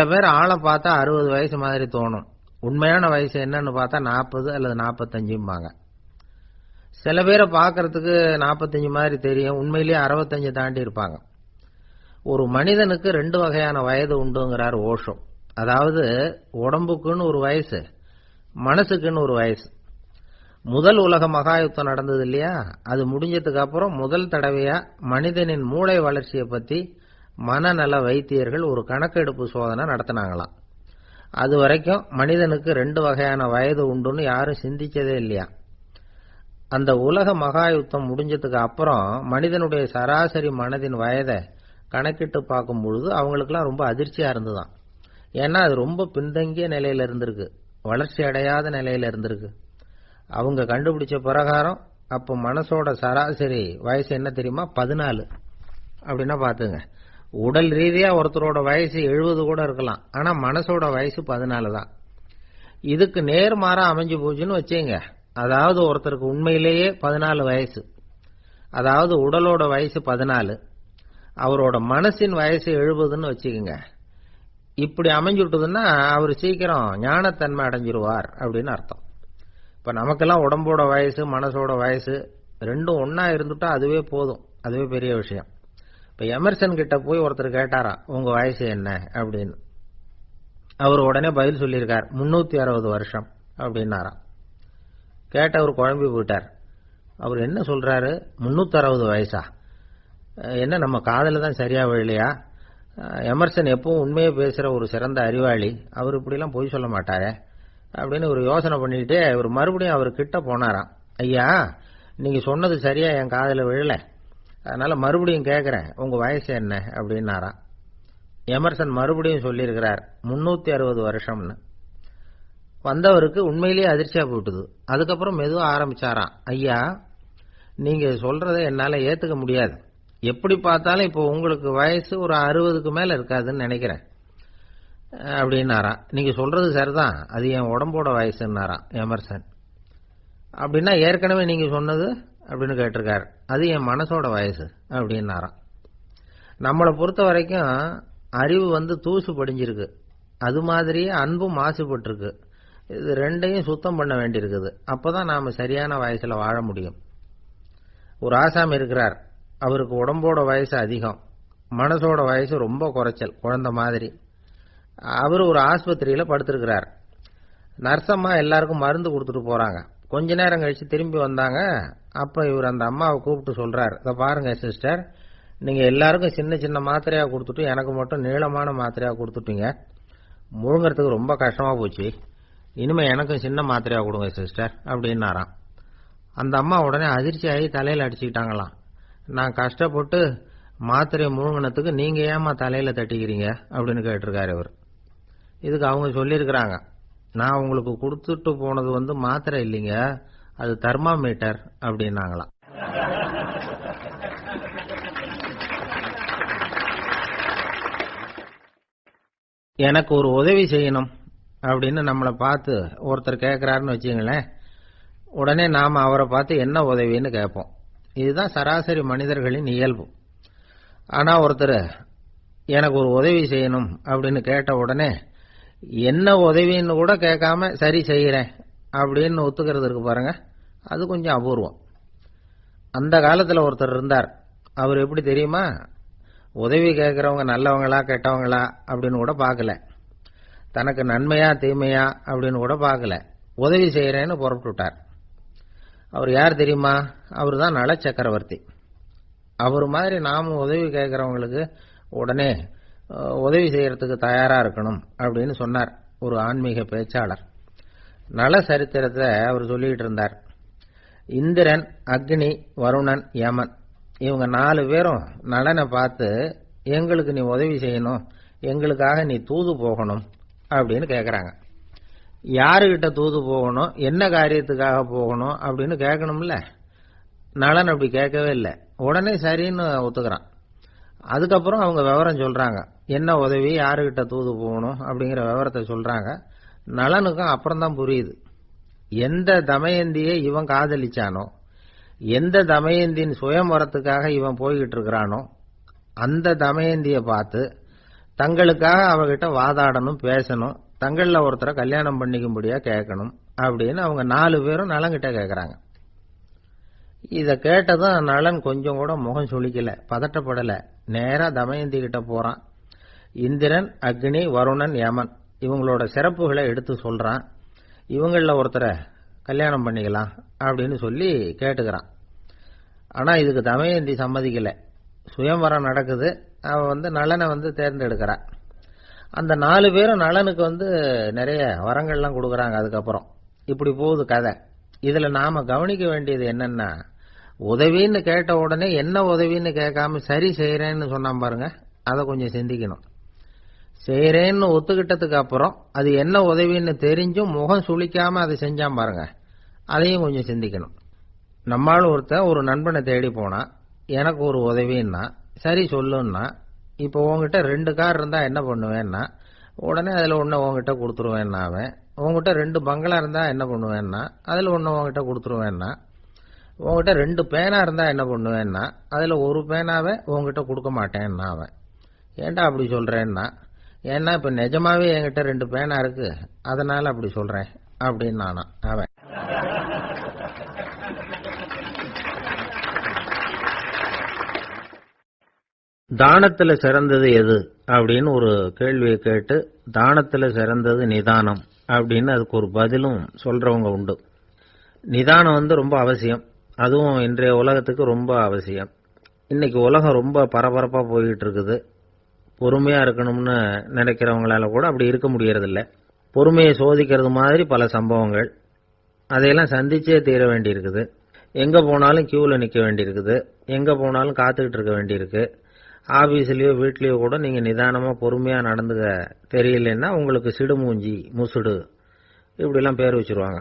சில பேர் ஆளை பார்த்தா 60 வயசு மாதிரி தோணும். உண்மையான வயசு என்னன்னு பார்த்தா 40 அல்லது 45ம்பாங்க. சில பேரை பார்க்கறதுக்கு 45 மாதிரி தெரியும், உண்மையிலேயே 65 தாண்டி இருப்பாங்க. ஒரு மனிதனுக்கு 2 வகையான வயது உண்டுங்கிறார் ஓஷோ. அதாவது உடம்புக்குன்னு ஒரு வயசு, மனசுக்குன்னு ஒரு வயசு. முதல் உலக மகாயுத்தம் நடந்தது இல்லையா, அது முடிஞ்சதுக்கு அப்புறம் முதல் தடவையா மனிதனின் மூளை வளர்ச்சியை பத்தி மனநல வைத்தியர்கள் ஒரு கணக்கெடுப்பு சோதனை நடத்தினாங்களாம். அது வரைக்கும் மனிதனுக்கு 2 வகையான வயது உண்டுன்னு யாரும் சிந்திச்சதே இல்லையா. அந்த உலக மகாயுத்தம் முடிஞ்சதுக்கு அப்புறம் மனிதனுடைய சராசரி மனதின் வயதை கணக்கிட்டு பார்க்கும் பொழுது அவங்களுக்குலாம் ரொம்ப அதிர்ச்சியா இருந்துதான். ஏன்னா அது ரொம்ப பின்தங்கிய நிலையில இருந்திருக்கு, வளர்ச்சி அடையாத நிலையில இருந்திருக்கு. அவங்க கண்டுபிடிச்ச பிரகாரம் அப்போ மனசோட சராசரி வயசு என்ன தெரியுமா, 14. அப்படின்னா பாத்துங்க, உடல் ரீதியா ஒருத்தரோட வயசு 70 கூட இருக்கலாம், ஆனா மனசோட வயசு 14 தான். இதுக்கு நேர்மாறா அமைஞ்சு போச்சுன்னு வச்சுங்க. அதாவது ஒருத்தருக்கு உண்மையிலேயே 14 வயசு, அதாவது உடலோட வயசு 14, அவரோட மனசின் வயசு 70ன்னு வச்சுக்கோங்க. இப்படி அமைஞ்சுட்டுதுன்னா அவர் சீக்கிரம் ஞானத்தன்மை அடைஞ்சிருவார் அப்படின்னு அர்த்தம். இப்ப நமக்கெல்லாம் உடம்போட வயசு மனசோட வயசு ரெண்டும் ஒன்னா இருந்துட்டா அதுவே போதும், அதுவே பெரிய விஷயம். இப்ப எமர்சன் கிட்ட போய் ஒருத்தர் கேட்டாராம், உங்க வயசு என்ன அப்படின்னு. அவர் உடனே பதில் சொல்லியிருக்கார், 360 வருஷம் அப்படின்னாராம். கேட்டவர் குழம்பி போயிட்டார். அவர் என்ன சொல்றாரு, 360 வயசா, என்ன நம்ம காதல தான் சரியா விழலையா? எமர்சன் எப்பவும் உண்மையை பேசுற ஒரு சிறந்த அறிவாளி, அவர் இப்படிலாம் பொய் சொல்ல மாட்டாரே அப்படின்னு ஒரு யோசனை பண்ணிக்கிட்டே இவர் மறுபடியும் அவர் கிட்ட போனாராம். ஐயா, நீங்க சொன்னது சரியா என் காதல விழல, அதனால மறுபடியும் கேட்கிறேன், உங்க வயசு என்ன அப்படின்னாராம். எமர்சன் மறுபடியும் சொல்லியிருக்கிறார் 360 வருஷம்னு. வந்தவருக்கு உண்மையிலேயே அதிர்ச்சியா போயிட்டுது. அதுக்கப்புறம் மெதுவா ஆரம்பிச்சாராம், ஐயா நீங்க சொல்றதை என்னால ஏத்துக்க முடியாது, எப்படி பார்த்தாலும் இப்போ உங்களுக்கு வயசு ஒரு 60க்கு மேல இருக்காதுன்னு நினைக்கிறேன் அப்படின்னாராம். நீங்க சொல்றது சரிதான், அது என் உடம்போட வயசுன்னாராம் எமர்சன். அப்படின்னா ஏற்கனவே நீங்க சொன்னது அப்படின்னு கேட்டிருக்காரு, அது என் மனசோட வயசு அப்படின்னாராம். நம்மளை பொறுத்த வரைக்கும் அறிவு தூசு படிஞ்சிருக்கு, அது மாதிரியே அன்பும் மாசுபட்டிருக்கு. இது ரெண்டையும் சுத்தம் பண்ண வேண்டியிருக்குது, அப்பதான் நாம சரியான வயசுல வாழ முடியும். ஒரு ஆசாமி இருக்கிறார், அவருக்கு உடம்போட வயசு அதிகம், மனசோட வயசு ரொம்ப குறைச்சல், குழந்தை மாதிரி. அவர் ஒரு ஆஸ்பத்திரியில படுத்திருக்கிறார். நர்சம்மா எல்லாருக்கும் மருந்து கொடுத்துட்டு போறாங்க. கொஞ்ச நேரம் கழிச்சு திரும்பி வந்தாங்க. அப்ப இவர் அந்த அம்மாவை கூப்பிட்டு சொல்றார், இதை பாருங்க சிஸ்டர், நீங்க எல்லாருக்கும் சின்ன சின்ன மாத்திரையா கொடுத்துட்டு எனக்கு மட்டும் நீளமான மாத்திரையா கொடுத்துட்டீங்க, முழுங்கிறதுக்கு ரொம்ப கஷ்டமா போச்சு, இனிமே எனக்கும் சின்ன மாத்திரையா கொடுங்க சிஸ்டர் அப்படின்னாராம். அந்த அம்மா உடனே அதிர்ச்சி ஆகி தலையில அடிச்சுக்கிட்டாங்களாம். நான் கஷ்டப்பட்டு மாத்திரையை முழுங்கினத்துக்கு நீங்க ஏமா தலையில தட்டிக்கிறீங்க அப்படின்னு கேட்டிருக்காரு இவர். இதுக்கு அவங்க சொல்லியிருக்கிறாங்க, நான் உங்களுக்கு கொடுத்துட்டு போனது மாத்திரை இல்லைங்க, அது தெர்மாமீட்டர் அப்படின்னாங்களாம். எனக்கு ஒரு உதவி செய்யணும் அப்படின்னு நம்மளை பார்த்து ஒருத்தர் கேட்கிறாருன்னு வச்சுங்களேன், உடனே நாம அவரை பார்த்து என்ன உதவின்னு கேட்போம். இதுதான் சராசரி மனிதர்களின் இயல்பு. ஆனா ஒருத்தர் எனக்கு ஒரு உதவி செய்யணும் அப்படின்னு கேட்ட உடனே என்ன உதவின்னு கூட கேட்காம சரி செய்யறேன் அப்படின்னு ஒத்துக்கிறது இருக்கு பாருங்க, அது கொஞ்சம் அபூர்வம். அந்த காலத்துல ஒருத்தர் இருந்தார். அவர் எப்படி தெரியுமா, உதவி கேட்கறவங்க நல்லவங்களா கெட்டவங்களா அப்படின்னு கூட பார்க்கல, தனக்கு நன்மையா தீமையா அப்படின்னு கூட பார்க்கல, உதவி செய்யறேன்னு புறப்பட்டுட்டார். அவர் யார் தெரியுமா, அவர் தான் நல சக்கரவர்த்தி. அவர் மாதிரி நாமும் உதவி கேட்கறவங்களுக்கு உடனே உதவி செய்யறதுக்கு தயாரா இருக்கணும் அப்படின்னு சொன்னார் ஒரு ஆன்மீக பேச்சாளர். நல சரித்திரத்தை அவர் சொல்லிட்டு இருந்தார். இந்திரன், அக்னி, வருணன், யமன், இவங்க 4 பேரும் நலனை பார்த்து எங்களுக்கு நீ உதவி செய்யணும், எங்களுக்காக நீ தூது போகணும் அப்படின்னு கேட்கறாங்க. யாருகிட்ட தூது போகணும், என்ன காரியத்துக்காக போகணும் அப்படின்னு கேட்கணும்ல. நலன் அப்படி கேட்கவே இல்லை, உடனே சரின்னு ஒத்துக்கிறான். அதுக்கப்புறம் அவங்க விவரம் சொல்றாங்க, என்ன உதவி, யாருகிட்ட தூது போகணும் அப்படிங்கிற விவரத்தை சொல்றாங்க. நலனுக்கும் அப்புறம் தான் புரியுது, எந்த தமயந்தியை இவன் காதலிச்சானோ, எந்த தமயந்தின் சுயம்பரத்துக்காக இவன் போய்கிட்டு இருக்கிறானோ, அந்த தமயந்தியை பார்த்து தங்களுக்காக அவகிட்ட வாதாடணும், பேசணும், தங்களில் ஒருத்தரை கல்யாணம் பண்ணிக்கும்படியா கேட்கணும் அப்படின்னு அவங்க 4 பேரும் நலங்கிட்ட கேட்கறாங்க. இத கேட்டதும் நலன் கொஞ்சம் கூட முகம் சுளிக்கல, பதட்டப்படல. நேரா தமயந்தி கிட்ட போறான். இந்திரன், அக்னி, வருணன், யமன் இவங்களோட சிறப்புகளை எடுத்து சொல்றான். இவங்கள ஒருத்தரை கல்யாணம் பண்ணிக்கலாம் அப்படின்னு சொல்லி கேட்டுக்கிறான். ஆனா இதுக்கு தமயந்தி சம்மதிக்கல. சுயம்வரம் நடக்குது. அவ நலனை தேர்ந்தெடுக்கிறா. அந்த 4 பேரும் நலனுக்கு நிறைய வரங்கள்லாம் கொடுக்கறாங்க. அதுக்கப்புறம் இப்படி போகுது கதை. இதுல நாம கவனிக்க வேண்டியது என்னன்னா, உதவின்னு கேட்ட உடனே என்ன உதவின்னு கேட்காம சரி செய்யறேன்னு சொன்னான் பாருங்க, அதை கொஞ்சம் சிந்திக்கணும். செய்யறேன்னு ஒத்துக்கிட்டதுக்கு அப்புறம் அது என்ன உதவின்னு தெரிஞ்சும் முகம் சுளிக்காம அதை செஞ்சான் பாருங்க, அதையும் கொஞ்சம் சிந்திக்கணும். நம்மால் ஒருத்தன் ஒரு நண்பனை தேடி போனா, எனக்கு ஒரு உதவின்னா சரி சொல்லுன்னா, இப்போ உங்ககிட்ட 2 கார் இருந்தா என்ன பண்ணுவேன்னா, உடனே அதுல ஒண்ணு உங்ககிட்ட கொடுத்துருவேன்னா, அவன் உங்ககிட்ட 2 பங்களா இருந்தா என்ன பண்ணுவேன்னா, அதுல ஒண்ணு உங்ககிட்ட கொடுத்துருவேன்னா, உங்ககிட்ட 2 பேனா இருந்தா என்ன பண்ணுவேன்னா, அதுல ஒரு பேனாவை உங்ககிட்ட கொடுக்க மாட்டேன்னா அவன். ஏன்டா அப்படி சொல்றேன்னா, ஏன்னா இப்ப நிஜமாவே என்கிட்ட 2 பேனா இருக்கு, அதனால அப்படி சொல்றேன் அப்படின்னு நானா அவன். தானத்துல சிறந்தது எது அப்படின்னு ஒரு கேள்வியை கேட்டு, தானத்துல சிறந்தது நிதானம் அப்படின்னு அதுக்கு ஒரு பதிலும் சொல்றவங்க உண்டு. நிதானம் ரொம்ப அவசியம். அதுவும் இன்றைய உலகத்துக்கு ரொம்ப அவசியம். இன்னைக்கு உலகம் ரொம்ப பரபரப்பா போயிட்டு இருக்குது. பொறுமையா இருக்கணும்னு நினைக்கிறவங்களால கூட அப்படி இருக்க முடியறதில்ல. பொறுமையை சோதிக்கிறது மாதிரி பல சம்பவங்கள். அதையெல்லாம் சந்திச்சே தீர வேண்டி இருக்குது. எங்க போனாலும் கியூல நிக்க வேண்டி இருக்குது. எங்க போனாலும் காத்துக்கிட்டு இருக்க வேண்டி இருக்கு. ஆபீஸ்லயோ வீட்லயோ கூட நீங்க நிதானமா பொறுமையா நடந்துக்க தெரியலன்னா உங்களுக்கு சிடுமூஞ்சி, முசுடு இப்படிலாம் பேர் வச்சிருவாங்க.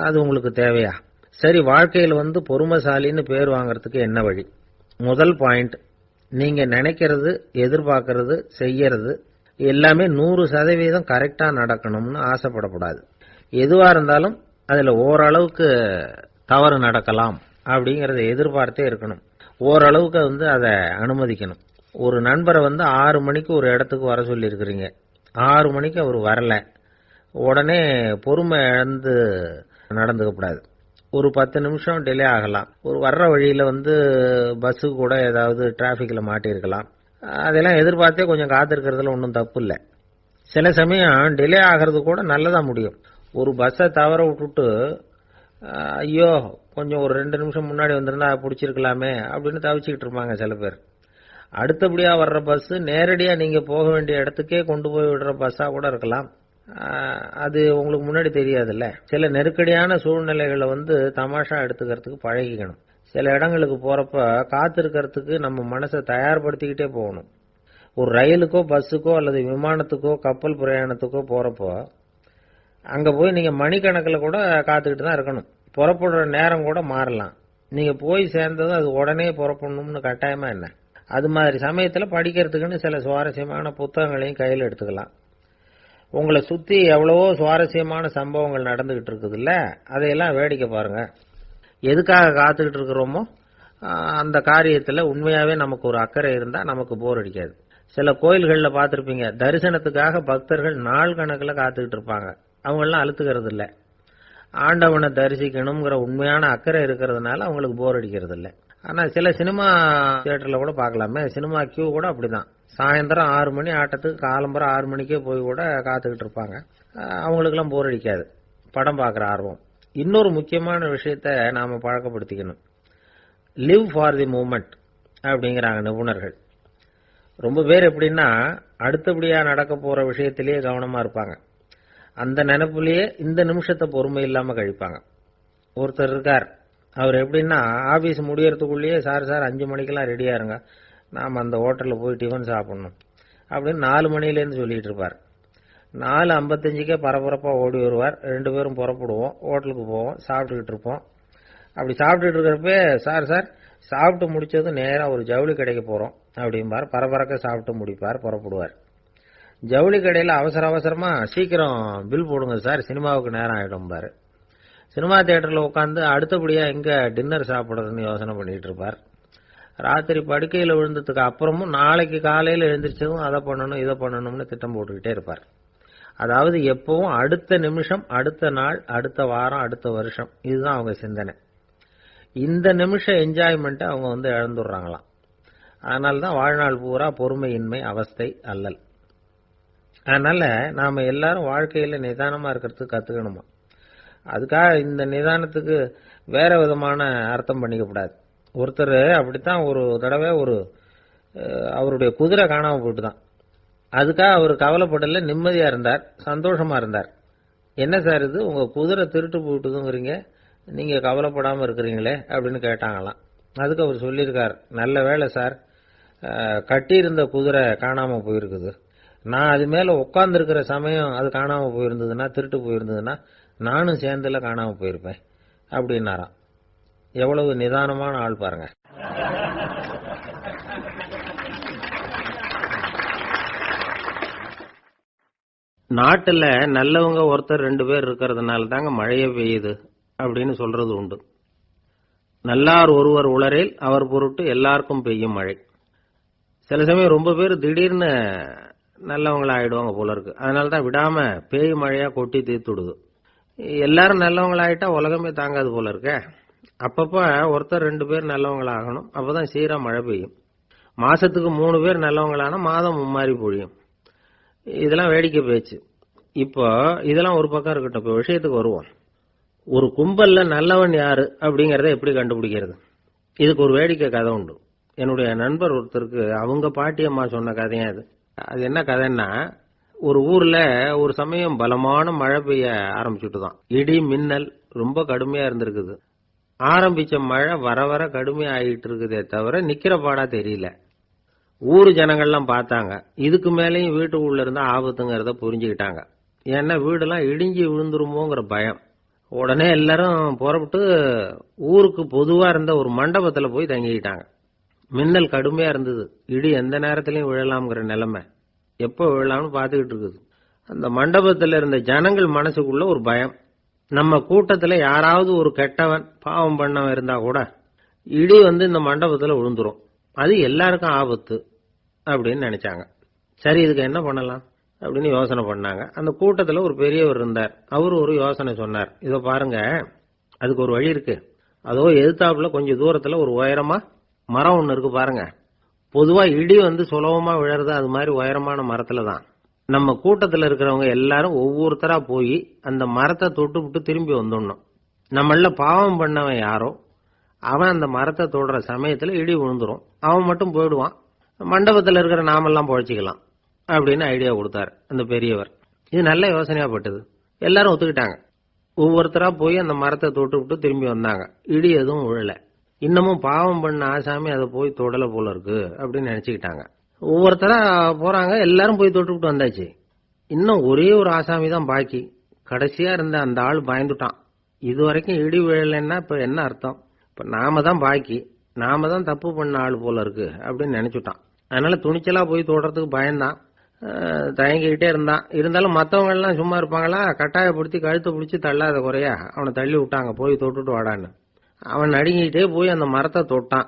அது உங்களுக்கு தேவையா? சரி, வாழ்க்கையில் பொறுமைசாலின்னு பேர் வாங்கறதுக்கு என்ன வழி? முதல் பாயிண்ட், நீங்க நினைக்கிறது, எதிர்பார்க்கறது, செய்யறது எல்லாமே 100% கரெக்டா நடக்கணும்னு ஆசைப்படக்கூடாது. எதுவா இருந்தாலும் அதுல ஓரளவுக்கு தவறு நடக்கலாம் அப்படிங்கறத எதிர்பார்த்தே இருக்கணும். ஓரளவுக்கு அதை அனுமதிக்கணும். ஒரு நண்பரை 6 மணிக்கு ஒரு இடத்துக்கு வர சொல்லி இருக்கிறீங்க. 6 மணிக்கு அவர் வரல, உடனே பொறுமை இழந்து நடந்துக்க கூடாது. ஒரு 10 நிமிஷம் டிலே ஆகலாம். ஒரு வர்ற வழியில பஸ்ஸு கூட ஏதாவது டிராபிக்ல மாட்டிருக்கலாம். அதெல்லாம் எதிர்பார்த்தே கொஞ்சம் காத்திருக்கிறதுல ஒன்றும் தப்பு இல்லை. சில சமயம் டிலே ஆகிறது கூட நல்லதா முடியும். ஒரு பஸ்ஸை தவற விட்டுட்டு, ஐயோ கொஞ்சம் ஒரு 2 நிமிஷம் முன்னாடி வந்திருந்தா பிடிச்சிருக்கலாமே அப்படின்னு தவிச்சுக்கிட்டு இருப்பாங்க சில பேர். அடுத்தபடியா வர்ற பஸ் நேரடியா நீங்க போக வேண்டிய இடத்துக்கே கொண்டு போய் விடுற பஸ்ஸா கூட இருக்கலாம். அது உங்களுக்கு முன்னாடி தெரியாதுல்ல. சில நெருக்கடியான சூழ்நிலைகளை தமாஷா எடுத்துக்கிறதுக்கு பழகிக்கணும். சில இடங்களுக்கு போறப்ப காத்திருக்கிறதுக்கு நம்ம மனசை தயார்படுத்திக்கிட்டே போகணும். ஒரு ரயிலுக்கோ பஸ்ஸுக்கோ அல்லது விமானத்துக்கோ கப்பல் பிரயாணத்துக்கோ போறப்போ அங்க போய் நீங்க மணிக்கணக்கில் கூட காத்துக்கிட்டு தான் இருக்கணும். புறப்படுற நேரம் கூட மாறலாம். நீங்க போய் சேர்ந்ததும் அது உடனே புறப்படணும்னு கட்டாயமா என்ன? அது மாதிரி சமயத்துல படிக்கிறதுக்குன்னு சில சுவாரஸ்யமான புத்தகங்களையும் கையில் எடுத்துக்கலாம். உங்களை சுத்தி எவ்வளவோ சுவாரஸ்யமான சம்பவங்கள் நடந்துகிட்டு இருக்குது இல்ல, அதையெல்லாம் வேடிக்கை பாருங்க. எதுக்காக காத்துக்கிட்டு இருக்கிறோமோ அந்த காரியத்துல உண்மையாவே நமக்கு ஒரு அக்கறை இருந்தா நமக்கு போர் அடிக்காது. சில கோயில்கள்ல பார்த்திருப்பீங்க, தரிசனத்துக்காக பக்தர்கள் நாள் கணக்குல காத்துக்கிட்டு இருப்பாங்க. அவங்க எல்லாம் அழுத்துக்கிறது இல்ல. ஆண்டவனை தரிசிக்கணுங்கிற உண்மையான அக்கறை இருக்கிறதுனால அவங்களுக்கு போர் அடிக்கிறது இல்ல. ஆனா சில சினிமா தியேட்டர்ல கூட பார்க்கலாமே, சினிமா கியூ கூட அப்படிதான். சாயந்தரம் 6 மணி ஆட்டத்துக்கு காலம்பரம் 6 மணிக்கே போய் கூட காத்துக்கிட்டு இருப்பாங்க. அவங்களுக்கு எல்லாம் போர் அடிக்காது, படம் பார்க்குற ஆர்வம். இன்னொரு முக்கியமான விஷயத்த நாம பழக்கப்படுத்திக்கணும். லிவ் ஃபார் தி மூமெண்ட் அப்படிங்கிறாங்க நிபுணர்கள். ரொம்ப பேர் எப்படின்னா அடுத்தபடியா நடக்க போற விஷயத்திலேயே கவனமா இருப்பாங்க. அந்த நினைப்புலயே இந்த நிமிஷத்தை பொறுமை இல்லாம கழிப்பாங்க. ஒருத்தர் இருக்கார், அவர் எப்படின்னா ஆபீஸ் முடியறதுக்குள்ளேயே சார் 5 மணிக்கெல்லாம் ரெடியா இருங்க, நாம அந்த ஹோட்டல்ல போய் டிஃபன் சாப்பிடணும் அப்படின்னு 4 மணிலேருந்து சொல்லிட்டு இருப்பார். 4:55க்கே பரபரப்பா ஓடி வருவார். 2 பேரும் புறப்படுவோம், ஹோட்டலுக்கு போவோம், சாப்பிட்டுக்கிட்டு இருப்போம். அப்படி சாப்பிட்டுட்டு இருக்கிறப்ப சார் சாப்பிட்டு முடிச்சதும் நேரா ஒரு ஜவுளி கடைக்கு போறோம் அப்படிம்பார். பரபரக்க சாப்பிட்டு முடிப்பார், புறப்படுவார். ஜவுளி கடையில அவசரமா சீக்கிரம் பில் போடுங்க சார், சினிமாவுக்கு நேரம் ஆயிடும் பாரு. சினிமா தியேட்டர்ல உட்காந்து அடுத்தபடியா எங்க டின்னர் சாப்பிடுறதுன்னு யோசனை பண்ணிட்டு இருப்பார். ராத்திரி படுக்கையில் விழுந்ததுக்கு அப்புறமும் நாளைக்கு காலையில் எழுந்திரிச்சதும் அதை பண்ணணும் இதை பண்ணணும்னு திட்டம் போட்டுக்கிட்டே இருப்பார். அதாவது எப்பவும் அடுத்த நிமிஷம், அடுத்த நாள், அடுத்த வாரம், அடுத்த வருஷம், இதுதான் அவங்க சிந்தனை. இந்த நிமிஷம் என்ஜாய்மெண்ட்டை அவங்க இழந்துடுறாங்களாம். அதனால தான் வாழ்நாள் பூரா பொறுமையின்மை, அவஸ்தை, அல்லல். அதனால நாம எல்லாரும் வாழ்க்கையில நிதானமா இருக்கிறதுக்கு கத்துக்கணுமா. அதுக்காக இந்த நிதானத்துக்கு வேற விதமான அர்த்தம் பண்ணிக்கப்படாது. ஒருத்தர் அப்படித்தான் ஒரு தடவை அவருடைய குதிரை காணாம போயிட்டு தான். அதுக்காக அவர் கவலைப்படல, நிம்மதியா இருந்தார், சந்தோஷமா இருந்தார். என்ன சார் இது, உங்க குதிரை திருட்டு போயிட்டுதுங்கிறீங்க, நீங்க கவலைப்படாம இருக்கிறீங்களே அப்படின்னு கேட்டாங்களாம். அதுக்கு அவர் சொல்லியிருக்கார், நல்ல வேளை சார், கட்டியிருந்த குதிரை காணாம போயிருக்குது. நான் அது மேல உட்கார்ந்து இருக்கிற சமயம் அது காணாம போயிருந்ததுன்னா, திருட்டு போயிருந்ததுன்னா நானும் சேர்ந்துல காணாம போயிருப்பேன் அப்படின்னாராம். எவ்வளவு நிதானமான ஆள் பாருங்க. நாட்டுல நல்லவங்க ஒருத்தர் 2 பேர் இருக்கிறதுனால தாங்க மழையே பெய்யுது அப்படின்னு சொல்றது உண்டு. நல்லார் ஒருவர் உளரேல் அவர் பொருட்டு எல்லாருக்கும் பெய்யும் மழை. சில சமயம் ரொம்ப பேர் திடீர்னு நல்லவங்களா ஆயிடுவாங்க போல இருக்கு. அதனாலதான் விடாம பேய் மழையா கொட்டி தீர்த்துடுது. எல்லாரும் நல்லவங்களாயிட்டா உலகமே தாங்காது போல இருக்க. அப்பப்ப ஒருத்தர் 2 பேர் நல்லவங்களாகணும், அப்பதான் சீரா மழை பெய்யும். மாசத்துக்கு 3 பேர் நல்லவங்களானா மாதம் மும்மாரி பொழியும். இதெல்லாம் வேடிக்கை பேச்சு. இப்போ இதெல்லாம் ஒரு பக்கம் இருக்கட்டும், இப்போ விஷயத்துக்கு வருவோம். ஒரு கும்பல்ல நல்லவன் யாரு அப்படிங்கறத எப்படி கண்டுபிடிக்கிறது? இதுக்கு ஒரு வேடிக்கை கதை உண்டு. என்னுடைய நண்பர் ஒருத்தருக்கு அவங்க பாட்டியம்மா சொன்ன கதையா அது. அது என்ன கதைன்னா, ஒரு ஊர்ல ஒரு சமயம் பலமான மழை பெய்ய ஆரம்பிச்சுட்டுதான். இடி மின்னல் ரொம்ப கடுமையா இருந்திருக்குது. ஆரம்பிச்ச மழை வர வர கடுமையா ஆகிட்டு இருக்குதே தவிர நிக்கிற பாடா தெரியல. ஊரு ஜனங்கள்லாம் பார்த்தாங்க. இதுக்கு மேலேயும் வீட்டுக்குள்ள இருந்தா ஆபத்துங்கிறத புரிஞ்சுக்கிட்டாங்க. ஏன்னா வீடெல்லாம் இடிஞ்சி விழுந்துருமோங்கிற பயம். உடனே எல்லாரும் புறப்பட்டு ஊருக்கு பொதுவா இருந்த ஒரு மண்டபத்துல போய் தங்கிக்கிட்டாங்க. மின்னல் கடுமையா இருந்தது. இடி எந்த நேரத்திலையும் விழலாம்ங்கிற நிலைமை. எப்போ விழலாம்னு பார்த்துக்கிட்டு இருக்குது. அந்த மண்டபத்துல இருந்த ஜனங்கள் மனசுக்குள்ள ஒரு பயம். நம்ம கூட்டத்துல யாராவது ஒரு கெட்டவன் பாவம் பண்ணவன் இருந்தா கூட இடி இந்த மண்டபத்துல விழுந்துரும், அது எல்லாருக்கும் ஆபத்து அப்படின்னு நினைச்சாங்க. சரி, இதுக்கு என்ன பண்ணலாம் அப்படின்னு யோசனை பண்ணாங்க. அந்த கூட்டத்துல ஒரு பெரியவர் இருந்தார். அவரு ஒரு யோசனை சொன்னார். இதோ பாருங்க, அதுக்கு ஒரு வழி இருக்கு. அதோ எதிர்த்தாப்புல கொஞ்சம் தூரத்துல ஒரு உயரமா மரம் ஒண்ணு இருக்கு பாருங்க. பொதுவா இடி சுலபமா விழறது அது மாதிரி உயரமான மரத்துல தான். நம்ம கூட்டத்துல இருக்கிறவங்க எல்லாரும் ஒவ்வொருத்தரா போய் அந்த மரத்தை தொட்டு விட்டு திரும்பி வந்துடணும். நம்மள பாவம் பண்ணவன் யாரோ அவன் அந்த மரத்தை தொடுற சமயத்துல இடி விழுந்துரும், அவன் மட்டும் போயிடுவான், மண்டபத்துல இருக்கிற நாமெல்லாம் பொழைச்சிக்கலாம் அப்படின்னு ஐடியா கொடுத்தாரு அந்த பெரியவர். இது நல்ல யோசனையா பட்டது. எல்லாரும் ஒத்துக்கிட்டாங்க. ஒவ்வொருத்தரா போய் அந்த மரத்தை தொட்டு விட்டு திரும்பி வந்தாங்க. இடி எதுவும் விழல. இன்னமும் பாவம் பண்ண ஆசாமி அதை போய் தொடல போல இருக்கு அப்படின்னு நினைச்சுக்கிட்டாங்க. ஒவ்வொருத்தரா போறாங்க, எல்லாரும் போய் தொட்டு விட்டு வந்தாச்சு. இன்னும் ஒரே ஒரு ஆசாமி தான் பாக்கி. கடைசியா இருந்த அந்த ஆள் பயந்துட்டான். இது வரைக்கும் இடி விழலைன்னா இப்ப என்ன அர்த்தம்? இப்ப நாம தான் பாக்கி, நாம தான் தப்பு பண்ண ஆள் போல இருக்கு அப்படின்னு நினைச்சுட்டான். அதனால துணிச்சலா போய் தொடறதுக்கு பயந்தான், தயங்கிக்கிட்டே இருந்தான். இருந்தாலும் மற்றவங்க எல்லாம் சும்மா இருப்பாங்களா? கட்டாயப்படுத்தி கழுத்தை பிடிச்சி தள்ளாத குறையா அவனை தள்ளி விட்டாங்க, போய் தொட்டுட்டு வாடான்னு. அவன் நடுங்கிட்டே போய் அந்த மரத்தை தொட்டான்.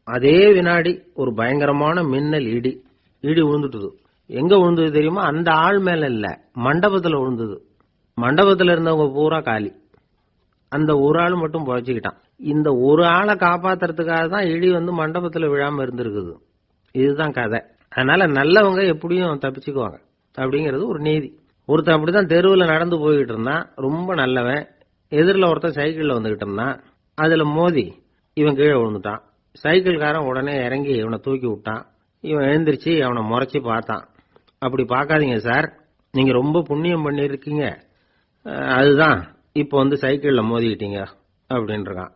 அதே வினாடி ஒரு பயங்கரமான மின்னல் இடி விழுந்துட்டுது. எங்க விழுந்தது தெரியுமா? அந்த ஆள் மேல இல்ல, மண்டபத்துல விழுந்தது. மண்டபத்துல இருந்தவங்க பூரா காலி. அந்த ஒரு ஆள் மட்டும் பொழைச்சுக்கிட்டான். இந்த ஒரு ஆளை காப்பாத்துறதுக்காக தான் இடி மண்டபத்துல விழாம இருந்திருக்குது. இதுதான் கதை. அதனால நல்லவங்க எப்படியும் தப்பிச்சுக்குவாங்க அப்படிங்கிறது ஒரு நீதி. ஒருத்தன் அப்படிதான் தெருவில் நடந்து போய்கிட்டு இருந்தான், ரொம்ப நல்லவன். எதிரில் ஒருத்தன் சைக்கிள்ல வந்துகிட்டு இருந்தான். அதுல மோதி இவன் கீழே விழுந்துட்டான். சைக்கிள்காரன் உடனே இறங்கி இவனை தூக்கி விட்டான். இவன் எழுந்திருச்சு அவனை முறைச்சி பார்த்தான். அப்படி பார்க்காதீங்க சார், நீங்க ரொம்ப புண்ணியம் பண்ணிருக்கீங்க, அதுதான் இப்ப சைக்கிள்ல மோதிக்கிட்டீங்க அப்படின்றான்.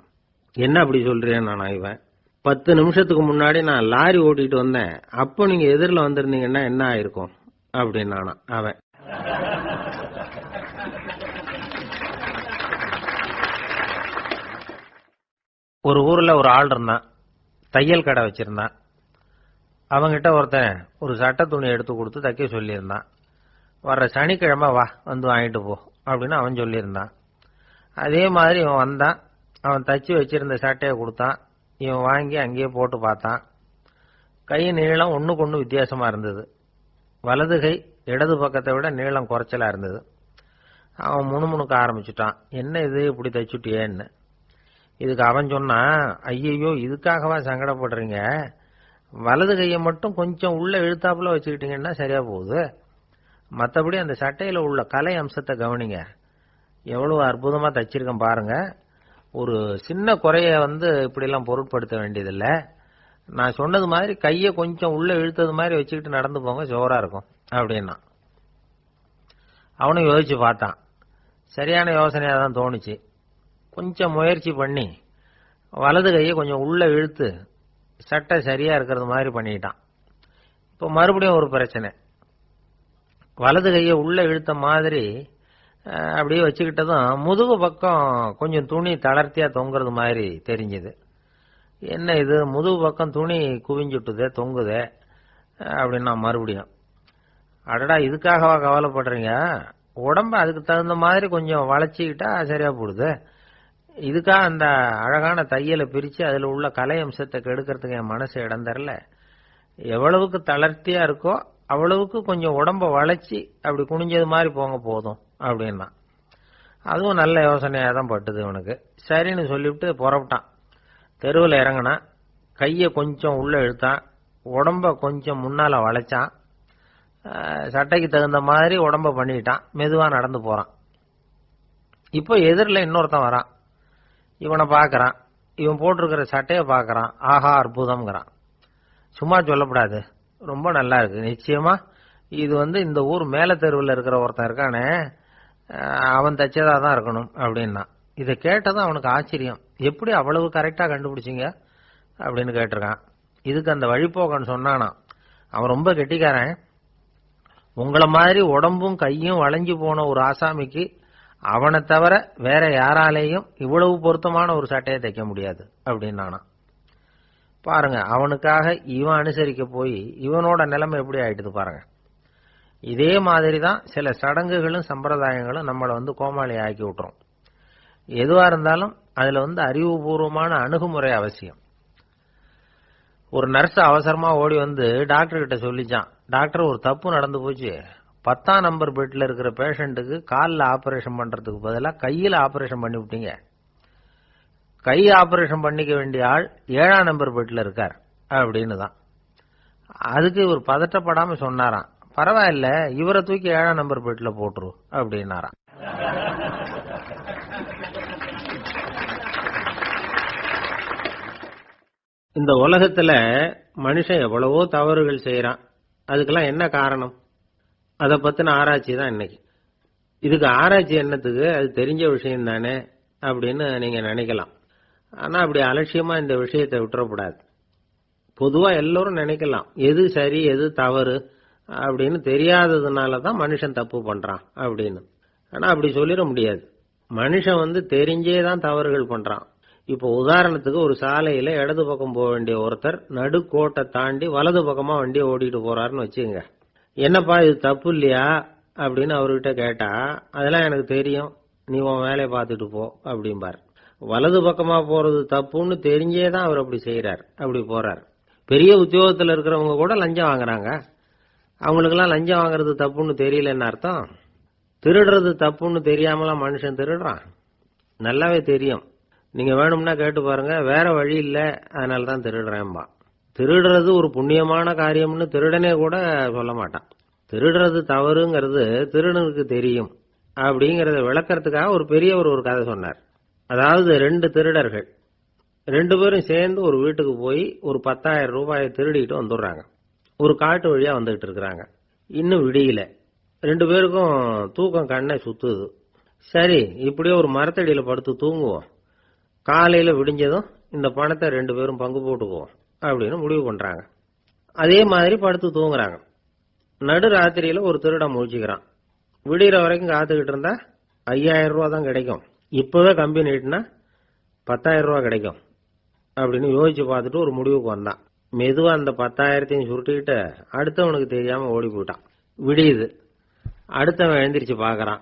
என்ன அப்படி சொல்றேன் நானா? இவன் 10 நிமிஷத்துக்கு முன்னாடி நான் லாரி ஓட்டிட்டு வந்தேன், அப்போ நீங்க எதிரில் வந்திருந்தீங்கன்னா என்ன ஆயிருக்கும் அப்படின்னானா அவன். ஒரு ஊர்ல ஒரு ஆள் இருந்தான், தையல் கடை வச்சிருந்தான். அவங்கிட்ட ஒருத்தன் ஒரு சட்டை துணி எடுத்து கொடுத்து தைக்க சொல்லியிருந்தான். வர்ற சனிக்கிழமை வா, வாங்கிட்டு போ அப்படின்னு அவன் சொல்லியிருந்தான். அதே மாதிரி இவன் வந்தான். அவன் தச்சு வச்சிருந்த சட்டையை கொடுத்தான். இவன் வாங்கி அங்கேயே போட்டு பார்த்தான். கை நீளம் ஒண்ணுக்கு ஒண்ணு வித்தியாசமா இருந்தது. வலது கை இடது பக்கத்தை விட நீளம் குறைச்சலா இருந்தது. அவன் முணுமுணுக்க ஆரம்பிச்சுட்டான், என்ன இது இப்படி தைச்சுட்டியேன்னு. இதுக்கு அவன் சொன்னான், ஐயையோ இதுக்காகவா சங்கடப்படுறீங்க, வலது கையை மட்டும் கொஞ்சம் உள்ள இழுத்தாப்புல வச்சுக்கிட்டீங்கன்னா சரியா போகுது. மற்றபடி அந்த சட்டையில உள்ள கலை அம்சத்தை கவனிங்க, எவ்வளவு அற்புதமா தச்சிருக்கேன் பாருங்க. ஒரு சின்ன குறைய இப்படிலாம் பொருட்படுத்த வேண்டியதில்லை. நான் சொன்னது மாதிரி கையை கொஞ்சம் உள்ள இழுத்தது மாதிரி வச்சுக்கிட்டு நடந்து போங்க, ஜோரா இருக்கும் அப்படின்னா. அவனும் யோசிச்சு பார்த்தான். சரியான யோசனையா தான் தோணுச்சு. கொஞ்சம் முயற்சி பண்ணி வலது கையை கொஞ்சம் உள்ள இழுத்து சட்டை சரியா இருக்கிறது மாதிரி பண்ணிட்டான். இப்போ மறுபடியும் ஒரு பிரச்சனை. வலது கையை உள்ள இழுத்த மாதிரி அப்படியே வச்சுக்கிட்டதும் முதுகு பக்கம் கொஞ்சம் துணி தளர்த்தியா தொங்குறது மாதிரி தெரிஞ்சது. என்ன இது, முதுகு பக்கம் துணி குவிஞ்சுட்டுதே, தொங்குதே அப்படின்னா மறுபடியும், அடடா இதுக்காகவா கவலைப்படுறீங்க, உடம்ப அதுக்கு தகுந்த மாதிரி கொஞ்சம் வளைச்சிக்கிட்டா சரியா போடுது. இதுக்காக அந்த அழகான தையலை பிரிச்சு அதுல உள்ள கலை அம்சத்தை கெடுக்கிறதுக்கு என் மனசு இடம் தரல. எவ்வளவுக்கு தளர்த்தியா இருக்கோ அவ்வளவுக்கு கொஞ்சம் உடம்ப வளைச்சி அப்படி குனிஞ்சது மாதிரி போங்க போதும் அப்படின்னா. அதுவும் நல்ல யோசனையா தான் பட்டுது இவனுக்கு. சரின்னு சொல்லிவிட்டு புறப்பட்டான். தெருவில் இறங்கினான். கையை கொஞ்சம் உள்ள இழுத்தான், உடம்ப கொஞ்சம் முன்னால வளைச்சான், சட்டைக்கு தகுந்த மாதிரி உடம்ப பண்ணிட்டான். மெதுவா நடந்து போறான். இப்போ எதிரில் இன்னொருத்தன் வரான். இவனை பார்க்கறான். இவன் போட்டிருக்கிற சட்டையை பார்க்கறான். ஆஹா அற்புதம்ங்கிறான். சும்மா சொல்லப்படாது, ரொம்ப நல்லா இருக்கு, நிச்சயமா இது இந்த ஊர் மேல தெருவில் இருக்கிற ஒருத்தன் இருக்கானே அவன் தச்சதா தான் இருக்கணும் அப்படின்னா. இதை கேட்டதும் அவனுக்கு ஆச்சரியம். எப்படி அவ்வளவு கரெக்டா கண்டுபிடிச்சிங்க அப்படின்னு கேட்டிருக்கான். இதுக்கு அந்த வழிபோக்கன் சொன்னானா, அவன் ரொம்ப கெட்டிக்காரன், உங்களை மாதிரி உடம்பும் கையும் வளைஞ்சு போன ஒரு ஆசாமிக்கு அவனை தவிர வேற யாராலேயும் இவ்வளவு பொருத்தமான ஒரு சட்டையை தைக்க முடியாது அப்படின்னானா. பாருங்க, அவனுக்காக இவன் அனுசரிக்க போய் இவனோட நிலைமை எப்படி ஆயிட்டுது பாருங்க. இதே மாதிரி தான் சில சடங்குகளும் சம்பிரதாயங்களும் நம்மளை கோமாளி ஆக்கி விட்டுரும். எதுவா இருந்தாலும் அதுல அறிவுபூர்வமான அணுகுமுறை அவசியம். ஒரு நர்ஸ் அவசரமா ஓடி டாக்டர் கிட்ட சொல்லிச்சான், டாக்டர் ஒரு தப்பு நடந்து போச்சு, 10ஆம் நம்பர் பெட்ல இருக்கிற பேஷண்ட்டுக்கு காலில் ஆபரேஷன் பண்றதுக்கு பதிலாக கையில் ஆபரேஷன் பண்ணி விட்டீங்க. கை ஆபரேஷன் பண்ணிக்க வேண்டிய ஆள் 7ஆம் நம்பர் பெட்ல இருக்கார் அப்படின்னு தான். அதுக்கு இவர் பதட்டப்படாம சொன்னாராம், பரவாயில்ல இவரை தூக்கி 7ஆம் நம்பர் பெட்ல போட்டுரு அப்படின்னாராம். இந்த உலகத்துல மனுஷன் எவ்வளவோ தவறுகள் செய்யறான். அதுக்கெல்லாம் என்ன காரணம்? அதை பத்தின ஆராய்ச்சி தான் இன்னைக்கு. இதுக்கு ஆராய்ச்சி என்னத்துக்கு, அது தெரிஞ்ச விஷயம் தானே அப்படின்னு நீங்க நினைக்கலாம். ஆனா அப்படி அலட்சியமா இந்த விஷயத்தை விட்டுறக்கூடாது. பொதுவா எல்லோரும் நினைக்கலாம் எது சரி எது தவறு அப்படின்னு தெரியாததுனால தான் மனுஷன் தப்பு பண்றான் அப்படின்னு. ஆனா அப்படி சொல்லிட முடியாது. மனுஷன் தெரிஞ்சே தான் தவறுகள் பண்றான். இப்போ உதாரணத்துக்கு ஒரு சாலையில இடது பக்கம் போக வேண்டிய ஒருத்தர் நடுக்கோட்டை தாண்டி வலது பக்கமா வண்டியை ஓடிட்டு போறாருன்னு வச்சுங்க. என்னப்பா இது தப்பு இல்லையா அப்படின்னு அவர்கிட்ட கேட்டா, அதெல்லாம் எனக்கு தெரியும், நீ உன் வேலையை பார்த்துட்டு போ அப்படிம்பார். வலது பக்கமா போறது தப்புன்னு தெரிஞ்சே தான் அவர் அப்படி செய்யறார், அப்படி போறார். பெரிய உத்தியோகத்தில் இருக்கிறவங்க கூட லஞ்சம் வாங்குறாங்க. அவங்களுக்கெல்லாம் லஞ்சம் வாங்குறது தப்புன்னு தெரியலன்னு அர்த்தம். திருடுறது தப்புன்னு தெரியாமலாம் மனுஷன் திருடுறான், நல்லாவே தெரியும். நீங்க வேணும்னா கேட்டு பாருங்க, வேற வழி இல்ல அதனால தான் திருடுறேன்பா. திருடுறது ஒரு புண்ணியமான காரியம்னு திருடனே கூட சொல்ல மாட்டான். திருடுறது தவறுங்கிறது திருடனுக்கு தெரியும் அப்படிங்கறத விளக்கறதுக்காக ஒரு பெரியவர் ஒரு கதை சொன்னார். அதாவது 2 திருடர்கள் 2 பேரும் சேர்ந்து ஒரு வீட்டுக்கு போய் ஒரு 10,000 ரூபாயை திருடிட்டு வந்துடுறாங்க. ஒரு காட்டு வழியா வந்துகிட்டு இருக்கிறாங்க. இன்னும் விடியல. 2 பேருக்கும் தூக்கம் கண்ணை சுத்துது. சரி இப்படியே ஒரு மரத்தடியில படுத்து தூங்குவோம், காலையில விடிஞ்சதும் இந்த பணத்தை 2 பேரும் பங்கு போட்டுக்குவோம் அப்படின்னு முடிவு பண்றாங்க. அதே மாதிரி படுத்து தூங்குறாங்க. நடு ராத்திரியில ஒரு திருடன் முழிச்சுக்கிறான். விடிகிற வரைக்கும் காத்துக்கிட்டு இருந்தா 5,000 ரூபா தான் கிடைக்கும், இப்பவே கம்பி நீட்டினா 10,000 ரூபா கிடைக்கும் அப்படின்னு யோசிச்சு பார்த்துட்டு ஒரு முடிவுக்கு வந்தான். மெதுவா அந்த 10,000த்தையும் சுருட்டிக்கிட்டு அடுத்தவனுக்கு தெரியாம ஓடி போயிட்டான். விடியுது. அடுத்தவன் எழுந்திரிச்சு பாக்குறான்,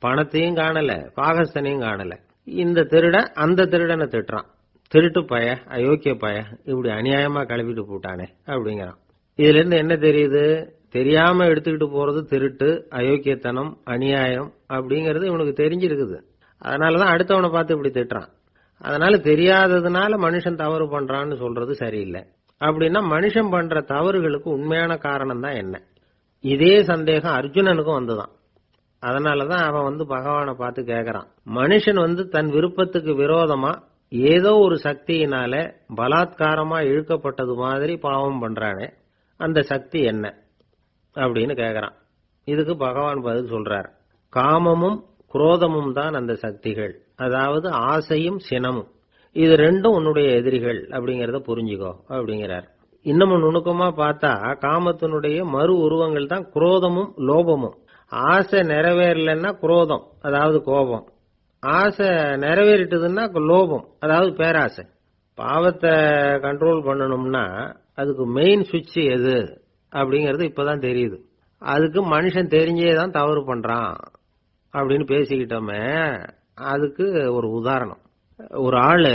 பணத்தையும் காணல பாகஸ்தனையும் காணல. இந்த திருடன் அந்த திருடனை திட்டுறான், திருட்டு பய, அயோக்கிய பய, இப்படி அநியாயமா கிளப்பிட்டு போட்டானே அப்படிங்கிறான். இதுல இருந்து என்ன தெரியுது? தெரியாம எடுத்துக்கிட்டு போறது திருட்டு, அயோக்கியத்தனம், அநியாயம் அப்படிங்கறது இவனுக்கு தெரிஞ்சிருக்குது. அதனாலதான் அடுத்தவனை பார்த்து இப்படி திட்டுறான். அதனால தெரியாததுனால மனுஷன் தவறு பண்றான்னு சொல்றது சரியில்லை. அப்படின்னா மனுஷன் பண்ற தவறுகளுக்கு உண்மையான காரணம் தான் என்ன? இதே சந்தேகம் அர்ஜுனனுக்கும் வந்துதான். அதனாலதான் அவன் பகவானை பார்த்து கேட்கறான். மனுஷன் தன் விருப்பத்துக்கு விரோதமா ஏதோ ஒரு சக்தியினால பலாத்காரமா இழுக்கப்பட்டது மாதிரி பாவம் பண்றானே, அந்த சக்தி என்ன அப்படின்னு கேட்கறான். இதுக்கு பகவான் பதில் சொல்றார். காமமும் குரோதமும் தான் அந்த சக்திகள், அதாவது ஆசையும் சினமும். இது ரெண்டும் உன்னுடைய எதிரிகள் அப்படிங்கறத புரிஞ்சுக்கோ அப்படிங்கிறார். இன்னமும் நுணுக்கமா பார்த்தா காமத்தினுடைய மறு உருவங்கள் தான் குரோதமும் லோபமும். ஆசை நிறைவேறலன்னா குரோதம், அதாவது கோபம். ஆசை நிறைவேறிட்டதுன்னா லோபம், அதாவது பேராசை. பாவத்தை கண்ட்ரோல் பண்ணணும்னா அதுக்கு மெயின் சுவிட்ச் எது அப்படிங்கறது இப்பதான் தெரியுது. அதுக்கு மனுஷன் தெரிஞ்சே தான் தவறு பண்றான் அப்படின்னு பேசிக்கிட்டோமே. அதுக்கு ஒரு உதாரணம். ஒரு ஆளு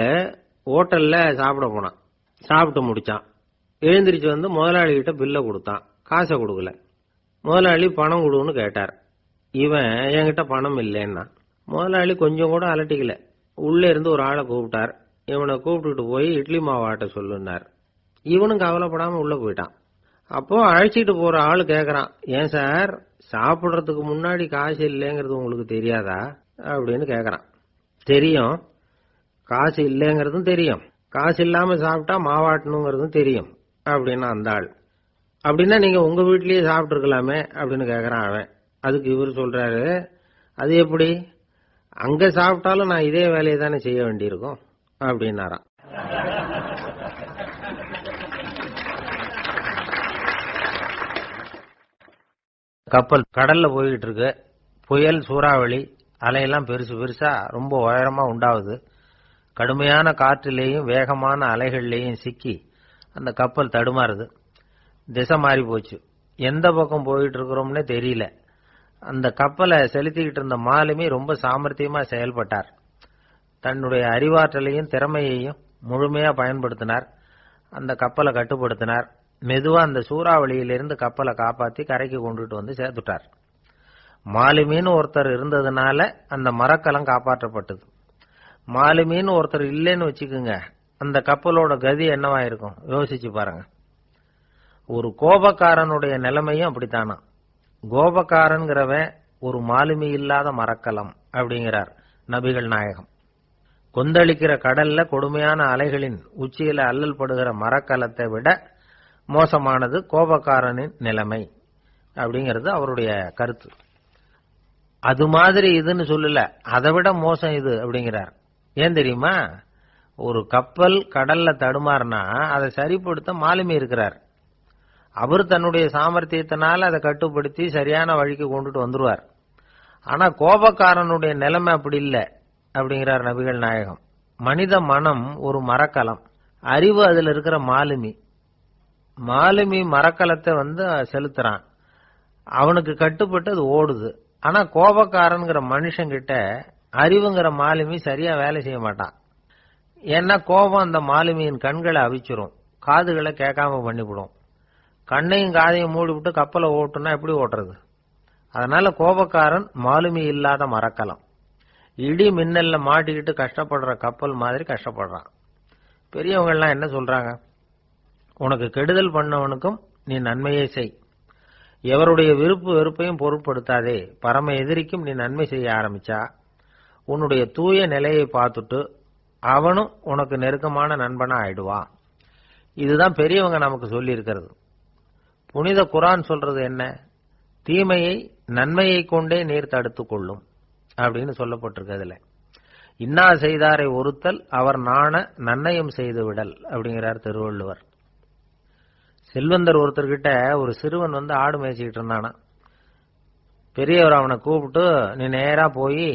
ஹோட்டல்ல சாப்பிட போனான். சாப்பிட்டு முடிச்சான். எழுந்திரிச்சு முதலாளி கிட்ட பில்ல கொடுத்தான். காசை கொடுக்கல. முதலாளி பணம் கொடுன்னு கேட்டார். இவன் என்கிட்ட பணம் இல்லைன்னா. முதலாளி கொஞ்சம் கூட அலட்டிக்கல. உள்ள இருந்து ஒரு ஆளை கூப்பிட்டார். இவனை கூப்பிட்டுட்டு போய் இட்லி மாவு ஆட்ட சொல்லுனார். இவனும் கவலைப்படாம உள்ள போயிட்டான். அப்போ அழைச்சிட்டு போற ஆளு கேக்குறான், ஏன் சார் சாப்பிடுறதுக்கு முன்னாடி காசு இல்லைங்கிறது உங்களுக்கு தெரியாதா அப்படின்னு கேக்குறான். தெரியும், காசு இல்லைங்கிறதும் தெரியும், காசு இல்லாம சாப்பிட்டா மாவாட்டணுங்கிறதும் தெரியும் அப்படின்னா அந்த ஆள். அப்படின்னா நீங்க உங்க வீட்லயே சாப்பிட்டு இருக்கலாமே அப்படின்னு கேக்குறான் அவன். அதுக்கு இவர் சொல்றாரு, அது எப்படி, அங்க சாப்பிட்டாலும் நான் இதே வேலையை தானே செய்ய வேண்டியிருக்கும் அப்படின்னாராம். கப்பல் கடல்ல போய்கிட்டு இருக்கு. புயல், சூறாவளி, அலையெல்லாம் பெருசு பெருசா ரொம்ப உயரமா உண்டாகுது. கடுமையான காற்றிலேயும் வேகமான அலைகள்லேயும் சிக்கி அந்த கப்பல் தடுமாறுது. திசை மாறி போச்சு. எந்த பக்கம் போயிட்டு இருக்கிறோம்னே தெரியல. அந்த கப்பலை செலுத்திக்கிட்டு இருந்த மாலுமி ரொம்ப சாமர்த்தியமா செயல்பட்டார். தன்னுடைய அறிவாற்றலையும் திறமையையும் முழுமையா பயன்படுத்தினார். அந்த கப்பலை கட்டுப்படுத்தினார். மெதுவா அந்த சூறாவளியிலிருந்து கப்பலை காப்பாத்தி கரைக்கு கொண்டுட்டு சேர்த்துட்டார். மாலுமின்னு ஒருத்தர் இருந்ததுனால அந்த மரக்கலம் காப்பாற்றப்பட்டது. மாலுமின்னு ஒருத்தர் இல்லைன்னு வச்சுக்குங்க, அந்த கப்பலோட கதி என்னவா இருக்கும் யோசிச்சு பாருங்க. ஒரு கோபக்காரனுடைய நிலைமையும் அப்படித்தானா. கோபக்காரன்கிறவன் ஒரு மாலுமி இல்லாத மரக்கலம் அப்படிங்கிறார் நபிகள் நாயகம். கொந்தளிக்கிற கடல்ல கொடுமையான அலைகளின் உச்சியில அல்லல் படுகிற மரக்கலத்தை விட மோசமானது கோபக்காரனின் நிலைமை அப்படிங்கிறது அவருடைய கருத்து. அது மாதிரி இதுன்னு சொல்லல, அதை விட மோசம் இது அப்படிங்கிறார். ஏன் தெரியுமா? ஒரு கப்பல் கடல்ல தடுமாறினா அதை சரிப்படுத்த மாலுமி இருக்கிறார். அவர் தன்னுடைய சாமர்த்தியத்தினால அதை கட்டுப்படுத்தி சரியான வழிக்கு கொண்டுட்டு வந்துருவார். ஆனா கோபக்காரனுடைய நிலைமை அப்படி இல்லை அப்படிங்கிறார் நபிகள் நாயகம். மனித மனம் ஒரு மரக்கலம், அறிவு அதுல இருக்கிற மாலுமி. மாலுமி மரக்கலத்தை செலுத்துறான், அவனுக்கு கட்டுப்பட்டு அது ஓடுது. ஆனா கோபக்காரன்கிற மனுஷங்கிட்ட அறிவுங்கிற மாலுமி சரியா வேலை செய்ய மாட்டான். ஏன்னா கோபம் அந்த மாலுமியின் கண்களை அவிச்சிரும், காதுகளை கேட்காம பண்ணிவிடும். கண்ணையும் காதையும் மூடிவிட்டு கப்பலை ஓட்டுனா எப்படி ஓட்டுறது? அதனால கோபக்காரன் மாலுமி இல்லாத மரக்கலம். இடி மின்னல்ல மாட்டிக்கிட்டு கஷ்டப்படுற கப்பல் மாதிரி கஷ்டப்படுறான். பெரியவங்க எல்லாம் என்ன சொல்றாங்க? உனக்கு கெடுதல் பண்ணவனுக்கும் நீ நன்மையை செய், எவருடைய விருப்பு வெறுப்பையும் பொருட்படுத்தாதே, பரம எதிரிக்கும் நீ நன்மை செய்ய ஆரம்பிச்சா உன்னுடைய தூய நிலையை பார்த்துட்டு அவனும் உனக்கு நெருக்கமான நண்பனா ஆயிடுவான். இதுதான் பெரியவங்க நமக்கு சொல்லி இருக்கிறது. புனித குர்ஆன் சொல்றது என்ன? தீமையை நன்மையை கொண்டே நீர் தடுத்துக் கொள்ளும் அப்படின்னு சொல்லப்பட்டிருக்கு. அதுல இன்னா செய்தாரை ஒருத்தல் அவர் நாண நன்னயம் செய்து விடல் அப்படிங்கிறார் திருவள்ளுவர். செல்வந்தர் ஒருத்தர்கிட்ட ஒரு சிறுவன் ஆடு மேய்ச்சிக்கிட்டு இருந்தானா. பெரியவர் அவனை கூப்பிட்டு, நீ நேரா போய்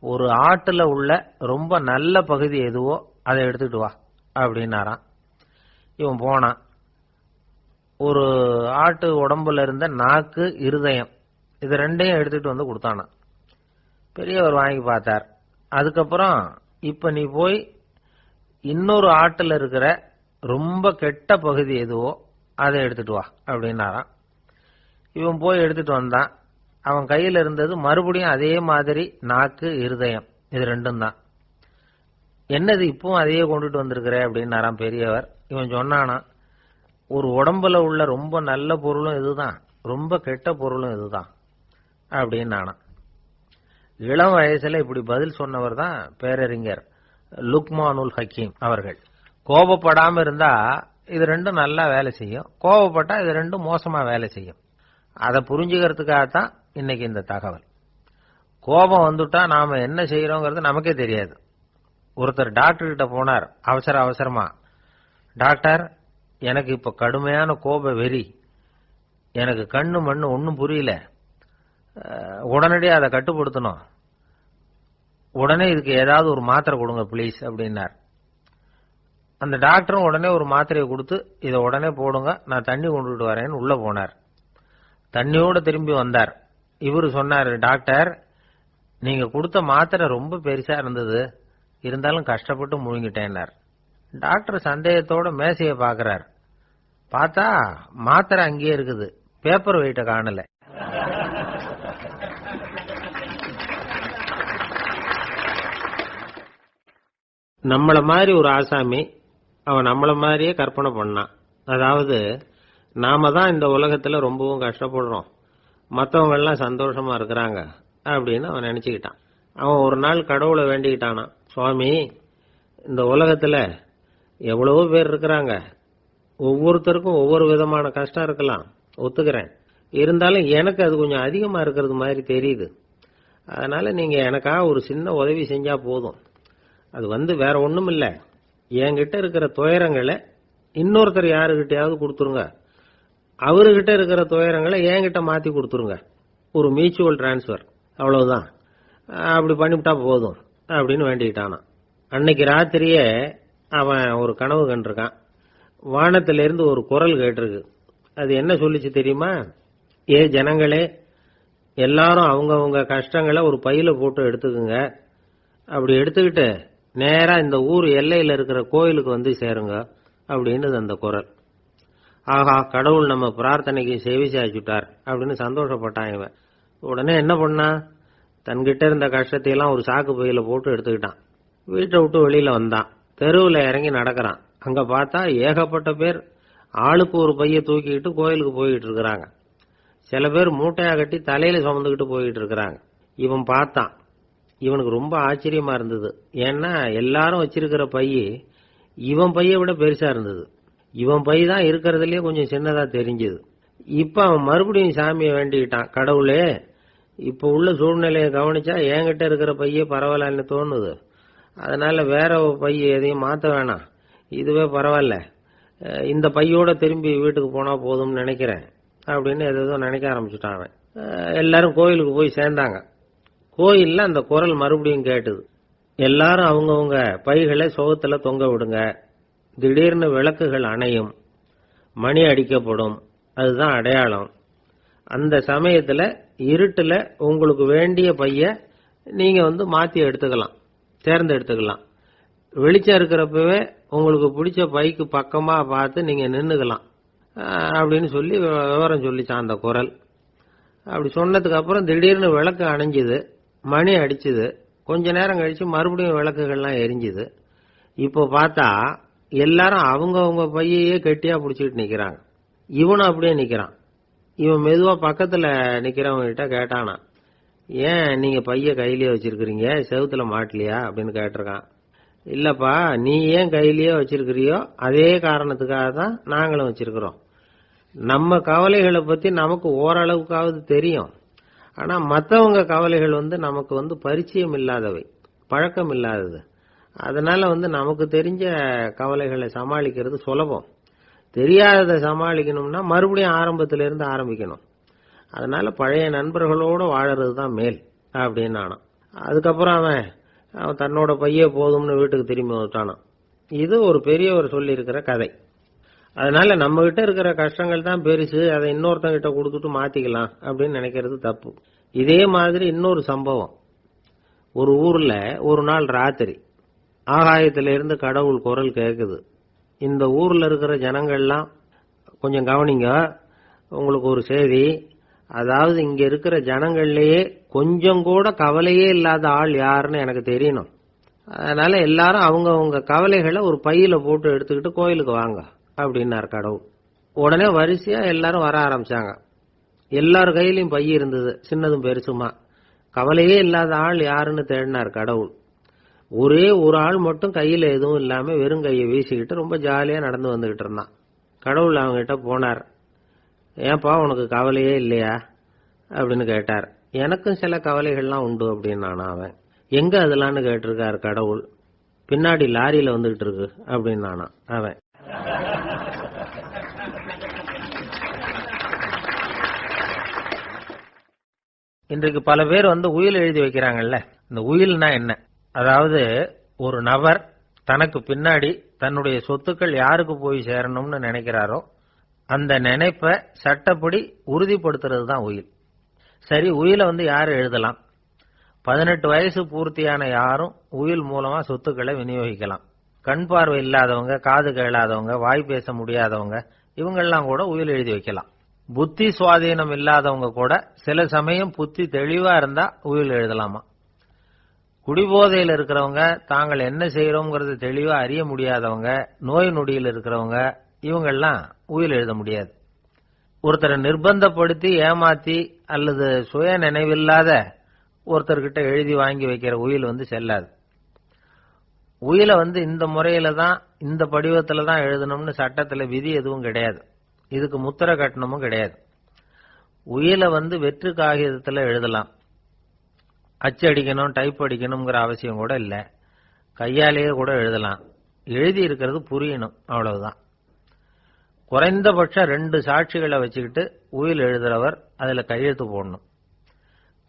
ஒரு ஆட்டுல உள்ள ரொம்ப நல்ல பகுதி எதுவோ அதை எடுத்துக்கிட்டு வா அப்படின்னாராம். இவன் போனான். ஒரு ஆட்டு உடம்புல இருந்த நாக்கு, இருதயம், இது ரெண்டையும் எடுத்துட்டு கொடுத்தானா. பெரியவர் வாங்கி பார்த்தார். அதுக்கப்புறம் இப்ப நீ போய் இன்னொரு ஆட்டுல இருக்கிற ரொம்ப கெட்ட பகுதி எதுவோ அதை எடுத்துட்டு வா அப்படின்னாராம். இவன் போய் எடுத்துட்டு வந்தான். அவன் கையில இருந்தது மறுபடியும் அதே மாதிரி நாக்கு, இருதயம், இது ரெண்டும் தான். என்னது இப்பவும் அதையே கொண்டுட்டு வந்திருக்கிற அப்படின்னாராம் பெரியவர். இவன் சொன்னானா, ஒரு உடம்புல உள்ள ரொம்ப நல்ல பொருளும் இதுதான், ரொம்ப கெட்ட பொருளும் இதுதான் அப்படின்னு. இளம் வயசுல இப்படி பதில் சொன்னவர் தான் பேரறிஞர் லுக்மானுல் ஹக்கீம் அவர்கள். கோபப்படாம இருந்தா இது ரெண்டும் நல்லா வேலை செய்யும், கோபப்பட்டா இது ரெண்டும் மோசமா வேலை செய்யும். அதை புரிஞ்சுக்கிறதுக்காகத்தான் இன்னைக்கு இந்த தகவல். கோபம் வந்துட்டா நாம என்ன செய்யறோங்கிறது நமக்கே தெரியாது. ஒருத்தர் டாக்டர் கிட்ட போனார் அவசரமா. டாக்டர், எனக்கு இப்ப கடுமையான கோப வெறி, எனக்கு கண்ணு மண்ணு ஒன்னும் புரியல, உடனடியாக அதை கட்டுப்படுத்தணும், உடனே இதுக்கு ஏதாவது ஒரு மாத்திரை கொடுங்க பிளீஸ் அப்படின்னார். அந்த டாக்டரும் உடனே ஒரு மாத்திரையை கொடுத்து இதை உடனே போடுங்க, நான் தண்ணி கொண்டுட்டு வரேன்னு உள்ள போனார். தண்ணியோட திரும்பி வந்தார். இவரு சொன்னார், டாக்டர், நீங்க கொடுத்த மாத்திரை ரொம்ப பெருசா இருந்தது, இருந்தாலும் கஷ்டப்பட்டு முழுங்கிட்டேன்னார். டாக்டர் சந்தேகத்தோட மேசையை பாக்குறார். பார்த்தா மாத்திரை அங்கேயே இருக்குது, பேப்பர் வெயிட்ட காணல. நம்மள மாதிரி ஒரு ஆசாமி அவன் நம்மள மாதிரியே கற்பனை பண்ணான். அதாவது நாம தான் இந்த உலகத்துல ரொம்பவும் கஷ்டப்படுறோம், மற்றவங்க எல்லாம் சந்தோஷமா இருக்கிறாங்க அப்படின்னு அவன் நினைச்சுக்கிட்டான். அவன் ஒரு நாள் கடவுளை வேண்டிக்கிட்டானா, சுவாமி, இந்த உலகத்துல எவ்வளவோ பேர் இருக்கிறாங்க, ஒவ்வொருத்தருக்கும் ஒவ்வொரு விதமான கஷ்டம் இருக்கலாம், ஒத்துக்கிறேன், இருந்தாலும் எனக்கு அது கொஞ்சம் அதிகமா இருக்கிறது மாதிரி தெரியுது, அதனால நீங்க எனக்காக ஒரு சின்ன உதவி செஞ்சா போதும். அது வேற ஒண்ணும் இல்ல, என்கிட்ட இருக்கிற துயரங்களை இன்னொருத்தர் யாருகிட்டயாவது கொடுத்துருங்க, அவர்கிட்ட இருக்கிற துயரங்களை என்கிட்ட மாத்தி கொடுத்துருங்க, ஒரு மியூச்சுவல் டிரான்ஸ்பர், அவ்வளவுதான், அப்படி பண்ணிவிட்டா போதும் அப்படின்னு வேண்டிக்கிட்டானா. அன்னைக்கு ராத்திரியே அவன் ஒரு கனவு கண்டிருக்கான். வானத்திலிருந்து ஒரு குரல் கேட்டிருக்கு. அது என்ன சொல்லிச்சு தெரியுமா? ஏ ஜனங்களே, எல்லாரும் அவங்கவுங்க கஷ்டங்களை ஒரு பையில போட்டு எடுத்துக்குங்க, அப்படி எடுத்துக்கிட்டு நேரா இந்த ஊர் எல்லையில இருக்கிற கோயிலுக்கு வந்து சேருங்க அப்படின்னு அந்த குரல். ஆஹா, கடவுள் நம்ம பிரார்த்தனைக்கு செவி சாய்ச்சுட்டார் அப்படின்னு சந்தோஷப்பட்டான் இவன். உடனே என்ன பண்ணா, தன்கிட்ட இருந்த கஷ்டத்தையெல்லாம் ஒரு சாக்கு பையில போட்டு எடுத்துக்கிட்டான். வீட்டை விட்டு வெளியில வந்தான். தெருவில் இறங்கி நடக்கிறான். அங்க பார்த்தா ஏகப்பட்ட பேர் ஆளுக்கு ஒரு பைய தூக்கிக்கிட்டு கோயிலுக்கு போயிட்டு இருக்கிறாங்க. சில பேர் மூட்டையா கட்டி தலையில சுமந்துக்கிட்டு போயிட்டு இருக்கிறாங்க. இவன் பார்த்தான். இவனுக்கு ரொம்ப ஆச்சரியமா இருந்தது. ஏன்னா எல்லாரும் வச்சிருக்கிற பைய இவன் பைய விட பெருசா இருந்தது. இவன் பை தான் இருக்கிறதுலயே கொஞ்சம் சின்னதா தெரிஞ்சது. இப்ப அவன் மறுபடியும் சாமியை வேண்டிக்கிட்டான், கடவுளே, இப்ப உள்ள சூழ்நிலையை கவனிச்சா என்கிட்ட இருக்கிற பையே பரவாயில்லன்னு தோணுது, அதனால வேற பைய எதையும் மாத்த வேணாம், இதுவே பரவாயில்ல, இந்த பையோட திரும்பி வீட்டுக்கு போனா போதும்னு நினைக்கிறேன் அப்படின்னு ஏதோ நினைக்க ஆரம்பிச்சுட்டான் அவன். எல்லாரும் கோயிலுக்கு போய் சேர்ந்தாங்க. கோயில்ல அந்த குரல் மறுபடியும் கேட்டுது. எல்லாரும் அவங்கவுங்க பைகளை சுகத்துல தொங்க விடுங்க, திடீர்னு விளக்குகள் அணையும், மணி அடிக்கப்படும், அதுதான் அடையாளம். அந்த சமயத்துல இருட்டுல உங்களுக்கு வேண்டிய பைய நீங்க மாத்தி எடுத்துக்கலாம், தேர்ந்தெடுத்துக்கலாம். வெளிச்சம் இருக்கிறப்பவே உங்களுக்கு பிடிச்ச பைக்கு பக்கமா பார்த்து நீங்க நின்னுக்கலாம் அப்படின்னு சொல்லி விவரம் சொல்லிச்சான் அந்த குரல். அப்படி சொன்னதுக்கு அப்புறம் திடீர்னு விளக்கு அணைஞ்சுது, மணி அடிச்சுது. கொஞ்ச நேரம் கழிச்சு மறுபடியும் விளக்குகள்லாம் எரிஞ்சுது. இப்போ பார்த்தா எல்லாரும் அவங்கவுங்க பையையே கெட்டியா பிடிச்சிட்டு நிக்கிறாங்க. இவனும் அப்படியே நிக்கிறான். இவன் மெதுவா பக்கத்துல நிக்கிறவங்க கிட்ட கேட்டானா, ஏன் நீங்க பைய கையிலேயே வச்சிருக்கிறீங்க, செவுத்துல மாட்டலையா அப்படின்னு கேட்டிருக்கான். இல்லப்பா, நீ ஏன் கையிலேயே வச்சிருக்கிறியோ அதே காரணத்துக்காக தான் நாங்களும் வச்சிருக்கிறோம். நம்ம கவலைகளை பத்தி நமக்கு ஓரளவுக்காவது தெரியும், ஆனா மற்றவங்க கவலைகள் நமக்கு பரிச்சயம் இல்லாதவை, பழக்கம் இல்லாதது. அதனால நமக்கு தெரிஞ்ச கவலைகளை சமாளிக்கிறது சுலபம். தெரியாததை சமாளிக்கணும்னா மறுபடியும் ஆரம்பத்திலிருந்து ஆரம்பிக்கணும். அதனால பழைய நண்பர்களோட வாழறது தான் மேல் அப்படின்னு நானும். அதுக்கப்புறம் அவன் தன்னோட பைய போதும்னு வீட்டுக்கு திரும்பி வந்துட்டானான். இது ஒரு பெரியவர் சொல்லி இருக்கிற கதை. அதனால நம்ம கிட்ட இருக்கிற கஷ்டங்கள் தான் பெருசு, அதை இன்னொருத்தங்கிட்ட கொடுத்துட்டு மாத்திக்கலாம் அப்படின்னு நினைக்கிறது தப்பு. இதே மாதிரி இன்னொரு சம்பவம். ஒரு ஊர்ல ஒரு நாள் ராத்திரி ஆகாயத்திலிருந்து கடவுள் குரல் கேட்குது, இந்த ஊர்ல இருக்கிற ஜனங்கள்லாம் கொஞ்சம் கவனிங்க, உங்களுக்கு ஒரு செய்தி. அதாவது இங்க இருக்கிற ஜனங்கள்லயே கொஞ்சம் கூட கவலையே இல்லாத ஆள் யாருன்னு எனக்கு தெரியணும். அதனால எல்லாரும் அவங்க கவலைகளை ஒரு பையில போட்டு எடுத்துக்கிட்டு கோயிலுக்கு வாங்க அப்படின்னார் கடவுள். உடனே வரிசையா எல்லாரும் வர ஆரம்பிச்சாங்க. எல்லார் கையிலையும் பை இருந்தது, சின்னதும் பெருசுமா. கவலையே இல்லாத ஆள் யாருன்னு தேடினார் கடவுள். ஒரே ஒரு ஆள் மட்டும் கையில எதுவும் இல்லாம வெறும் கையை வீசிக்கிட்டு ரொம்ப ஜாலியா நடந்து வந்துகிட்டு இருந்தான். கடவுள் அவங்க கிட்ட போனார். ஏன்பா உனக்கு கவலையே இல்லையா அப்படின்னு கேட்டார். எனக்கும் சில கவலைகள்லாம் உண்டு அப்படின்னானா அவன். எங்க அதெல்லாம்னு கேட்டிருக்காரு கடவுள். பின்னாடி லாரியில வந்துகிட்டு இருக்கு அப்படின்னானா அவன். இன்றைக்கு பல பேர் உயில் எழுதி வைக்கிறாங்கல்ல. இந்த உயில்னா என்ன? அதாவது ஒரு நபர் தனக்கு பின்னாடி தன்னுடைய சொத்துக்கள் யாருக்கு போய் சேரணும்னு நினைக்கிறாரோ அந்த நினைப்பை சட்டப்படி உறுதிப்படுத்துறது தான் உயில். சரி, உயிலை யாரு எழுதலாம்? 18 வயசு பூர்த்தியான யாரும் உயில் மூலமா சொத்துக்களை விநியோகிக்கலாம். கண் பார்வை இல்லாதவங்க, காது கேளாதவங்க, வாய் பேச முடியாதவங்க, இவங்கெல்லாம் கூட உயில் எழுதி வைக்கலாம். புத்தி சுவாதீனம் இல்லாதவங்க கூட சில சமயம் புத்தி தெளிவா இருந்தா உயில் எழுதலாமா. குடிபோதையில் இருக்கிறவங்க, தாங்கள் என்ன செய்யறோங்கிறது தெளிவா அறிய முடியாதவங்க, நோய் நொடியில் இருக்கிறவங்க, இவங்கெல்லாம் உயில் எழுத முடியாது. ஒருத்தரை நிர்பந்தப்படுத்தி ஏமாத்தி அல்லது சுய நினைவில்லாத ஒருத்தர்கிட்ட எழுதி வாங்கி வைக்கிற உயில் செல்லாது. உயிலை இந்த முறையில தான், இந்த படிவத்துல தான் எழுதணும்னு சட்டத்துல விதி எதுவும் கிடையாது. இதுக்கு முத்திரை கட்டணமும் கிடையாது. உயிலை வெற்று காகிதத்துல எழுதலாம். அச்சடிக்கணும், டைப் அடிக்கணுங்கிற அவசியம் கூட இல்லை. கையாலேயே கூட எழுதலாம். எழுதி இருக்கிறது புரியணும், அவ்வளவுதான். குறைந்தபட்சம் 2 சாட்சிகளை வச்சுக்கிட்டு உயில் எழுதுறவர் அதுல கையெழுத்து போடணும்.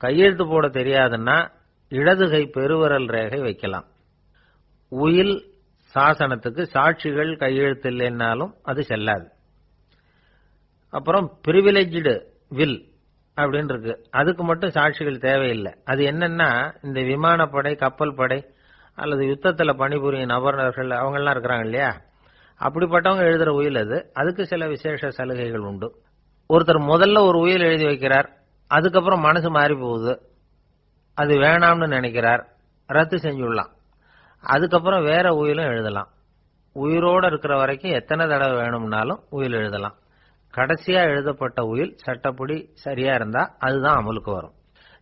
கையெழுத்து போட தெரியாதுன்னா இடது கை பெருவிரல் ரேகை வைக்கலாம். உயில் சாசனத்துக்கு சாட்சிகள் கையெழுத்து இல்லைன்னாலும் அது செல்லாது. அப்புறம் பிரிவிலேஜ்டு வில் அப்படின்னு இருக்கு, அதுக்கு மட்டும் சாட்சிகள் தேவையில்லை. அது என்னன்னா, இந்த விமானப்படை, கப்பல் படை அல்லது யுத்தத்துல பணிபுரியும் நபர்கள் அவங்கெல்லாம் இருக்கிறாங்க இல்லையா, அப்படிப்பட்டவங்க எழுதுற உயில் அது. அதுக்கு சில விசேஷ சலுகைகள் உண்டு. ஒருத்தர் முதல்ல ஒரு உயில் எழுதி வைக்கிறார், அதுக்கப்புறம் மனசு மாறி போகுது, அது வேணாம்னு நினைக்கிறார், ரத்து செஞ்சுடலாம். அதுக்கப்புறம் வேற உயிலும் எழுதலாம். உயிரோட இருக்கிற வரைக்கும் எத்தனை தடவை வேணும்னாலும் உயில் எழுதலாம். கடைசியா எழுதப்பட்ட உயில் சட்டப்படி சரியா இருந்தா அதுதான் அமலுக்கு வரும்.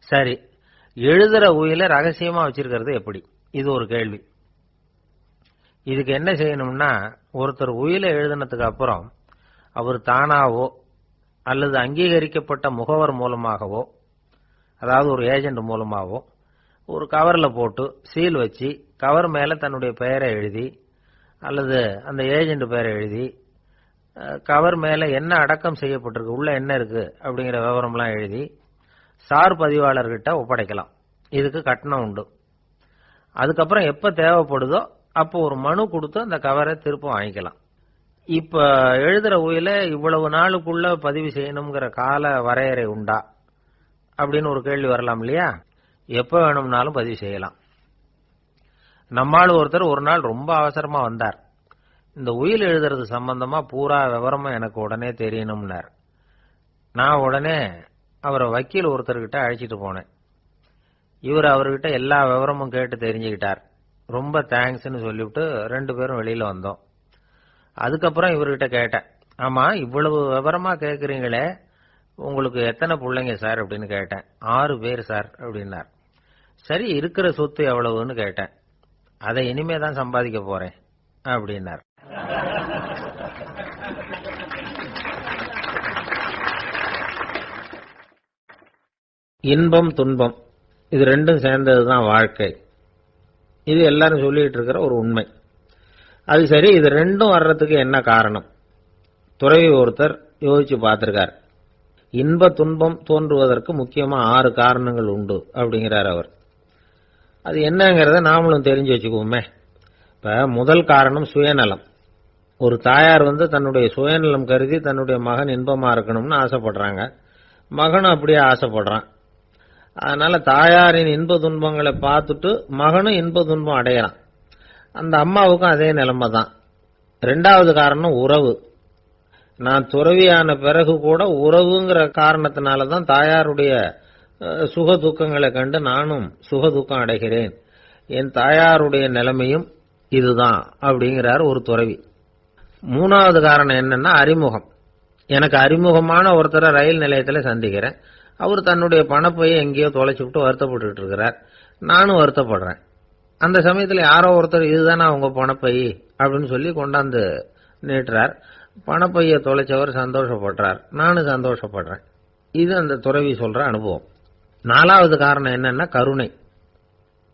சரி, எழுதுற உயிலை ரகசியமா வச்சிருக்கிறது எப்படி? இது ஒரு கேள்வி. இதுக்கு என்ன செய்யணும்னா, ஒருத்தர் உயிலை எழுதினதுக்கு அப்புறம் அவர் தானாவோ அல்லது அங்கீகரிக்கப்பட்ட முகவர் மூலமாகவோ, அதாவது ஒரு ஏஜென்ட் மூலமாகவோ, ஒரு கவர்ல போட்டு சீல் வச்சு கவர் மேல தன்னுடைய பெயரை எழுதி அல்லது அந்த ஏஜென்ட் பெயரை எழுதி கவர் மேல என்ன அடக்கம் செய்யப்பட்டிருக்கு, உள்ள என்ன இருக்கு அப்படிங்கிற விவரம்லாம் எழுதி சார் பதிவாளர்கிட்ட ஒப்படைக்கலாம். இதுக்கு கட்டணம் உண்டு. அதுக்கப்புறம் எப்ப தேவைப்படுதோ அப்போ ஒரு மனு கொடுத்து அந்த கவரை திரும்ப வாங்கிக்கலாம். இப்ப எழுதுற உயில இவ்வளவு நாளுக்குள்ள பதிவு செய்யணுங்கிற கால வரையறை உண்டா அப்படின்னு ஒரு கேள்வி வரலாம் இல்லையா? எப்ப வேணும்னாலும் பதிவு செய்யலாம். நம்மால் ஒருத்தர் ஒரு நாள் ரொம்ப அவசரமா வந்தார். இந்த உயில் எழுதுறது சம்பந்தமா பூரா விவரமா எனக்கு உடனே தெரியணும்னார். நான் உடனே அவரை வக்கீல் ஒருத்தர்கிட்ட அழைச்சிட்டு போனேன். இவர் அவர்கிட்ட எல்லா விவரமும் கேட்டு தெரிஞ்சுக்கிட்டார். ரொம்ப தேங்க்ஸ்ன்னு சொல்லிவிட்டு 2 பேரும் வெளியில வந்தோம். அதுக்கப்புறம் இவர்கிட்ட கேட்டேன், ஆமா இவ்வளவு விவரமா கேட்கறீங்களே, உங்களுக்கு எத்தனை பிள்ளைங்க சார் அப்படின்னு கேட்டேன். 6 பேர் சார் அப்படின்னார். சரி, இருக்கிற சொத்து எவ்வளவுன்னு கேட்டேன். அதை இனிமே தான் சம்பாதிக்க போறேன் அப்படின்னார். இன்பம் துன்பம் இது ரெண்டும் சேர்ந்ததுதான் வாழ்க்கை. இது எல்லாரும் சொல்லிட்டு இருக்கிற ஒரு உண்மை. அது சரி, இது ரெண்டும் வர்றதுக்கு என்ன காரணம்? துறவி ஒருத்தர் யோசிச்சு பார்த்திருக்கார். இன்ப துன்பம் தோன்றுவதற்கு முக்கியமா 6 காரணங்கள் உண்டு அப்படிங்கிறார் அவர். அது என்னங்கிறத நாமளும் தெரிஞ்சு வச்சுக்குவோமே. இப்ப முதல் காரணம் சுயநலம். ஒரு தாயார் தன்னுடைய சுயநலம் கருதி தன்னுடைய மகன் இன்பமா இருக்கணும்னு ஆசைப்படுறாங்க. மகனும் அப்படியே ஆசைப்படுறான். அதனால தாயாரின் இன்ப துன்பங்களை பார்த்துட்டு மகனும் இன்ப துன்பம் அடையறான். அந்த அம்மாவுக்கும் அதே நிலைமை தான். ரெண்டாவது காரணம் உறவு. நான் துறவியான பிறகு கூட உறவுங்கிற காரணத்தினால தான் தாயாருடைய சுக துக்கங்களை கண்டு நானும் சுக துக்கம் அடைகிறேன். என் தாயாருடைய நிலைமையும் இதுதான் அப்படிங்கிறார் ஒரு துறவி. மூணாவது காரணம் என்னன்னா அறிமுகம். எனக்கு அறிமுகமான ஒருத்தரை ரயில் நிலையத்தில் சந்திக்கிறேன். அவர் தன்னுடைய பணப்பையை எங்கேயோ தொலைச்சுட்டு வருத்தப்பட்டு இருக்கிறார். நானும் வருத்தப்படுறேன். அந்த சமயத்தில் யாரோ ஒருத்தர் இதுதானே அவங்க பணப்பை அப்படின்னு சொல்லி கொண்டாந்து நீட்டுறார். பணப்பையை தொலைச்சவர் சந்தோஷப்படுறார், நானும் சந்தோஷப்படுறேன். இது அந்த துறவி சொல்ற அனுபவம். நாலாவது காரணம் என்னன்னா கருணை.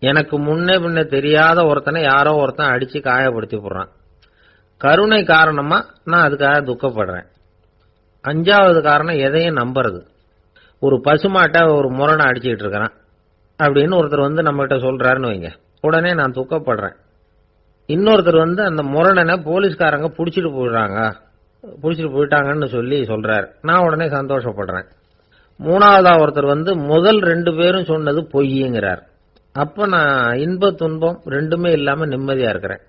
எனக்கு முன்னே பின்ன தெரியாத ஒருத்தனை யாரோ ஒருத்தன் அடிச்சு காயப்படுத்தி போடுறான். கருணை காரணமா நான் அதுக்காக துக்கப்படுறேன். அஞ்சாவது காரணம் எதையும் நம்புறது. ஒரு பசுமாட்டை ஒரு முரணை அடிச்சுக்கிட்டு இருக்கிறான் அப்படின்னு ஒருத்தர் வந்து நம்மகிட்ட சொல்றாருன்னு வைங்க, உடனே நான் துக்கப்படுறேன். இன்னொருத்தர் வந்து அந்த முரணனை போலீஸ்காரங்க பிடிச்சிட்டு போயிட்டாங்கன்னு சொல்லி சொல்றாரு, நான் உடனே சந்தோஷப்படுறேன். மூணாவதா ஒருத்தர் வந்து முதல் 2 பேரும் சொன்னது பொய்யுங்கிறார். அப்ப நான் இன்ப துன்பம் ரெண்டுமே இல்லாம நிம்மதியா இருக்கிறேன்.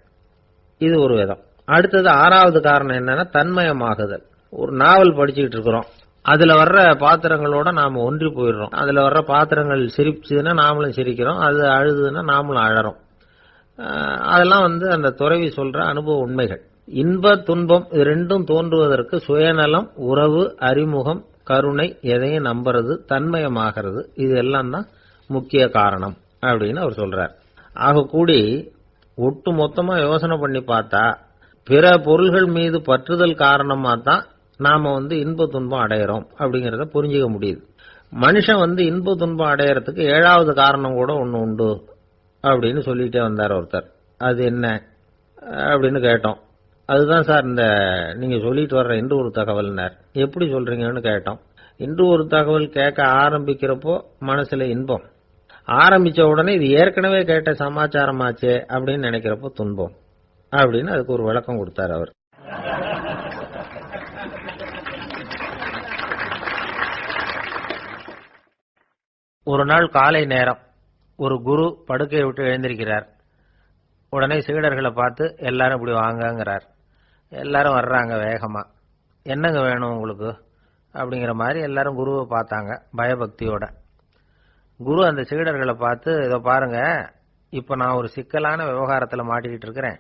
இது ஒரு விதம். அடுத்தது 6வது காரணம் என்னன்னா தன்மயமாகுதல். ஒரு நாவல் படிச்சுக்கிட்டு இருக்கிறோம், அதுல வர்ற பாத்திரங்களோட நாம ஒன்றி போயிடுறோம். அதுல வர்ற பாத்திரங்கள் சிரிச்சுதுன்னா நாமளும் சிரிக்கிறோம், அது அழுதுன்னா நாமளும் அழறோம். அதெல்லாம் வந்து அந்த துறவி சொல்ற அனுபவ உண்மைகள். இன்ப துன்பம் இது ரெண்டும் தோன்றுவதற்கு சுயநலம், உறவு, அறிமுகம், கருணை, எதையும் நம்புறது, தன்மயமாகிறது, இது எல்லாம் தான் முக்கிய காரணம் அப்படின்னு அவர் சொல்றார். ஆக கூடி ஒட்டு மொத்தமா யோசனை பண்ணி பார்த்தா பிற பொருள்கள் மீது பற்றுதல் காரணமா தான் நாம வந்து இன்ப துன்பம் அடையிறோம் அப்படிங்கறத புரிஞ்சுக்க முடியுது. மனுஷன் வந்து இன்ப துன்பம் அடையறதுக்கு 7வது காரணம் கூட ஒண்ணு உண்டு அப்படின்னு சொல்லிட்டே வந்தார் ஒருத்தர். அது என்ன அப்படின்னு கேட்டோம். அதுதான் சார் இந்த நீங்க சொல்லிட்டு வர்ற இன்று ஒரு தகவல்னார். எப்படி சொல்றீங்கன்னு கேட்டோம். இன்று ஒரு தகவல் கேட்க ஆரம்பிக்கிறப்போ மனசுல இன்பம், ஆரம்பிச்ச உடனே இது ஏற்கனவே கேட்ட சமாச்சாரமாச்சே அப்படின்னு நினைக்கிறப்போ துன்பம் அப்படின்னு அதுக்கு ஒரு விளக்கம் கொடுத்தார் அவர். ஒரு நாள் காலை நேரம் ஒரு குரு படுக்கையை விட்டு எழுந்திருக்கிறார். உடனே சீடர்களை பார்த்து எல்லாரும் இப்படி வாங்கங்கிறார். எல்லாரும் வர்றாங்க வேகமா. என்னங்க வேணும் உங்களுக்கு அப்படிங்கிற மாதிரி எல்லாரும் குருவை பார்த்தாங்க பயபக்தியோட. குரு அந்த சீடர்களை பார்த்து, இதை பாருங்க, இப்ப நான் ஒரு சிக்கலான விவகாரத்தில் மாட்டிக்கிட்டு இருக்கிறேன்,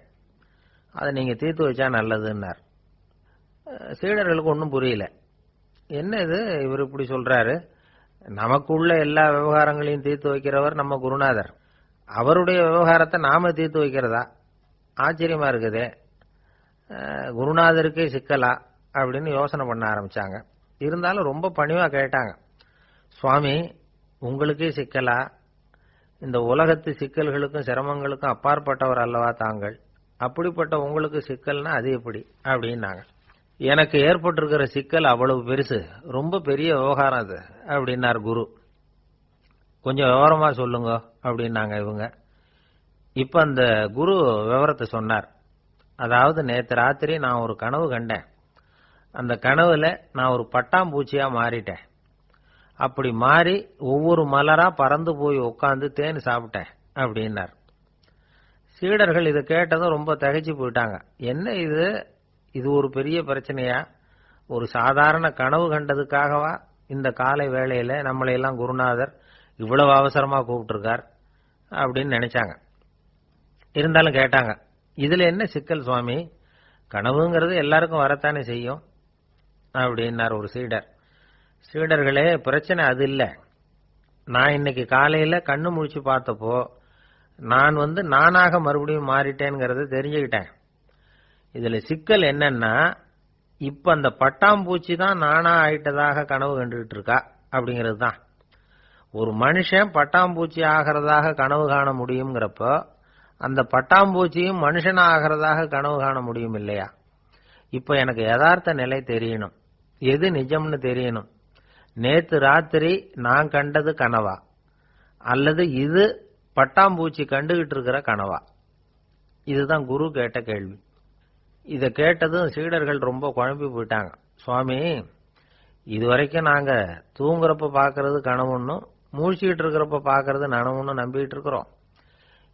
அதை நீங்க தீர்த்து வச்சா நல்லதுன்னார். சீடர்களுக்கு ஒன்றும் புரியல. என்ன இது இவர் இப்படி சொல்றாரு, நமக்குள்ள எல்லா விவகாரங்களையும் தீர்த்து வைக்கிறவர் நம்ம குருநாதர், அவருடைய விவகாரத்தை நாம தீர்த்து வைக்கிறதா, ஆச்சரியமா இருக்குதே, குருநாதருக்கே சிக்கலா அப்படின்னு யோசனை பண்ண ஆரம்பிச்சாங்க. இருந்தாலும் ரொம்ப பணிவா கேட்டாங்க, சுவாமி உங்களுக்கே சிக்கலா, இந்த உலகத்து சிக்கல்களுக்கும் சிரமங்களுக்கும் அப்பாற்பட்டவர் அல்லவா தாங்கள், அப்படிப்பட்ட உங்களுக்கு சிக்கல்னா அது எப்படி அப்படின்னாங்க. எனக்கு ஏற்பட்டிருக்கிற சிக்கல் அவ்வளவு பெருசு, ரொம்ப பெரிய விவகாரம் அது அப்படின்னார் குரு. கொஞ்சம் விவரமா சொல்லுங்க அப்படின்னாங்க இவங்க. இப்ப அந்த குரு விவரத்தை சொன்னார். அதாவது நேற்று ராத்திரி நான் ஒரு கனவு கண்டேன். அந்த கனவுல நான் ஒரு பட்டாம்பூச்சியா மாறிட்டேன். அப்படி மாறி ஒவ்வொரு மலரா பறந்து போய் உட்காந்து தேன் சாப்பிட்டேன் அப்படின்னார். சீடர்கள் இதை கேட்டதும் ரொம்ப திகைச்சு போயிட்டாங்க. என்ன இது, இது ஒரு பெரிய பிரச்சனையா, ஒரு சாதாரண கனவு கண்டதுக்காகவா இந்த காலை வேளையில நம்மளை எல்லாம் குருநாதர் இவ்வளவு அவசரமா கூப்பிட்டுருக்கார் அப்படின்னு நினைச்சாங்க. இருந்தாலும் கேட்டாங்க, இதுல என்ன சிக்கல் சுவாமி, கனவுங்கிறது எல்லாருக்கும் வரத்தானே செய்யும் அப்படின்னார் ஒரு சீடர். சீடர்களே, பிரச்சனை அது இல்லை. நான் இன்னைக்கு காலையில கண்ணு முழிச்சு பார்த்தப்போ நான் நானாக மறுபடியும் மாறிட்டேங்கிறத தெரிஞ்சுக்கிட்டேன். இதுல சிக்கல் என்னன்னா, இப்ப அந்த பட்டாம்பூச்சி தான் நானா ஆயிட்டதாக கனவு கண்டுகிட்டு இருக்கா அப்படிங்கிறது தான். ஒரு மனுஷன் பட்டாம்பூச்சி ஆகிறதாக கனவு காண முடியுங்கிறப்போ அந்த பட்டாம்பூச்சியும் மனுஷனா ஆகிறதாக கனவு காண முடியும் இல்லையா? இப்ப எனக்கு யதார்த்த நிலை தெரியணும், எது நிஜம்னு தெரியணும். நேத்து ராத்திரி நான் கண்டது கனவா, அல்லது இது பட்டாம்பூச்சி கண்டுகிட்டு இருக்கிற கனவா? இதுதான் குரு கேட்ட கேள்வி. இதை கேட்டதும் சீடர்கள் ரொம்ப குழம்பி போயிட்டாங்க. சுவாமி, இதுவரைக்கும் நாங்க தூங்குறப்ப பாக்குறது கனவுன்னும் மூழ்கிட்டு இருக்கிறப்ப பாக்குறது நனவுன்னு நம்பிட்டு இருக்கிறோம்.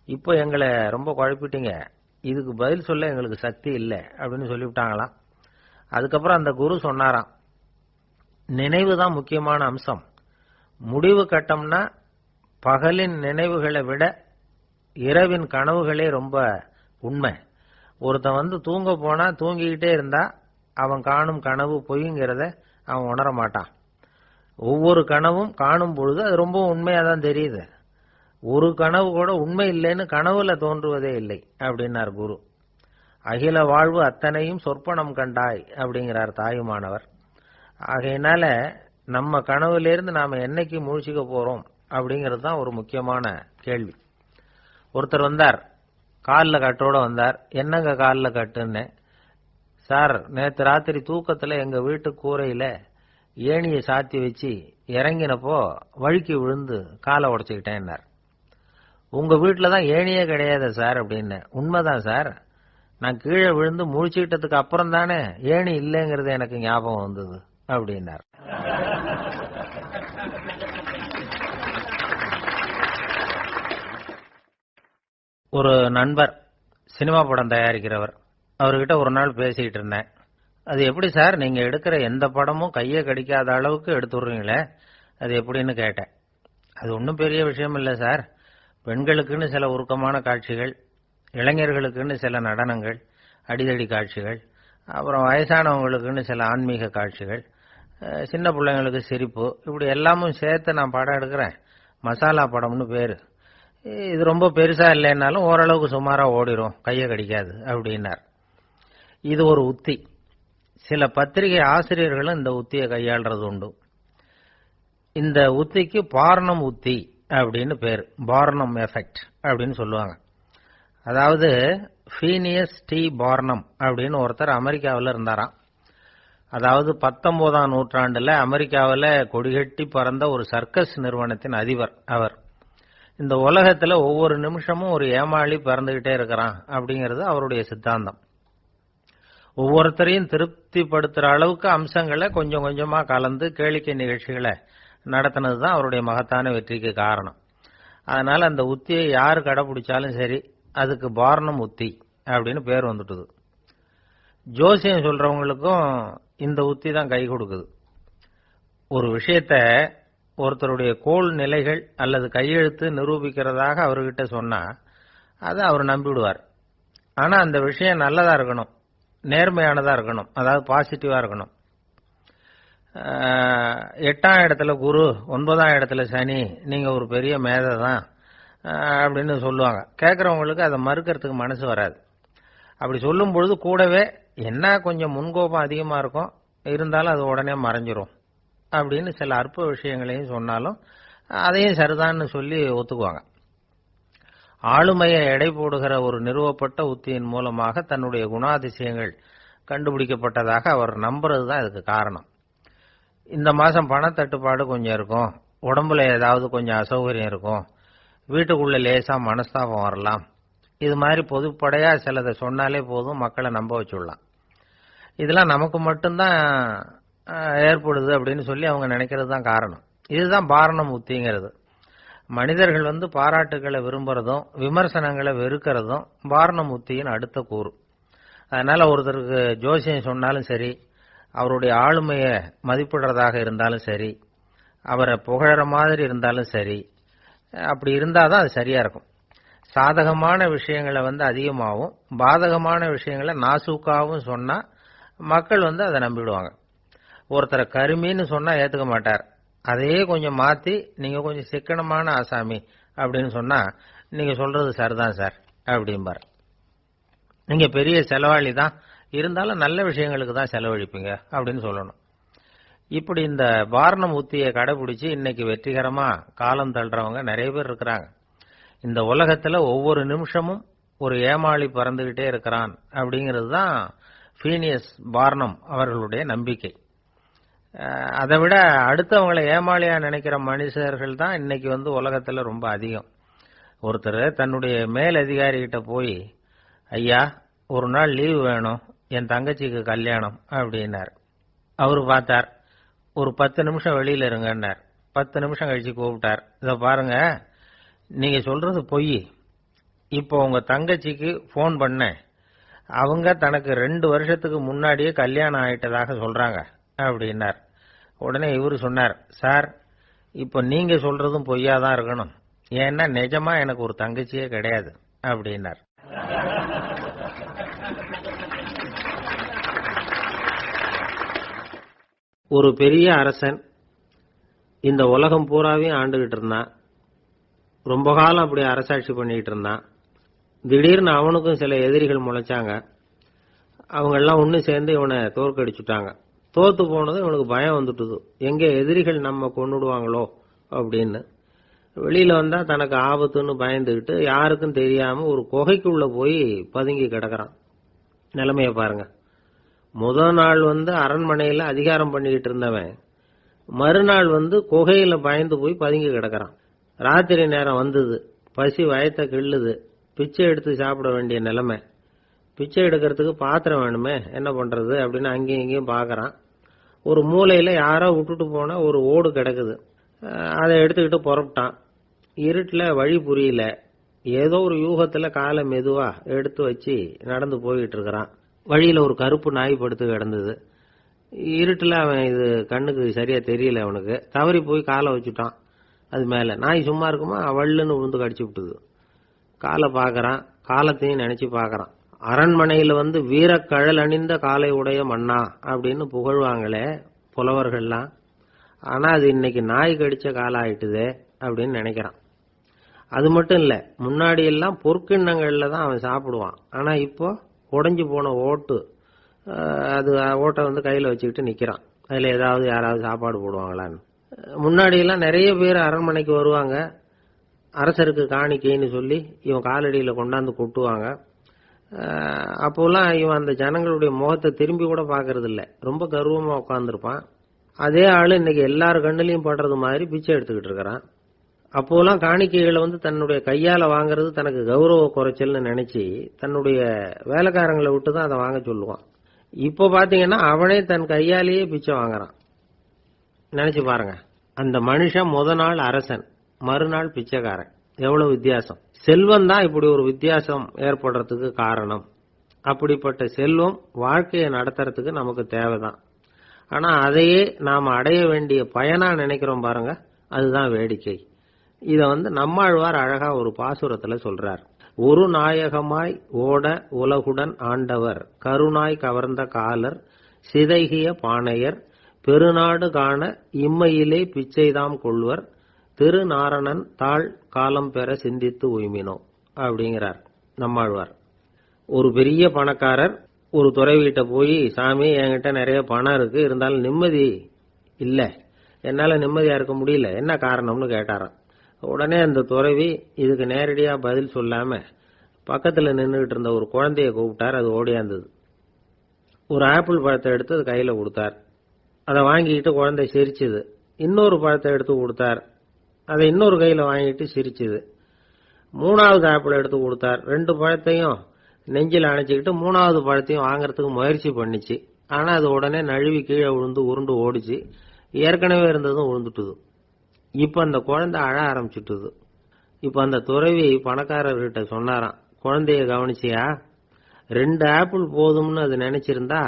இப்போ எங்களை ரொம்ப குழப்பிட்டீங்க. இதுக்கு பதில் சொல்ல எங்களுக்கு சக்தி இல்லை அப்படின்னு சொல்லிவிட்டாங்களாம். அதுக்கப்புறம் அந்த குரு சொன்னாராம், நினைவு தான் முக்கியமான அம்சம். முடிவு கட்டம்னா பகலின் நினைவுகளை விட இரவின் கனவுகளே ரொம்ப உண்மை. ஒருத்தன் தூங்க போனா தூங்கிக்கிட்டே இருந்தா அவன் காணும் கனவு பொய்ங்கிறத அவன் உணர மாட்டான். ஒவ்வொரு கனவும் காணும் பொழுது அது ரொம்ப உண்மையா தான் தெரியுது. ஒரு கனவு கூட உண்மை இல்லைன்னு கனவுல தோன்றுவதே இல்லை அப்படின்னார் குரு. அகில வாழ்வு அத்தனையும் சொற்பனம் கண்டாய் அப்படிங்கிறார் தாயுமானவர். ஆகையினால நம்ம கனவுலேருந்து நாம என்னைக்கு முழிச்சுக்க போறோம் அப்படிங்கிறது தான் ஒரு முக்கியமான கேள்வி. ஒருத்தர் வந்தார், காலில் கட்டோட வந்தார். என்னங்க காலில் கட்டுன்னு? சார், நேற்று ராத்திரி தூக்கத்தில் எங்க வீட்டு கூரையில ஏணியை சாத்தி வச்சு இறங்கினப்போ வழுக்கி விழுந்து காலை உடைச்சுக்கிட்டேன்னார். உங்க வீட்டில் தான் ஏணியே கிடையாது சார் அப்படின்னு. உண்மைதான் சார், நான் கீழே விழுந்து முழிச்சுக்கிட்டதுக்கு அப்புறம் தானே ஏணி இல்லைங்கிறது எனக்கு ஞாபகம் வந்தது அப்படின்னார். ஒரு நண்பர் சினிமா படம் தயாரிக்கிறவர், அவர்கிட்ட ஒரு நாள் பேசிக்கிட்டு இருந்தேன். அது எப்படி சார், நீங்க எடுக்கிற எந்த படமும் கையை கடிக்காத அளவுக்கு எடுத்துடுறீங்களே, அது எப்படின்னு கேட்டேன். அது ஒன்றும் பெரிய விஷயம் இல்லை சார். பெண்களுக்குன்னு சில உருக்கமான காட்சிகள், இளைஞர்களுக்குன்னு சில நடனங்கள், அடிதடி காட்சிகள், அப்புறம் வயசானவங்களுக்குன்னு சில ஆன்மீக காட்சிகள், சின்ன பிள்ளைங்களுக்கு சிரிப்பு, இப்படி எல்லாமும் சேர்த்து நான் படம் எடுக்கிறேன். மசாலா படம்னு பேரு. இது ரொம்ப பெருசா இல்லைன்னாலும் ஓரளவுக்கு சுமாரா ஓடிரும், கையை கடிக்காது அப்படின்னார். இது ஒரு உத்தி. சில பத்திரிகை ஆசிரியர்களும் இந்த உத்தியை கையாளுறது உண்டு. இந்த உத்திக்கு பார்னம் உத்தி அப்படின்னு பேரு. பார்னம் எஃபெக்ட் அப்படின்னு சொல்லுவாங்க. அதாவது ஃபீனியஸ் டி பார்னம் அப்படின்னு ஒருத்தர் அமெரிக்காவில் இருந்தாராம். அதாவது 19ஆம் நூற்றாண்டுல அமெரிக்காவில் கொடிகட்டி பறந்த ஒரு சர்க்கஸ் நிறுவனத்தின் அதிபர் அவர். இந்த உலகத்துல ஒவ்வொரு நிமிஷமும் ஒரு ஏமாளி பிறந்துகிட்டே இருக்கிறான் அப்படிங்கிறது அவருடைய சித்தாந்தம். ஒவ்வொருத்தரையும் திருப்திப்படுத்துற அளவுக்கு அம்சங்களை கொஞ்சம் கொஞ்சமா கலந்து கேளிக்கை நிகழ்ச்சிகளை நடத்தினது தான் அவருடைய மகத்தான வெற்றிக்கு காரணம். அதனால அந்த உத்தியை யார் கடைபிடிச்சாலும் சரி, அதுக்கு பார்னம் உத்தி அப்படின்னு பேர் வந்துட்டுது. ஜோசியம் சொல்றவங்களுக்கும் இந்த உத்தி தான் கை கொடுக்குது. ஒரு விஷயத்த ஒருத்தருடைய கோள் நிலைகள் அல்லது கையெழுத்து நிரூபிக்கிறதாக அவர்கிட்ட சொன்னா அதை அவர் நம்பிவிடுவார். ஆனா அந்த விஷயம் நல்லதா இருக்கணும், நேர்மையானதா இருக்கணும், அதாவது பாசிட்டிவா இருக்கணும். 8ஆம் இடத்துல குரு, 9ஆம் இடத்துல சனி, நீங்க ஒரு பெரிய மேதை தான் அப்படின்னு சொல்லுவாங்க. கேட்கறவங்களுக்கு அதை மறுக்கிறதுக்கு மனசு வராது. அப்படி சொல்லும் பொழுது கூடவே என்ன கொஞ்சம் முன்கோபம் அதிகமா இருக்கும், இருந்தாலும் அது உடனே மறைஞ்சிரும் அப்படின்னு சில அற்ப விஷயங்களையும் சொன்னாலும் அதையும் சரிதான்னு சொல்லி ஒத்துக்குவாங்க. ஆளுமையை எடை போடுகிற ஒரு நிறுவப்பட்ட உத்தியின் மூலமாக தன்னுடைய குணாதிசயங்கள் கண்டுபிடிக்கப்பட்டதாக அவர் நம்புறது தான் இதுக்கு காரணம். இந்த மாசம் பணத்தட்டுப்பாடு கொஞ்சம் இருக்கும், உடம்புல ஏதாவது கொஞ்சம் அசௌகரியம் இருக்கும், வீட்டுக்குள்ள லேசா மனஸ்தாபம் வரலாம், இது மாதிரி பொதுப்படையா சிலதை சொன்னாலே போதும், மக்களை நம்ப வச்சுடலாம். இதெல்லாம் நமக்கு மட்டும்தான் ஏற்படுது அப்படின்னு சொல்லி அவங்க நினைக்கிறது தான் காரணம். இதுதான் பார்னம் உத்திங்கிறது. மனிதர்கள் பாராட்டுகளை விரும்புறதும் விமர்சனங்களை வெறுக்கிறதும் பார்னம் உத்தியின் அடுத்த கூறு. அதனால ஒருத்தருக்கு ஜோசியம் சொன்னாலும் சரி, அவருடைய ஆளுமையை மதிப்பிடுறதாக இருந்தாலும் சரி, அவரை புகழற மாதிரி இருந்தாலும் சரி, அப்படி இருந்தாதான் அது சரியா இருக்கும். சாதகமான விஷயங்களை அதிகமாகவும் பாதகமான விஷயங்களை நாசூக்காவும் சொன்னா மக்கள் அதை நம்பிடுவாங்க. ஒருத்தரை கருமின்னு சொன்னா ஏத்துக்க மாட்டார். அதையே கொஞ்சம் மாத்தி நீங்க கொஞ்சம் சிக்கனமான ஆசாமி அப்படின்னு சொன்னா நீங்க சொல்றது சரிதான் சார் அப்படிம்பார். நீங்க பெரிய செலவாளி தான், இருந்தாலும் நல்ல விஷயங்களுக்கு தான் செலவழிப்பீங்க அப்படின்னு சொல்லணும். இப்படி இந்த பார்னம் உத்தியை கடைபிடிச்சு இன்னைக்கு வெற்றிகரமா காலம் தள்ளுறவங்க நிறைய பேர் இருக்கிறாங்க. இந்த உலகத்துல ஒவ்வொரு நிமிஷமும் ஒரு ஏமாளி பறந்துகிட்டே இருக்கிறான் அப்படிங்கிறது தான் ஃபீனியஸ் பார்னம் அவர்களுடைய நம்பிக்கை. அதை விட அடுத்தவங்களை ஏமாளியா நினைக்கிற மனுஷர்கள் தான் இன்னைக்கு உலகத்துல ரொம்ப அதிகம். ஒருத்தர் தன்னுடைய மேல் அதிகாரிகிட்ட போய், ஐயா ஒரு நாள் லீவு வேணும், என் தங்கச்சிக்கு கல்யாணம் அப்படின்னார். அவரு பார்த்தார், ஒரு 10 நிமிஷம் வெளியில இருங்கன்னார். 10 நிமிஷம் கழிச்சு கூப்பிட்டார், இதை பாருங்க, நீங்க சொல்றது பொய், இப்போ உங்க தங்கச்சிக்கு போன் பண்ணேன், அவங்க தனக்கு 2 வருஷத்துக்கு முன்னாடியே கல்யாணம் ஆயிட்டதாக சொல்றாங்க அப்படின்னார். உடனே இவரு சொன்னார், சார் இப்போ நீங்க சொல்றதும் பொய்யாதான் இருக்கணும், ஏன்னா நிஜமா எனக்கு ஒரு தங்கச்சியே கிடையாது அப்படின்னார். ஒரு பெரிய அரசன் இந்த உலகம் பூராவையும் ஆண்டுகிட்டு இருந்தான். ரொம்ப காலம் அப்படி அரசாட்சி பண்ணிட்டு இருந்தான். திடீர்னு அவனுக்கும் சில எதிரிகள் முளைச்சாங்க. அவங்க எல்லாம் ஒண்ணு சேர்ந்து இவனை தோற்கடிச்சுட்டாங்க. தோத்து போனதும் இவனுக்கு பயம் வந்துட்டுது, எங்க எதிரிகள் நம்ம கொன்னுடுவாங்களோ அப்படின்னு. வெளியில வந்தா தனக்கு ஆபத்துன்னு பயந்துகிட்டு யாருக்கும் தெரியாம ஒரு குகைக்குள்ள போய் பதுங்கி கிடக்குறான். நிலைமைய பாருங்க. முதல் நாள் அரண்மனையில அதிகாரம் பண்ணிக்கிட்டு இருந்தவன் மறுநாள் குகையில பயந்து போய் பதுங்கி கிடக்குறான். ராத்திரி நேரம் வந்தது, பசி வயத்தை கிள்ளுது, பிச்சை எடுத்து சாப்பிட வேண்டிய நிலைமை. பிச்சை எடுக்கிறதுக்கு பாத்திரம் வேணுமே, என்ன பண்றது அப்படின்னு அங்கேயும் இங்கேயும் பாக்குறான். ஒரு மூலையில யாரோ விட்டுட்டு போன ஒரு ஓடு கிடக்குது, அதை எடுத்துக்கிட்டு புறப்பட்டான். இருட்டுல வழி புரியல, ஏதோ ஒரு யூகத்துல காலை மெதுவா எடுத்து வச்சு நடந்து போயிட்டு இருக்கிறான். வழியில ஒரு கருப்பு நாய் படுத்து கிடந்தது. இருட்டுல அவன் இது கண்ணுக்கு சரியா தெரியல, அவனுக்கு தவறி போய் காலை வச்சுட்டான். அது மேல நாய் சும்மா இருக்குமா, வள்ளுன்னு விழுந்து கடிச்சு விட்டுது. காலை பாக்குறான், காலத்தையும் நினைச்சு பாக்குறான். அரண்மனையில வீரக்கழல் அணிந்த காலை உடைய மன்னா அப்படின்னு புகழ்வாங்களே புலவர்கள்லாம், ஆனா அது இன்னைக்கு நாய் கடிச்ச காலம் ஆயிட்டுதே அப்படின்னு நினைக்கிறான். அது மட்டும் இல்ல, முன்னாடி எல்லாம் பொற்கிண்ணங்கள்ல தான் அவன் சாப்பிடுவான். ஆனா இப்போ உடைஞ்சு போன ஓட்டு, அது ஓட்டை கையில வச்சுக்கிட்டு நிக்கிறான். அதுல ஏதாவது யாராவது சாப்பாடு போடுவாங்களான்னு. முன்னாடி எல்லாம் நிறைய பேர் அரண்மனைக்கு வருவாங்க, அரசருக்கு காணிக்கைன்னு சொல்லி இவன் காலடியில கொண்டாந்து கொட்டுவாங்க. அப்போலாம் இவன் அந்த ஜனங்களுடைய முகத்தை திரும்பி கூட பாக்குறது இல்ல, ரொம்ப கர்வமா உட்கார்ந்துருப்பான். அதே ஆளு இன்னைக்கு எல்லார் கண்ணிலையும் படுறது மாதிரி பிச்சை எடுத்துக்கிட்டு இருக்கிறான். அப்போலாம் காணிக்கைகளை தன்னுடைய கையால வாங்குறது தனக்கு கௌரவ குறைச்சல்னு நினைச்சு தன்னுடைய வேலைக்காரங்களை விட்டு தான் அதை வாங்க சொல்லுவான். இப்போ பாத்தீங்கன்னா அவனே தன் கையாலேயே பிச்சை வாங்குறான். நினைச்சு பாருங்க, அந்த மனுஷன் முத நாள் அரசன், மறுநாள் பிச்சைக்காரன். எவ்வளவு வித்தியாசம்! செல்வம் தான் இப்படி ஒரு வித்தியாசம் ஏற்படுறதுக்கு காரணம். அப்படிப்பட்ட செல்வம் வாழ்க்கையை நடத்துறதுக்கு நமக்கு தேவைதான். ஆனா அதையே நாம அடைய வேண்டிய பயனா நினைக்கிறோம் பாருங்க, அதுதான் வேடிக்கை. இத நம்மாழ்வார் அழகா ஒரு பாசுரத்துல சொல்றார். ஒரு நாயகமாய் ஓட உலகுடன் ஆண்டவர், கருணாய் கவர்ந்த காலர், சிதைகிய பானையர், பெருநாடு காண இம்மையிலே பிச்சைதாம் கொள்வர், திருநாரணன் தாழ் காலம் பெற சிந்தித்து உய்மினோ அப்படிங்கிறார் நம்மாழ்வார். ஒரு பெரிய பணக்காரர் ஒரு துறவிகிட்ட போய், சாமி என்கிட்ட நிறைய பணம் இருக்கு, இருந்தாலும் நிம்மதி இல்ல, என்னால நிம்மதியா இருக்க முடியல, என்ன காரணம்னு கேட்டாராம். உடனே அந்த துறவி இதுக்கு நேரடியா பதில் சொல்லாம பக்கத்துல நின்றுகிட்டு இருந்த ஒரு குழந்தைய கூப்பிட்டார். அது ஓடியாந்தது. ஒரு ஆப்பிள் பழத்தை எடுத்து அது கையில கொடுத்தார். அதை வாங்கிக்கிட்டு குழந்தை சிரிச்சுது. இன்னொரு பழத்தை எடுத்து கொடுத்தார், அதை இன்னொரு கையில வாங்கிட்டு சிரிச்சுது. 3வது ஆப்பிள் எடுத்து கொடுத்தார். 2 பழத்தையும் நெஞ்சில் அணைச்சிக்கிட்டு 3வது பழத்தையும் வாங்கறதுக்கு முயற்சி பண்ணிச்சு. ஆனா அது உடனே நழுவி கீழே விழுந்து உருண்டு ஓடிச்சு. ஏற்கனவே இருந்ததும் விழுந்துட்டுது. இப்ப அந்த குழந்தை அழ ஆரம்பிச்சுட்டுது. இப்ப அந்த துறவி பணக்காரர்கிட்ட சொன்னாராம், குழந்தைய கவனிச்சியா, 2 ஆப்பிள் போதும்னு அது நினைச்சிருந்தா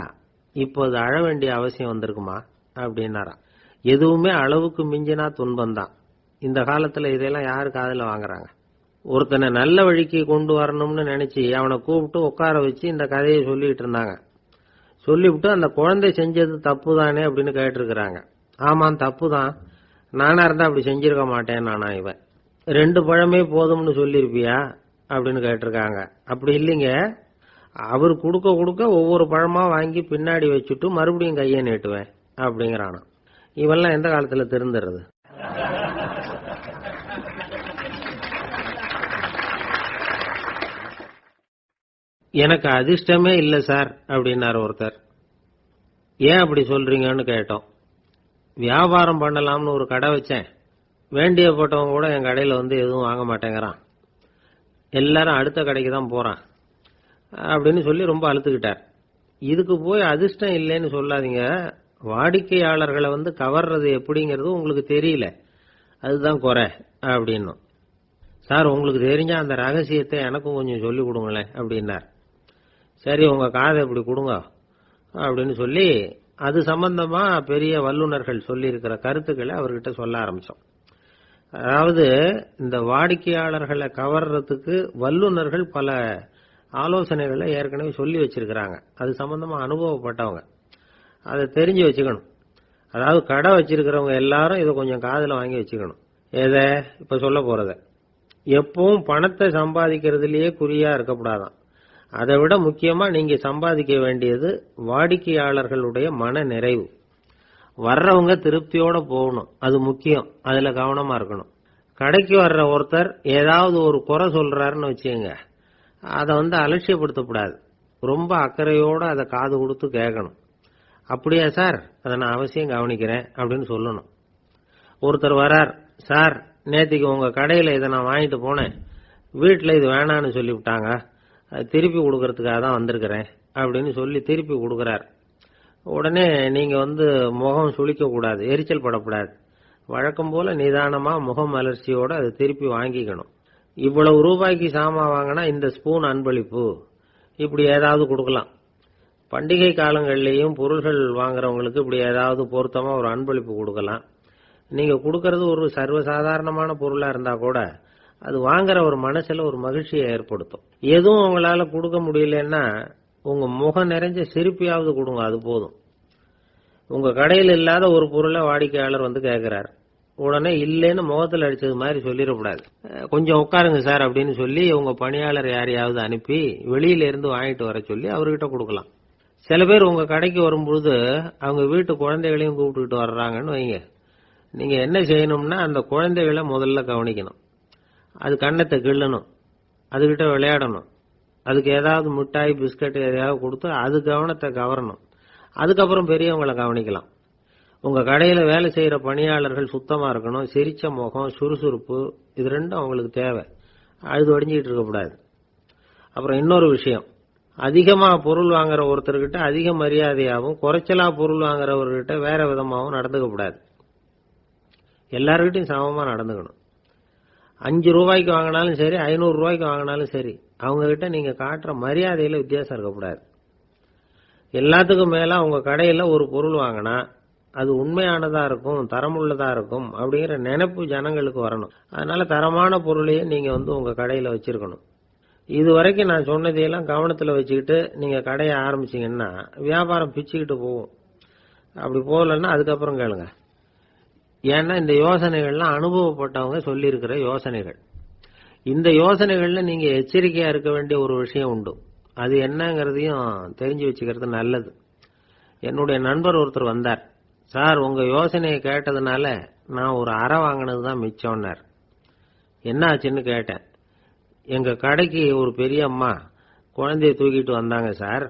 இப்போ அது அழ வேண்டிய அவசியம் வந்திருக்குமா அப்படின்னாராம். எதுவுமே அளவுக்கு மிஞ்சினா துன்பம்தான். இந்த காலத்துல இதெல்லாம் யாரு காதுல வாங்குறாங்க? ஒருத்தனை நல்ல வழிக்கு கொண்டு வரணும்னு நினைச்சு அவனை கூப்பிட்டு உட்கார வச்சு இந்த கதையை சொல்லிட்டு இருந்தாங்க. சொல்லிவிட்டு அந்த குழந்தை செஞ்சது தப்பு தானே அப்படின்னு கேட்டிருக்கிறாங்க. ஆமாம், தப்பு தான், நானா இருந்தா அப்படி செஞ்சிருக்க மாட்டேன் நானா இவன். 2 பழமே போதும்னு சொல்லிருப்பியா அப்படின்னு கேட்டிருக்காங்க. அப்படி இல்லைங்க, அவர் கொடுக்க கொடுக்க ஒவ்வொரு பழமா வாங்கி பின்னாடி வச்சுட்டு மறுபடியும் கையை நீட்டுவேன் அப்படிங்கிறானா. இவெல்லாம் எந்த காலத்துல திருந்துறது? எனக்கு அதிர்ஷ்டமே இல்ல சார் அப்படின்னாரு ஒருத்தர். ஏன் அப்படி சொல்றீங்கன்னு கேட்டோம். வியாபாரம் பண்ணலாம்னு ஒரு கடை வச்சேன், வேண்டிய போட்டவங்க கூட என் கடையில எதுவும் வாங்க மாட்டேங்கிறான், எல்லாரும் அடுத்த கடைக்கு தான் போறான் அப்படின்னு சொல்லி ரொம்ப அழுத்துக்கிட்டார். இதுக்கு போய் அதிர்ஷ்டம் இல்லைன்னு சொல்லாதீங்க, வாடிக்கையாளர்களை கவர்றது எப்படிங்கிறது உங்களுக்கு தெரியல, அதுதான் குறை அப்படின்னு. சார் உங்களுக்கு தெரிஞ்ச அந்த ரகசியத்தை எனக்கும் கொஞ்சம் சொல்லி கொடுங்களேன் அப்படின்னார். சரி உங்க காதை இப்படி கொடுங்க அப்படின்னு சொல்லி அது சம்பந்தமா பெரிய வல்லுநர்கள் சொல்லி இருக்கிற கருத்துக்களை அவர்கிட்ட சொல்ல ஆரம்பிச்சோம். அதாவது இந்த வாடிக்கையாளர்களை கவர்றதுக்கு வல்லுநர்கள் பல ஆலோசனைகளை ஏற்கனவே சொல்லி வச்சிருக்கிறாங்க. அது சம்பந்தமா அனுபவப்பட்டவங்க, அதை தெரிஞ்சு வச்சுக்கணும். அதாவது கடை வச்சிருக்கிறவங்க எல்லாரும் இதை கொஞ்சம் காதுல வாங்கி வச்சுக்கணும். எதை இப்ப சொல்ல போறத எப்பவும் பணத்தை சம்பாதிக்கிறதுலயே குறியா இருக்கக்கூடாதான். அதை விட முக்கியமா நீங்க சம்பாதிக்க வேண்டியது வாடிக்கையாளர்களுடைய மன நிறைவு. வர்றவங்க திருப்தியோட போகணும், அது முக்கியம். அதுல கவனமா இருக்கணும். கடைக்கு வர்ற ஒருத்தர் ஏதாவது ஒரு குறை சொல்றாருன்னு வச்சுங்க, அதை அலட்சியப்படுத்தக்கூடாது. ரொம்ப அக்கறையோட அதை காது கொடுத்து கேட்கணும். அப்படியா சார், அதை நான் அவசியம் கவனிக்கிறேன் அப்படின்னு சொல்லணும். ஒருத்தர் வரார், சார் நேத்திக்கு உங்க கடையில இதை நான் வாங்கிட்டு போனேன், வீட்டில் இது வேணான்னு சொல்லிவிட்டாங்க, திருப்பி கொடுக்கறதுக்காக தான் வந்திருக்கிறேன் அப்படின்னு சொல்லி திருப்பி கொடுக்கறார். உடனே நீங்க முகம் சுளிக்க கூடாது, எரிச்சல் படக்கூடாது. வழக்கம் போல நிதானமா முகம் மலர்ச்சியோட அதை திருப்பி வாங்கிக்கணும். இவ்வளவு ரூபாய்க்கு சாமான் வாங்கினா இந்த ஸ்பூன் அன்பளிப்பு, இப்படி ஏதாவது கொடுக்கலாம். பண்டிகை காலங்கள்லயும் பொருள்கள் வாங்குறவங்களுக்கு இப்படி ஏதாவது பொருத்தமா ஒரு அன்பளிப்பு கொடுக்கலாம். நீங்க கொடுக்கறது ஒரு சர்வசாதாரணமான பொருளா இருந்தா கூட அது வாங்குற ஒரு மனசுல ஒரு மகிழ்ச்சியை ஏற்படுத்தும். எதுவும் உங்களால கொடுக்க முடியலன்னா உங்க முகம் நிறைஞ்ச சிரிப்பையாவது கொடுங்க, அது போதும். உங்க கடையில் இல்லாத ஒரு பொருளை வாடிக்கையாளர் கேட்கிறார், உடனே இல்லைன்னு முகத்தில் அடிச்சது மாதிரி சொல்லிடக்கூடாது. கொஞ்சம் உட்காருங்க சார் அப்படின்னு சொல்லி உங்க பணியாளர் யாரையாவது அனுப்பி வெளியில இருந்து வாங்கிட்டு வர சொல்லி அவர்கிட்ட கொடுக்கலாம். சில பேர் உங்க கடைக்கு வரும்பொழுது அவங்க வீட்டு குழந்தைகளையும் கூப்பிட்டுட்டு வர்றாங்கன்னு வைங்க. நீங்க என்ன செய்யணும்னா அந்த குழந்தைகளை முதல்ல கவனிக்கணும். அது கண்ணத்தை கிள்ளணும், அதுகிட்ட விளையாடணும், அதுக்கு ஏதாவது மிட்டாய் பிஸ்கட் எதையாவது கொடுத்து அது கவனத்தை கவரணும். அதுக்கப்புறம் பெரியவங்களை கவனிக்கலாம். உங்க கடையில வேலை செய்யற பணியாளர்கள் சுத்தமா இருக்கணும், சிரிச்ச முகம், சுறுசுறுப்பு, இது ரெண்டும் அவங்களுக்கு தேவை. அழுது வடிஞ்சிட்டு இருக்கக்கூடாது. அப்புறம் இன்னொரு விஷயம், அதிகமா பொருள் வாங்குற ஒருத்தர்கிட்ட அதிக மரியாதையாகவும் குறைச்சலா பொருள் வாங்குறவர்கிட்ட வேற விதமாகவும் நடந்துக்க கூடாது. எல்லார்கிட்டையும் சமமா நடந்துக்கணும். 5 ரூபாய்க்கு வாங்கினாலும் சரி, 500 ரூபாய்க்கு வாங்கினாலும் சரி, அவங்க கிட்ட நீங்க காட்டுற மரியாதையில வித்தியாசம் இருக்கக்கூடாது. எல்லாத்துக்கும் மேல உங்க கடையில ஒரு பொருள் வாங்கினா அது உண்மையானதா இருக்கும், தரமுள்ளதா இருக்கும் அப்படிங்கிற நினைப்பு ஜனங்களுக்கு வரணும். அதனால தரமான பொருளையே நீங்க உங்க கடையில வச்சிருக்கணும். இது வரைக்கும் நான் சொன்னதையெல்லாம் கவனத்துல வச்சுக்கிட்டு நீங்க கடையை ஆரம்பிச்சீங்கன்னா வியாபாரம் பிச்சுக்கிட்டு போகும். அப்படி போகலன்னா அதுக்கப்புறம் கேளுங்க. ஏன்னா இந்த யோசனைகள்லாம் அனுபவப்பட்டவங்க சொல்லி இருக்கிற யோசனைகள். இந்த யோசனைகள்ல நீங்க எச்சரிக்கையா இருக்க வேண்டிய ஒரு விஷயம் உண்டு. அது என்னங்கிறதையும் தெரிஞ்சு வச்சுக்கிறது நல்லது. என்னுடைய நண்பர் ஒருத்தர் வந்தார். சார் உங்க யோசனையை கேட்டதுனால நான் ஒரு அறை வாங்கினது தான் மிச்சம்னார். என்ன ஆச்சுன்னு கேட்டேன். எங்க கடைக்கு ஒரு பெரிய அம்மா குழந்தைய தூக்கிட்டு வந்தாங்க சார்.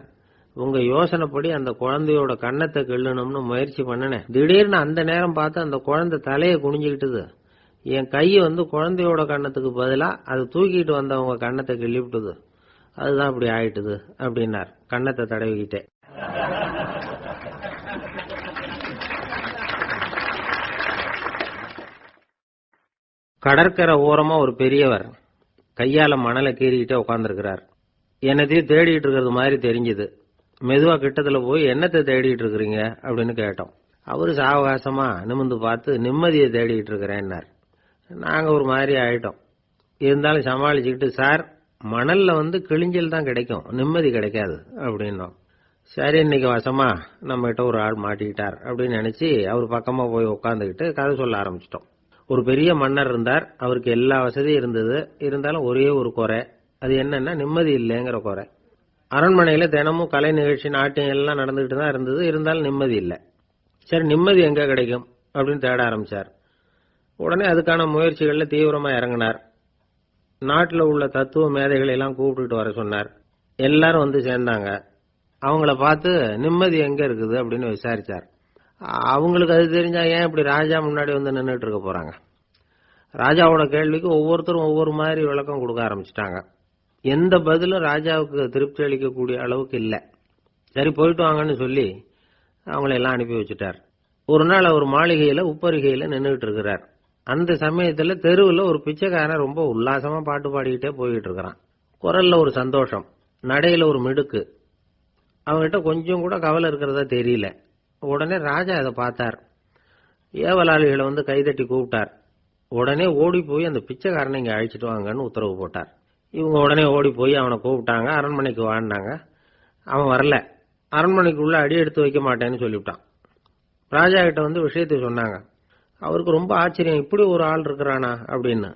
உங்க யோசனைப்படி அந்த குழந்தையோட கண்ணத்தை கிள்ளணும்னு முயற்சி பண்ணினேன். திடீர்னு அந்த நேரம் பார்த்து அந்த குழந்தை தலையை குனிஞ்சுக்கிட்டுது. என் கை குழந்தையோட கண்ணத்துக்கு பதிலா அது தூக்கிட்டு வந்தவங்க கண்ணத்தை கிள்ளிவிட்டுது. அதுதான் இப்படி ஆயிட்டுது அப்படின்னார் கண்ணத்தை தடவிக்கிட்டே. கடற்கரை ஓரமா ஒரு பெரியவர் கையால மணலை கீறிக்கிட்டே உட்கார்ந்துருக்கிறார். என்னத்தையும் தேடிட்டு இருக்கிறது மாதிரி தெரிஞ்சுது. மெதுவா கிட்டத்துல போய் என்னத்தை தேடிட்டு இருக்கிறீங்க அப்படின்னு கேட்டோம். அவரு சாவகாசமா நிமிந்து பார்த்து நிம்மதியை தேடிட்டு இருக்கிறேன்னார். நாங்க ஒரு மாதிரி ஆயிட்டோம். இருந்தாலும் சமாளிச்சுக்கிட்டு, சார் மணல்ல கிழிஞ்சல் தான் கிடைக்கும், நிம்மதி கிடைக்காது அப்படின்னோம். சரி இன்னைக்கு வசமா நம்ம கிட்ட ஒரு ஆள் மாட்டிக்கிட்டார் அப்படின்னு நினைச்சு அவர் பக்கமா போய் உட்காந்துக்கிட்டு கதை சொல்ல ஆரம்பிச்சிட்டோம். ஒரு பெரிய மன்னர் இருந்தார். அவருக்கு எல்லா வசதியும் இருந்தது. இருந்தாலும் ஒரே ஒரு குறை. அது என்னன்னா நிம்மதி இல்லைங்கிற குறை. அரண்மனையில தினமும் கலை நிகழ்ச்சி, நாட்டியம் எல்லாம் நடந்துகிட்டு தான் இருந்தது. இருந்தாலும் நிம்மதி இல்லை. சரி நிம்மதி எங்க கிடைக்கும் அப்படின்னு தேட ஆரம்பிச்சார். உடனே அதுக்கான முயற்சிகள்ல தீவிரமா இறங்கினார். நாட்டில் உள்ள தத்துவ மேதைகளை எல்லாம் கூப்பிட்டுட்டு வர சொன்னார். எல்லாரும் சேர்ந்தாங்க. அவங்கள பார்த்து நிம்மதி எங்க இருக்குது அப்படின்னு விசாரிச்சார். அவங்களுக்கு அது தெரிஞ்சா ஏன் இப்படி ராஜா முன்னாடி நின்றுட்டு இருக்க போறாங்க? ராஜாவோட கேள்விக்கு ஒவ்வொருத்தரும் ஒவ்வொரு மாதிரி விளக்கம் கொடுக்க ஆரம்பிச்சிட்டாங்க. எந்த பதிலும் ராஜாவுக்கு திருப்தி அளிக்கக்கூடிய அளவுக்கு இல்ல. சரி போயிட்டு வாங்கன்னு சொல்லி அவங்கள எல்லாம் அனுப்பி வச்சுட்டார். ஒரு நாள் அவர் மாளிகையில உப்பரிகையில நின்றுட்டு இருக்கிறார். அந்த சமயத்துல தெருவில் ஒரு பிச்சைக்காரன் ரொம்ப உல்லாசமா பாட்டு பாடிக்கிட்டே போயிட்டு இருக்கிறான். குரல்ல ஒரு சந்தோஷம், நடையில ஒரு மிடுக்கு, அவங்ககிட்ட கொஞ்சம் கூட கவலை இருக்கிறதா தெரியல. உடனே ராஜா அதை பார்த்தார். ஏவலாளிகளை வந்து கைதட்டி கூப்பிட்டார். உடனே ஓடி போய் அந்த பிச்சைக்காரனை இங்க அழைச்சிட்டு வாங்கன்னு உத்தரவு போட்டார். இவங்க உடனே ஓடி போய் அவனை கூப்பிட்டாங்க. அரண்மனைக்கு வாழ்ந்தாங்க. அவன் வரல. அரண்மனைக்குள்ள அடி எடுத்து வைக்க மாட்டேன்னு சொல்லிவிட்டான். ராஜா கிட்ட வந்து விஷயத்தை சொன்னாங்க. அவருக்கு ரொம்ப ஆச்சரியம், இப்படி ஒரு ஆள் இருக்கிறானா அப்படின்னு.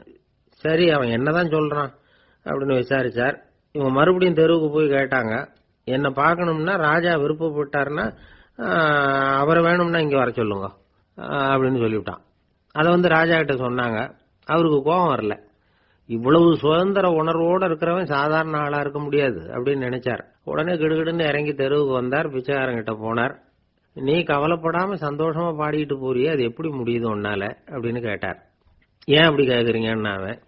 சரி, அவன் என்னதான் சொல்றான் அப்படின்னு விசாரிச்சார். இவங்க மறுபடியும் தெருவுக்கு போய் கேட்டாங்க. என்ன பார்க்கணும்னா ராஜா விருப்பப்பட்டாருன்னா அவரை வேணும்னா இங்க வர சொல்லுங்க அப்படின்னு சொல்லிவிட்டான். அதை வந்து ராஜா கிட்ட சொன்னாங்க. அவருக்கு கோபம் வரல. இவ்வளவு சுதந்திர உணர்வோடு இருக்கிறவன் சாதாரண ஆளா இருக்க முடியாது அப்படின்னு நினைச்சார். உடனே கிடுகிடுன்னு இறங்கி தெருவுக்கு வந்தார். பிச்சைக்காரங்கிட்ட போனார். நீ கவலைப்படாம சந்தோஷமா பாடிட்டு போறியே, அது எப்படி முடியுது உன்னால அப்படின்னு கேட்டார். ஏன் அப்படி கேக்குறீங்கன்னு அவன்,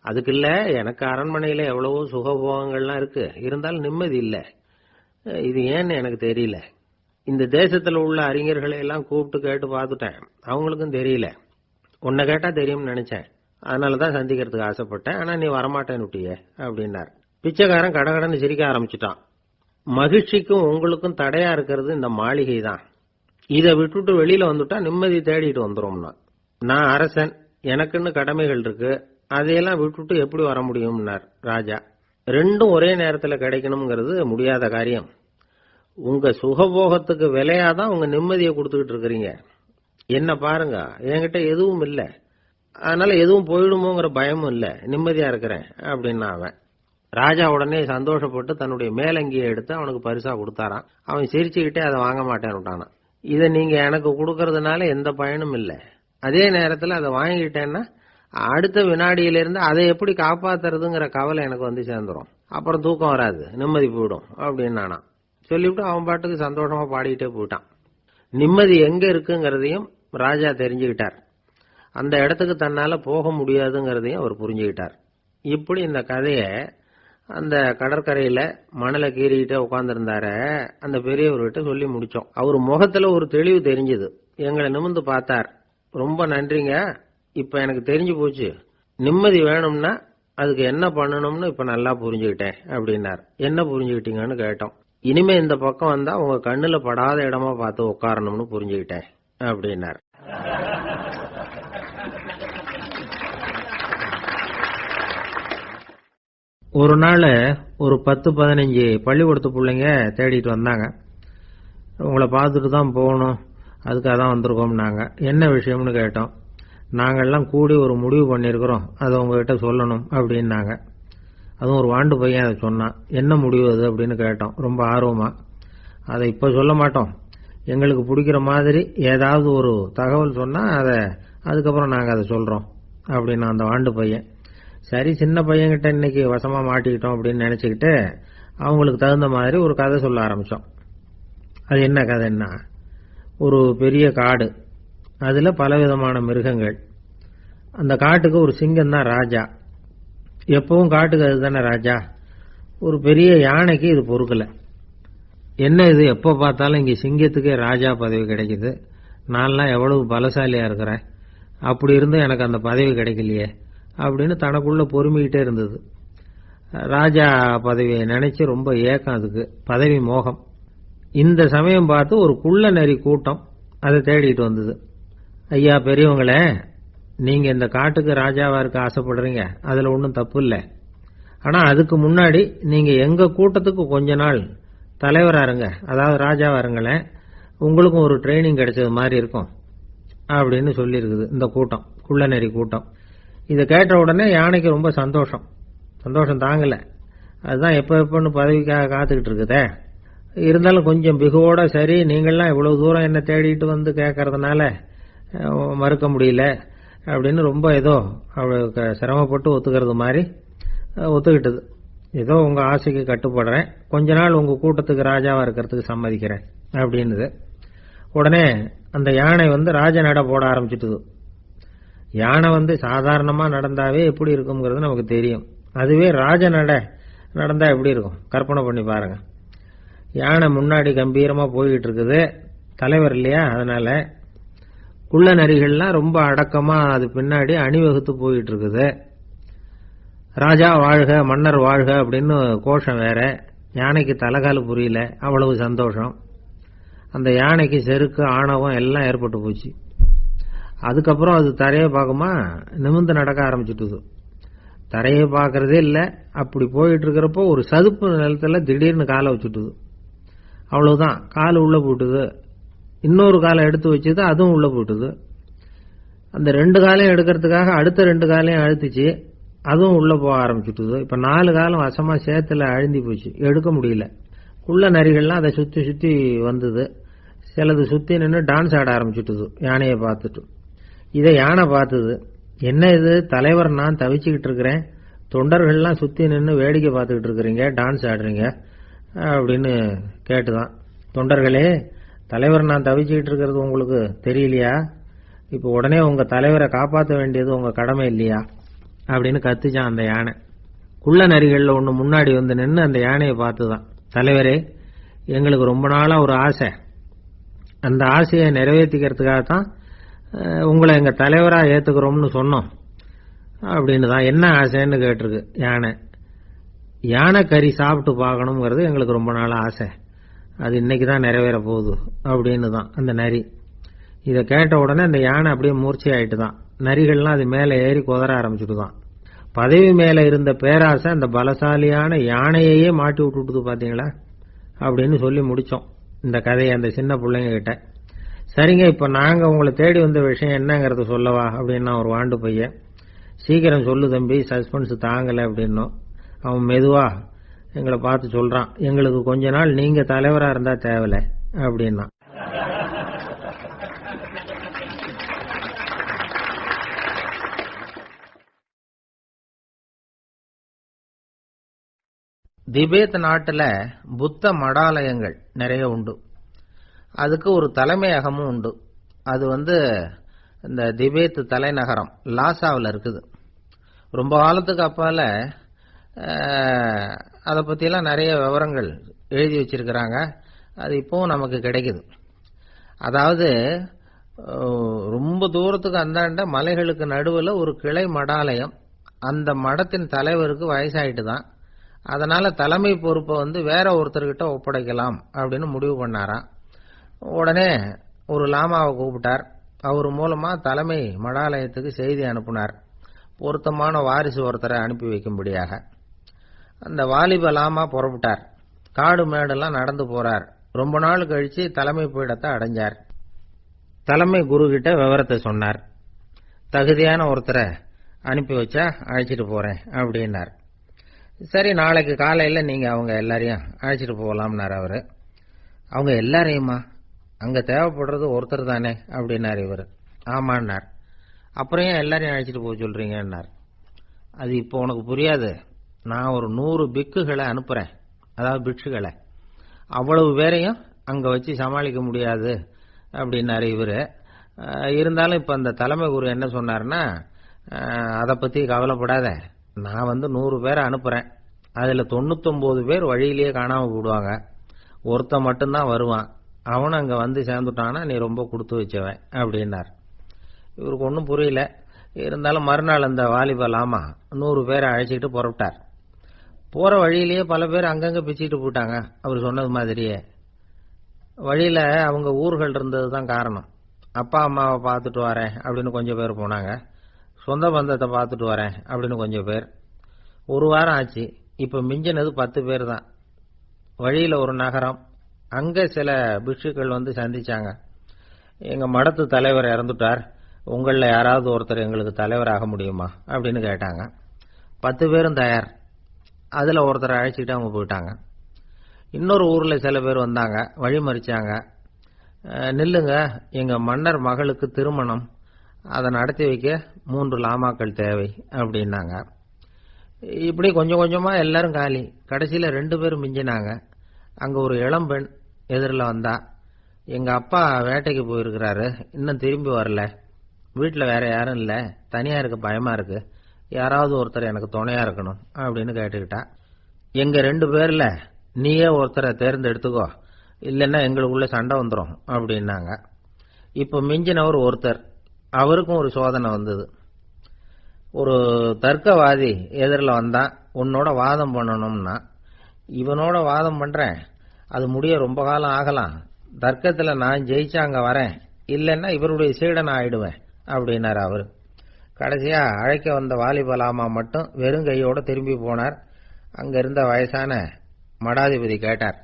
அதுக்கு இல்ல, எனக்கு அரண்மனையில எவ்வளவோ சுகபோகங்கள்லாம் இருக்கு, இருந்தாலும் நிம்மதி இல்லை. இது ஏன்னு எனக்கு தெரியல. இந்த தேசத்துல உள்ள அறிஞர்களை எல்லாம் கூப்பிட்டு கேட்டு பார்த்துட்டேன், அவங்களுக்கும் தெரியல. உன்னை கேட்டா தெரியும்னு நினைச்சேன், அதனாலதான் சந்திக்கிறதுக்கு ஆசைப்பட்டேன். ஆனா நீ வரமாட்டேன்னு விட்டியே அப்படின்னார். பிச்சைக்காரன் கடகடன்னு சிரிக்க ஆரம்பிச்சுட்டான். மகிழ்ச்சிக்கும் உங்களுக்கும் தடையா இருக்கிறது இந்த மாளிகை தான். இதை விட்டுட்டு வெளியில வந்துட்டா நிம்மதி தேடிட்டு வந்துரும்னா. நான் அரசன், எனக்குன்னு கடமைகள் இருக்கு, அதையெல்லாம் விட்டுட்டு எப்படி வர முடியும்னார் ராஜா. ரெண்டும் ஒரே நேரத்தில் கிடைக்கணுங்கிறது முடியாத காரியம். உங்க சுகபோகத்துக்கு விலையாதான் உங்க நிம்மதியை கொடுத்துக்கிட்டு இருக்கிறீங்க. என்ன பாருங்க, என்கிட்ட எதுவும் இல்லை, அதனால எதுவும் போயிடுமோங்கிற பயமும் இல்லை, நிம்மதியா இருக்கிறேன் அப்படின்னா அவன். ராஜா உடனே சந்தோஷப்பட்டு தன்னுடைய மேலங்கியை எடுத்து அவனுக்கு பரிசா கொடுத்தாராம். அவன் சிரிச்சுக்கிட்டே அதை வாங்க மாட்டேன்னுட்டானான். இதை நீங்க எனக்கு கொடுக்கறதுனால எந்த பயனும் இல்லை, அதே நேரத்தில் அதை வாங்கிட்டேன்னா அடுத்த வினாடியிலிருந்து அதை எப்படி காப்பாத்துறதுங்கிற கவலை எனக்கு வந்து சேர்ந்துடும், அப்புறம் தூக்கம் வராது, நிம்மதி போயிடும் அப்படின்னானா. சொல்லிவிட்டு அவன் பாட்டுக்கு சந்தோஷமா பாடிக்கிட்டே போயிட்டான். நிம்மதி எங்க இருக்குங்கிறதையும் ராஜா தெரிஞ்சுக்கிட்டார். அந்த இடத்துக்கு தன்னால போக முடியாதுங்கிறதையும் அவர் புரிஞ்சுக்கிட்டார். இப்படி இந்த கதையை அந்த கடற்கரையில மணலை கீறிக்கிட்டே உட்கார்ந்துருந்தார அந்த பெரியவர்கிட்ட சொல்லி முடிச்சோம். அவர் முகத்துல ஒரு தெளிவு தெரிஞ்சது. எங்களை நிமிர்ந்து பார்த்தார். ரொம்ப நன்றிங்க, இப்ப எனக்கு தெரிஞ்சு போச்சு, நிம்மதி வேணும்னா அதுக்கு என்ன பண்ணணும்னு இப்ப நல்லா புரிஞ்சுக்கிட்டேன் அப்படின்னார். என்ன புரிஞ்சுக்கிட்டீங்கன்னு கேட்டோம். இனிமே இந்த பக்கம் வந்தா உங்க கண்ணுல படாத இடமா பார்த்து உட்காரணும்னு புரிஞ்சுக்கிட்டேன் அப்படின்னார். ஒரு நாள் ஒரு 10-15 பள்ளிக்கூடத்து பிள்ளைங்க தேடிட்டு வந்தாங்க. உங்களை பார்த்துட்டு தான் போகணும், அதுக்காக தான் வந்திருக்கோம்னாங்க. என்ன விஷயம்னு கேட்டோம். நாங்கள்லாம் கூடி ஒரு முடிவு பண்ணியிருக்கிறோம், அதை உங்ககிட்ட சொல்லணும் அப்படின்னாங்க. அதுவும் ஒரு வாண்டு பையன் அதை சொன்னான். என்ன முடிவு அது அப்படின்னு கேட்டோம் ரொம்ப ஆர்வமா. அதை இப்போ சொல்ல மாட்டோம், எங்களுக்கு பிடிக்கிற மாதிரி ஏதாவது ஒரு தகவல் சொன்னால் அதுக்கப்புறம் நாங்கள் அதை சொல்கிறோம் அப்படின்னா அந்த வாண்டு பையன். சரி, சின்ன பையன்கிட்ட இன்னைக்கு வசமா மாட்டிக்கிட்டோம் அப்படின்னு நினைச்சுக்கிட்டு அவங்களுக்கு தகுந்த மாதிரி ஒரு கதை சொல்ல ஆரம்பிச்சோம். அது என்ன கதைன்னா, ஒரு பெரிய காடு, அதுல பலவிதமான மிருகங்கள். அந்த காட்டுக்கு ஒரு சிங்கம் தான் ராஜா. எப்பவும் காட்டுக்கு அதுதானே ராஜா. ஒரு பெரிய யானைக்கு இது பொறுக்கல. என்ன இது, எப்போ பார்த்தாலும் இங்க சிங்கத்துக்கே ராஜா பதவி கிடைக்குது, நான்லாம் எவ்வளவு பலசாலியா இருக்கிறேன், அப்படி இருந்தும் எனக்கு அந்த பதவி கிடைக்கலையே அப்படின்னு தனக்குள்ள பொறுமிக்கிட்டே இருந்தது. ராஜா பதவியை நினைச்சு ரொம்ப ஏக்கம், அதுக்கு பதவி மோகம். இந்த சமயம் பார்த்து ஒரு குள்ள நரி கூட்டம் அதை தேடிட்டு வந்தது. ஐயா பெரியவங்களே, நீங்க இந்த காட்டுக்கு ராஜாவா இருக்க ஆசைப்படுறீங்க, அதுல ஒன்றும் தப்பு இல்லை. ஆனா அதுக்கு முன்னாடி நீங்க எங்க கூட்டத்துக்கு கொஞ்ச நாள் தலைவரா இருங்க, அதாவது ராஜாவா இருங்களேன், உங்களுக்கும் ஒரு ட்ரைனிங் கிடைச்சது மாதிரி இருக்கும் அப்படின்னு சொல்லியிருக்குது இந்த கூட்டம், குள்ள நரி கூட்டம். இதை கேட்ட உடனே யானைக்கு ரொம்ப சந்தோஷம் தாங்கல. அதுதான் எப்பன்னு பதவிக்காக காத்துக்கிட்டு இருக்குதே. இருந்தாலும் கொஞ்சம் பிகுவோட, சரி நீங்கள்லாம் இவ்வளவு தூரம் என்ன தேடிட்டு வந்து கேட்கறதுனால மறுக்க முடியல அப்படின்னு ரொம்ப ஏதோ சிரமப்பட்டு ஒத்துக்கிறது மாதிரி ஒத்துக்கிட்டது. ஏதோ உங்க ஆசைக்கு கட்டுப்படுறேன், கொஞ்ச நாள் உங்க கூட்டத்துக்கு ராஜாவா இருக்கிறதுக்கு சம்மதிக்கிறேன் அப்படின்னுது. உடனே அந்த யானை ராஜ நட போட ஆரம்பிச்சுட்டுது. யானை சாதாரணமா நடந்தாவே எப்படி இருக்குங்கிறது நமக்கு தெரியும், அதுவே ராஜ நட நடந்தா எப்படி இருக்கும் கற்பனை பண்ணி பாருங்க. யானை முன்னாடி கம்பீரமா போய்கிட்டு இருக்குது, தலைவர் இல்லையா, அதனால குள்ள நரிகள்லாம் ரொம்ப அடக்கமா அது பின்னாடி அணிவகுத்து போயிட்டு இருக்குது. ராஜா வாழ்க மன்னர் வாழ்க அப்படின்னு கோஷம் வேற. யானைக்கு தலைகால புரியல, அவ்வளவு சந்தோஷம். அந்த யானைக்கு செருக்கு ஆணவம் எல்லாம் ஏற்பட்டு போச்சு. அதுக்கப்புறம் அது தரையை பார்க்குமா, நிமிர்ந்து நடக்க ஆரம்பிச்சுட்டுது. தரையை பார்க்கறதே இல்லை. அப்படி போயிட்டு இருக்கிறப்போ ஒரு சதுப்பு நிலத்துல திடீர்னு காலை வச்சுட்டுது. அவ்வளவுதான், கால் உள்ள போட்டுது. இன்னொரு காலை எடுத்து வச்சது, அதுவும் உள்ள போட்டுது. அந்த 2 காலையும் எடுக்கிறதுக்காக அடுத்த 2 காலையும் அழுத்துச்சு, அதுவும் உள்ள போக ஆரம்பிச்சுட்டுது. இப்ப 4 காலம் வசமா சேத்துல அழுந்தி போச்சு, எடுக்க முடியல. குள்ள நரிகள்லாம் அதை சுத்தி சுத்தி வந்தது. சிலது சுத்தி நின்று டான்ஸ் ஆட ஆரம்பிச்சுட்டுது யானையை பார்த்துட்டு. இதை யானை பார்த்தது. என்ன இது தலைவர், நான் தவிச்சுக்கிட்டு இருக்கிறேன், தொண்டர்கள்லாம் சுத்தி நின்று வேடிக்கை பார்த்துக்கிட்டு இருக்கிறீங்க, டான்ஸ் ஆடுறீங்க அப்படின்னு கேட்டுதான். தொண்டர்களே, தலைவர் நான் தவிச்சுக்கிட்டு இருக்கிறது உங்களுக்கு தெரியலையா? இப்ப உடனே உங்க தலைவரை காப்பாற்ற வேண்டியது உங்க கடமை இல்லையா அப்படின்னு கத்துச்சான் அந்த யானை. குள்ள நரிகள்ல ஒண்ணு முன்னாடி வந்து நின்று அந்த யானையை பார்த்துதான், தலைவரே, எங்களுக்கு ரொம்ப நாளா ஒரு ஆசை, அந்த ஆசையை நிறைவேற்றிக்கிறதுக்காகத்தான் உங்களை எங்க தலைவரா ஏத்துக்கிறோம்னு சொன்னோம் அப்படின்னு தான். என்ன ஆசைன்னு கேட்டிருக்கு யானை. யானை கறி சாப்பிட்டு பார்க்கணுங்கிறது எங்களுக்கு ரொம்ப நாள் ஆசை, அது இன்னைக்கு தான் நிறைவேற போகுது அப்படின்னு தான் அந்த நரி. இதை கேட்ட உடனே அந்த யானை அப்படியே மூர்ச்சி ஆயிட்டு தான். நரிகள்லாம் அது மேலே ஏறி குதற ஆரம்பிச்சுட்டு தான். பதவி மேல இருந்த பேராசை அந்த பலசாலியான யானையே மாட்டி விட்டுட்டு பாத்தீங்களா அப்படின்னு சொல்லி முடிச்சோம் இந்த கதையை அந்த சின்ன பிள்ளைங்க கிட்ட. சரிங்க, இப்ப நாங்க உங்களை தேடி வந்த விஷயம் என்னங்கறத சொல்லவா அப்படின்னா ஒரு வாண்டு பையன். சீக்கிரம் சொல்லு தம்பி, சஸ்பென்ஸ் தாங்கல அப்படின்னும். அவன் மெதுவா எங்களை பார்த்து சொல்றான், எங்களுக்கு கொஞ்ச நாள் நீங்க தலைவரா இருந்தா தேவல அப்படின்னா. திபேத் நாட்டுல புத்த மடாலயங்கள் நிறைய உண்டு. அதுக்கு ஒரு தலைமையகமும் உண்டு. அது இந்த திபேத் தலைநகரம் லாசாவில் இருக்குது. ரொம்ப காலத்துக்கு அப்பால அதை பற்றியெல்லாம் நிறைய விவரங்கள் எழுதி வச்சிருக்கிறாங்க. அது இப்போவும் நமக்கு கிடைக்குது. அதாவது ரொம்ப தூரத்துக்கு அந்தாண்ட மலைகளுக்கு நடுவில் ஒரு கிளை மடாலயம். அந்த மடத்தின் தலைவருக்கு வயசாயிட்டு தான். அதனால தலைமை பொறுப்பை வேற ஒருத்தர்கிட்ட ஒப்படைக்கலாம் அப்படின்னு முடிவு பண்ணாராம். உடனே ஒரு லாமாவை கூப்பிட்டார். அவர் மூலமா தலைமை மடாலயத்துக்கு செய்தி அனுப்பினார், பொருத்தமான வாரிசு ஒருத்தரை அனுப்பி வைக்கும்படியாக. அந்த வாலிப லாமா புறப்பட்டார். காடு மேடெல்லாம் நடந்து போறார். ரொம்ப நாள் கழிச்சு தலைமை பீடத்தை அடைஞ்சார். தலைமை குரு கிட்ட விவரத்தை சொன்னார். தகுதியான ஒருத்தரை அனுப்பி வச்சா அழைச்சிட்டு போறேன் அப்படின்னார். சரி, நாளைக்கு காலையில நீங்க அவங்க எல்லாரையும் அழைச்சிட்டு போகலாம்னார் அவரு. அவங்க எல்லாரையுமா? அங்க தேவைப்படுறது ஒருத்தர் தானே அப்படின்னார் இவர். ஆமான்னார். அப்புறம் ஏன் எல்லாரையும் அழைச்சிட்டு போக சொல்றீங்கன்னார். அது இப்போ உனக்கு புரியாது. நான் ஒரு 100 பிக்குகளை அனுப்புறேன், அதாவது பிட்சுகளை. அவ்வளவு பேரையும் அங்க வச்சு சமாளிக்க முடியாது அப்படின்னாரு இவரு. இருந்தாலும் இப்ப அந்த தலைமை குரு என்ன சொன்னார்னா, அதை பத்தி கவலைப்படாத, நான் 100 பேரை அனுப்புறேன். அதுல 99 பேர் வழியிலேயே காணாம போடுவாங்க, ஒருத்தன் மட்டும்தான் வருவான். அவனும் அங்க வந்து சேர்ந்துட்டானா நீ ரொம்ப கொடுத்து வச்சவன் அப்படின்னார். இவருக்கு ஒன்றும் புரியல. இருந்தாலும் மறுநாள் அந்த வாலிப லாமா 100 பேரை அழைச்சிட்டு புறப்பட்டார். போற வழியிலேயே பல பேர் அங்கங்க பிச்சுட்டு போட்டாங்க. அவர் சொன்னது மாதிரியே வழியில அவங்க ஊர்கள் இருந்தது தான் காரணம். அப்பா அம்மாவை பார்த்துட்டு வரேன் அப்படின்னு கொஞ்சம் பேர் போனாங்க. சொந்த பந்தத்தை பார்த்துட்டு வரேன் அப்படின்னு கொஞ்சம் பேர். ஒரு வாரம் ஆச்சு. இப்ப மிஞ்சினது 10 பேர் தான். வழியில ஒரு நகரம். அங்க சில பிட்சுக்கள் சந்திச்சாங்க. எங்க மடத்து தலைவர் இறந்துட்டார், உங்கள யாராவது ஒருத்தர் எங்களுக்கு தலைவராக முடியுமா அப்படின்னு கேட்டாங்க. 10 பேரும் தயார். அதுல ஒருத்தரை அழைச்சிட்டு அவங்க போயிட்டாங்க. இன்னொரு ஊர்ல சில பேர் வந்தாங்க, வழி மறிச்சாங்க. நில்லுங்க, எங்க மன்னர் மகளுக்கு திருமணம், அதை நடத்தி வைக்க 3 லாமாக்கள் தேவை அப்படின்னாங்க. இப்படி கொஞ்சம் கொஞ்சமா எல்லாரும் காலி. கடைசியில 2 பேரும் மிஞ்சினாங்க. அங்க ஒரு இளம்பெண் எதிரில் வந்தா, எங்க அப்பா வேட்டைக்கு போயிருக்கிறாரு, இன்னும் திரும்பி வரல, வீட்டுல வேற யாரும் இல்ல, தனியா இருக்க பயமா இருக்கு, யாராவது ஒருத்தர் எனக்கு துணையா இருக்கணும் அப்படின்னு கேட்டுக்கிட்டா. எங்க 2 பேர்ல நீயே ஒருத்தரை தேர்ந்தெடுத்துக்கோ, இல்லைன்னா எங்களுக்குள்ள சண்டை வந்துடும் அப்படின்னாங்க. இப்ப மிஞ்சினவர் ஒருத்தர், அவருக்கும் ஒரு சோதனை வந்தது. ஒரு தர்க்கவாதி எதிரில் வந்தா, உன்னோட வாதம் பண்ணணும்னா, இவனோட வாதம் பண்றேன், அது முடிய ரொம்ப காலம் ஆகலாம், தர்க்கத்துல நான் ஜெயிச்சா அங்க வரேன், இல்லைன்னா இவருடைய சீடன் ஆயிடுவேன் அப்படின்னாரு அவரு. கடைசியா அழைக்க வந்த வாலிபலாமா மட்டும் வெறும் கையோட திரும்பி போனார். அங்க இருந்த வயசான மடாதிபதி கேட்டார்,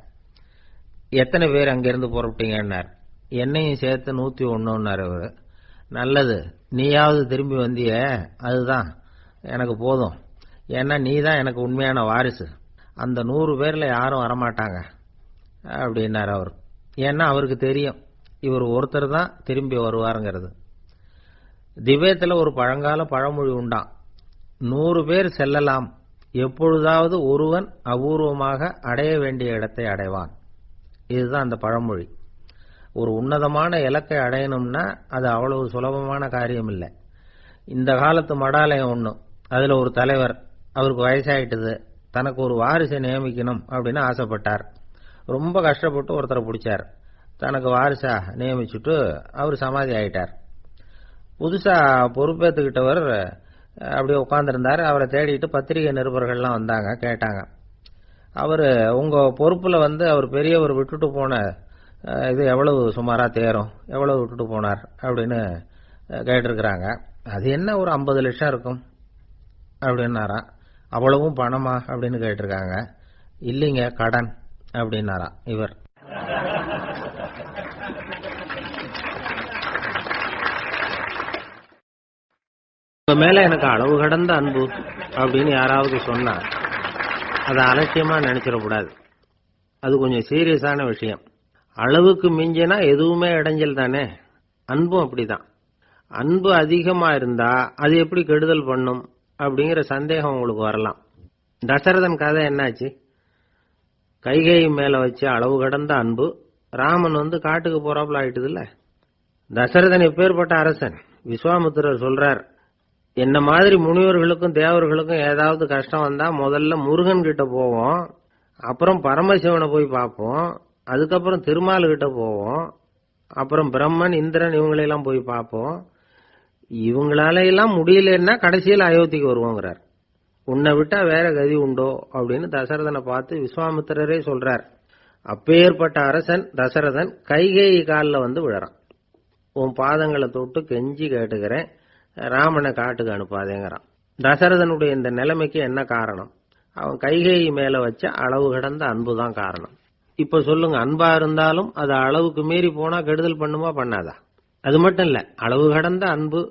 எத்தனை பேர் அங்கிருந்து புறப்பட்டீங்கன்னார். என்னையும் சேர்த்து 101ன்னாரு அவரு. நல்லது, நீயாவது திரும்பி வந்திய, அதுதான் எனக்கு போதும், ஏன்னா நீ தான் எனக்கு உண்மையான வாரிசு, அந்த 100 பேர்ல யாரும் வரமாட்டாங்க அப்படின்னாரு அவர். ஏன்னா அவருக்கு தெரியும் இவர் ஒருத்தர் தான் திரும்பி வருவாருங்கிறது. திபேத்துல ஒரு பழங்கால பழமொழி உண்டாம், 100 பேர் செல்லலாம், எப்பொழுதாவது ஒருவன் அபூர்வமாக அடைய வேண்டிய இடத்தை அடைவான். இதுதான் அந்த பழமொழி. ஒரு உன்னதமான இலக்கை அடையணும்னா அது அவ்வளவு சுலபமான காரியம் இல்லை. இந்த காலத்து மடாலயம் ஒண்ணு, அதுல ஒரு தலைவர், அவருக்கு வயசாயிட்டது, தனக்கு ஒரு வாரிசை நியமிக்கணும் அப்படின்னு ஆசைப்பட்டார். ரொம்ப கஷ்டப்பட்டு ஒருத்தரை பிடிச்சார், தனக்கு வாரிசா நியமிச்சுட்டு அவர் சமாதி ஆயிட்டார். புதுசா பொறுப்பேற்றுக்கிட்டவர் அப்படியே உட்கார்ந்துருந்தார். அவரை தேடிட்டு பத்திரிகை நிருபர்கள்லாம் வந்தாங்க, கேட்டாங்க. அவரு உங்க பொறுப்புல அவர் பெரியவர் விட்டுட்டு போன இது எவ்வளவு சுமாரா தேரும், எவ்வளவு விட்டுட்டு போனார் அப்படின்னு கேட்டிருக்கிறாங்க. அது என்ன ஒரு 50 லட்சம் இருக்கும் அப்படின்னாராம். அவ்வளவும் பணமா அப்படின்னு கேட்டிருக்காங்க. இல்லைங்க, கடன் அப்படின்னாராம் இவர். உங்க மேல எனக்கு அளவு கடந்த அன்பு அப்படின்னு யாராவது சொன்னா அதை அலட்சியமா நினைச்சிடக்கூடாது. அது கொஞ்சம் சீரியஸான விஷயம். அளவுக்கு மிஞ்சினா எதுவுமே இடைஞ்சல் தானே. அன்பும் அப்படிதான். அன்பு அதிகமா இருந்தா அது எப்படி கெடுதல் பண்ணும் அப்படிங்கிற சந்தேகம் உங்களுக்கு வரலாம். தசரதன் கதை என்னாச்சு? கைகேயி மேல வச்சு அளவு கடந்த அன்பு, ராமன் காட்டுக்கு போறாப்புல ஆயிட்டுது இல்ல. தசரதன் எப்பேற்பட்ட அரசன். விஸ்வாமித்திரர் சொல்றார், என்ன மாதிரி முனிவர்களுக்கும் தேவர்களுக்கும் ஏதாவது கஷ்டம் வந்தா முதல்ல முருகன் கிட்ட போவோம், அப்புறம் பரமசிவனை போய் பார்ப்போம், அதுக்கப்புறம் திருமால் கிட்ட போவோம், அப்புறம் பிரம்மன் இந்திரன் இவங்களெல்லாம் போய் பார்ப்போம், இவங்களால எல்லாம் முடியலன்னா கடைசியில் அயோத்திக்கு வருவோங்கிறார். உன்னை விட்டா வேற கதி உண்டோ அப்படின்னு தசரதனை பார்த்து விஸ்வாமித்திரரே சொல்றார். அப்பேற்பட்ட அரசன் தசரதன் கைகேயி காலில் விழறான். உன் பாதங்களை தொட்டு கெஞ்சி கேட்டுக்கிறேன், ராமனை காட்டுக்கு அனுப்பாதேங்கிறான். தசரதனுடைய இந்த நிலைமைக்கு என்ன காரணம்? அவன் கைகேயி மேல வச்ச அளவு கடந்த அன்புதான் காரணம். இப்ப சொல்லுங்க, அன்பா இருந்தாலும் அது அளவுக்கு மீறி போனா கெடுதல் பண்ணுமா பண்ணாதா? அது மட்டும் இல்ல, அளவு கடந்த அன்பு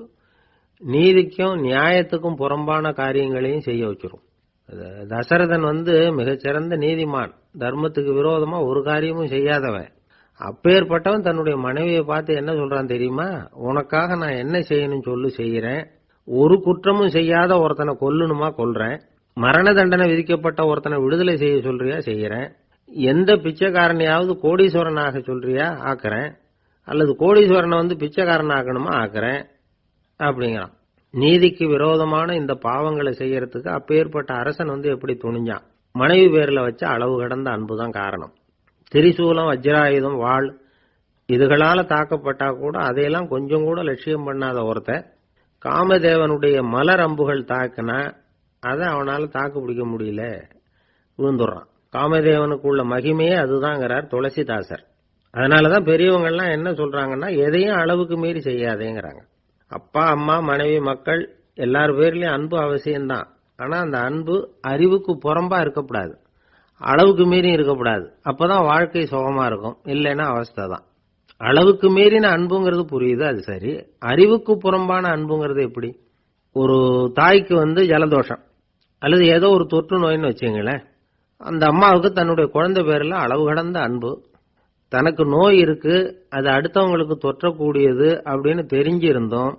நீதிக்கும் நியாயத்துக்கும் புறம்பான காரியங்களையும் செய்ய வச்சிரும். தசரதன் மிகச்சிறந்த நீதிமான், தர்மத்துக்கு விரோதமா ஒரு காரியமும் செய்யாதவன். அப்பேற்பட்டவன் தன்னுடைய மனைவியை பார்த்து என்ன சொல்றான் தெரியுமா? உனக்காக நான் என்ன செய்யணும் சொல்லு, செய்யறேன். ஒரு குற்றமும் செய்யாத ஒருத்தனை கொல்லணுமா கொல்றேன். மரண தண்டனை விதிக்கப்பட்ட ஒருத்தனை விடுதலை செய்ய சொல்றியா செய்யறேன். எந்த பிச்சைக்காரனையாவது கோடீஸ்வரனாக சொல்றியா ஆக்குறேன், அல்லது கோடீஸ்வரனை பிச்சைக்காரன் ஆக்கணுமா ஆக்குறேன் அப்படிங்கிறான். நீதிக்கு விரோதமான இந்த பாவங்களை செய்யறதுக்கு அப்பேற்பட்ட அரசன் எப்படி துணிஞ்சான்? மனைவி பேர்ல வச்ச அளவு கடந்த அன்புதான் காரணம். திரிசூலம், வஜ்ராயுதம், வாள் இதுகளால தாக்கப்பட்டா கூட அதையெல்லாம் கொஞ்சம் கூட லட்சியம் பண்ணாத ஒருத்த காமதேவனுடைய மலர் அம்புகள் தாக்குனா அதை அவனால தாக்கு பிடிக்க முடியல, விழுந்துடுறான். காமதேவனுக்குள்ள மகிமையே அதுதாங்கிறார் துளசிதாசர். அதனாலதான் பெரியவங்கள்லாம் என்ன சொல்றாங்கன்னா, எதையும் அளவுக்கு மீறி செய்யாதேங்கிறாங்க. அப்பா, அம்மா, மனைவி, மக்கள் எல்லார் பேர்லயும் அன்பு அவசியம்தான். ஆனா அந்த அன்பு அறிவுக்கு புறம்பா இருக்கக்கூடாது, அளவுக்கு மீறி இருக்கக்கூடாது. அப்பதான் வாழ்க்கை சுகமா இருக்கும், இல்லைன்னா அவஸ்தை தான். அளவுக்கு மீறின அன்புங்கிறது புரியுது, அது சரி. அறிவுக்கு புறம்பான அன்புங்கிறது எப்படி? ஒரு தாய்க்கு ஜலதோஷம் அல்லது ஏதோ ஒரு தொற்று நோயின்னு வச்சுங்களேன். அந்த அம்மாவுக்கு தன்னுடைய குழந்தை பேர்ல அளவு கடந்த அன்பு. தனக்கு நோய் இருக்கு, அது அடுத்தவங்களுக்கு தொற்றக்கூடியது அப்படின்னு தெரிஞ்சிருந்தோம்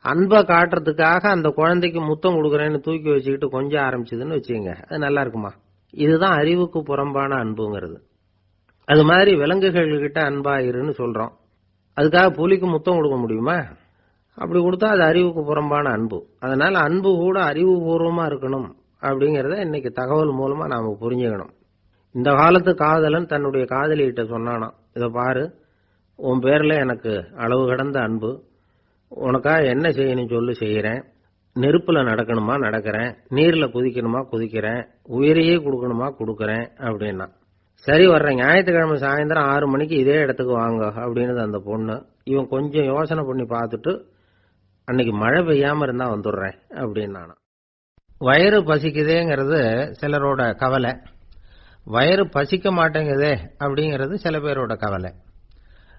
அன்பை காட்டுறதுக்காக அந்த குழந்தைக்கு முத்தம் கொடுக்குறேன்னு தூக்கி வச்சுக்கிட்டு கொஞ்சம் ஆரம்பிச்சதுன்னு வச்சுங்க, அது நல்லா இருக்குமா? இதுதான் அறிவுக்கு புறம்பான அன்புங்கிறது. அது மாதிரி விலங்குகள்கிட்ட அன்பா இருன்னு சொல்றோம். அதுக்காக புலிக்கு முத்தம் கொடுக்க முடியுமா? அப்படி கொடுத்தா அது அறிவுக்கு புறம்பான அன்பு. அதனால அன்பு கூட அறிவுபூர்வமா இருக்கணும் அப்படிங்கிறத இன்னைக்கு தகவல் மூலமா நாம புரிஞ்சுக்கணும். இந்த காலத்து காதலன் தன்னுடைய காதலிகிட்ட சொன்னானாம், இதை பாரு, உன் பேர்ல எனக்கு அளவு கடந்த அன்பு. உனக்காக என்ன செய்யணும் சொல்லு, செய்யறேன். நெருப்புல நடக்கணுமா நடக்கிறேன், நீர்ல குதிக்கணுமா குதிக்கிறேன், உயிரையே கொடுக்கணுமா கொடுக்கறேன் அப்படின்னா. சரி, வர்றேன் ஞாயிற்றுக்கிழமை சாயந்தரம் 6 மணிக்கு இதே இடத்துக்கு வாங்க அப்படின்னு அந்த பொண்ணு. இவன் கொஞ்சம் யோசனை பண்ணி பார்த்துட்டு, அன்னைக்கு மழை பெய்யாம இருந்தா வந்துடுறேன் அப்படின்னா. வயிறு பசிக்குதேங்கிறது சிலரோட கவலை, வயிறு பசிக்க மாட்டேங்குதே அப்படிங்கிறது சில பேரோட கவலை.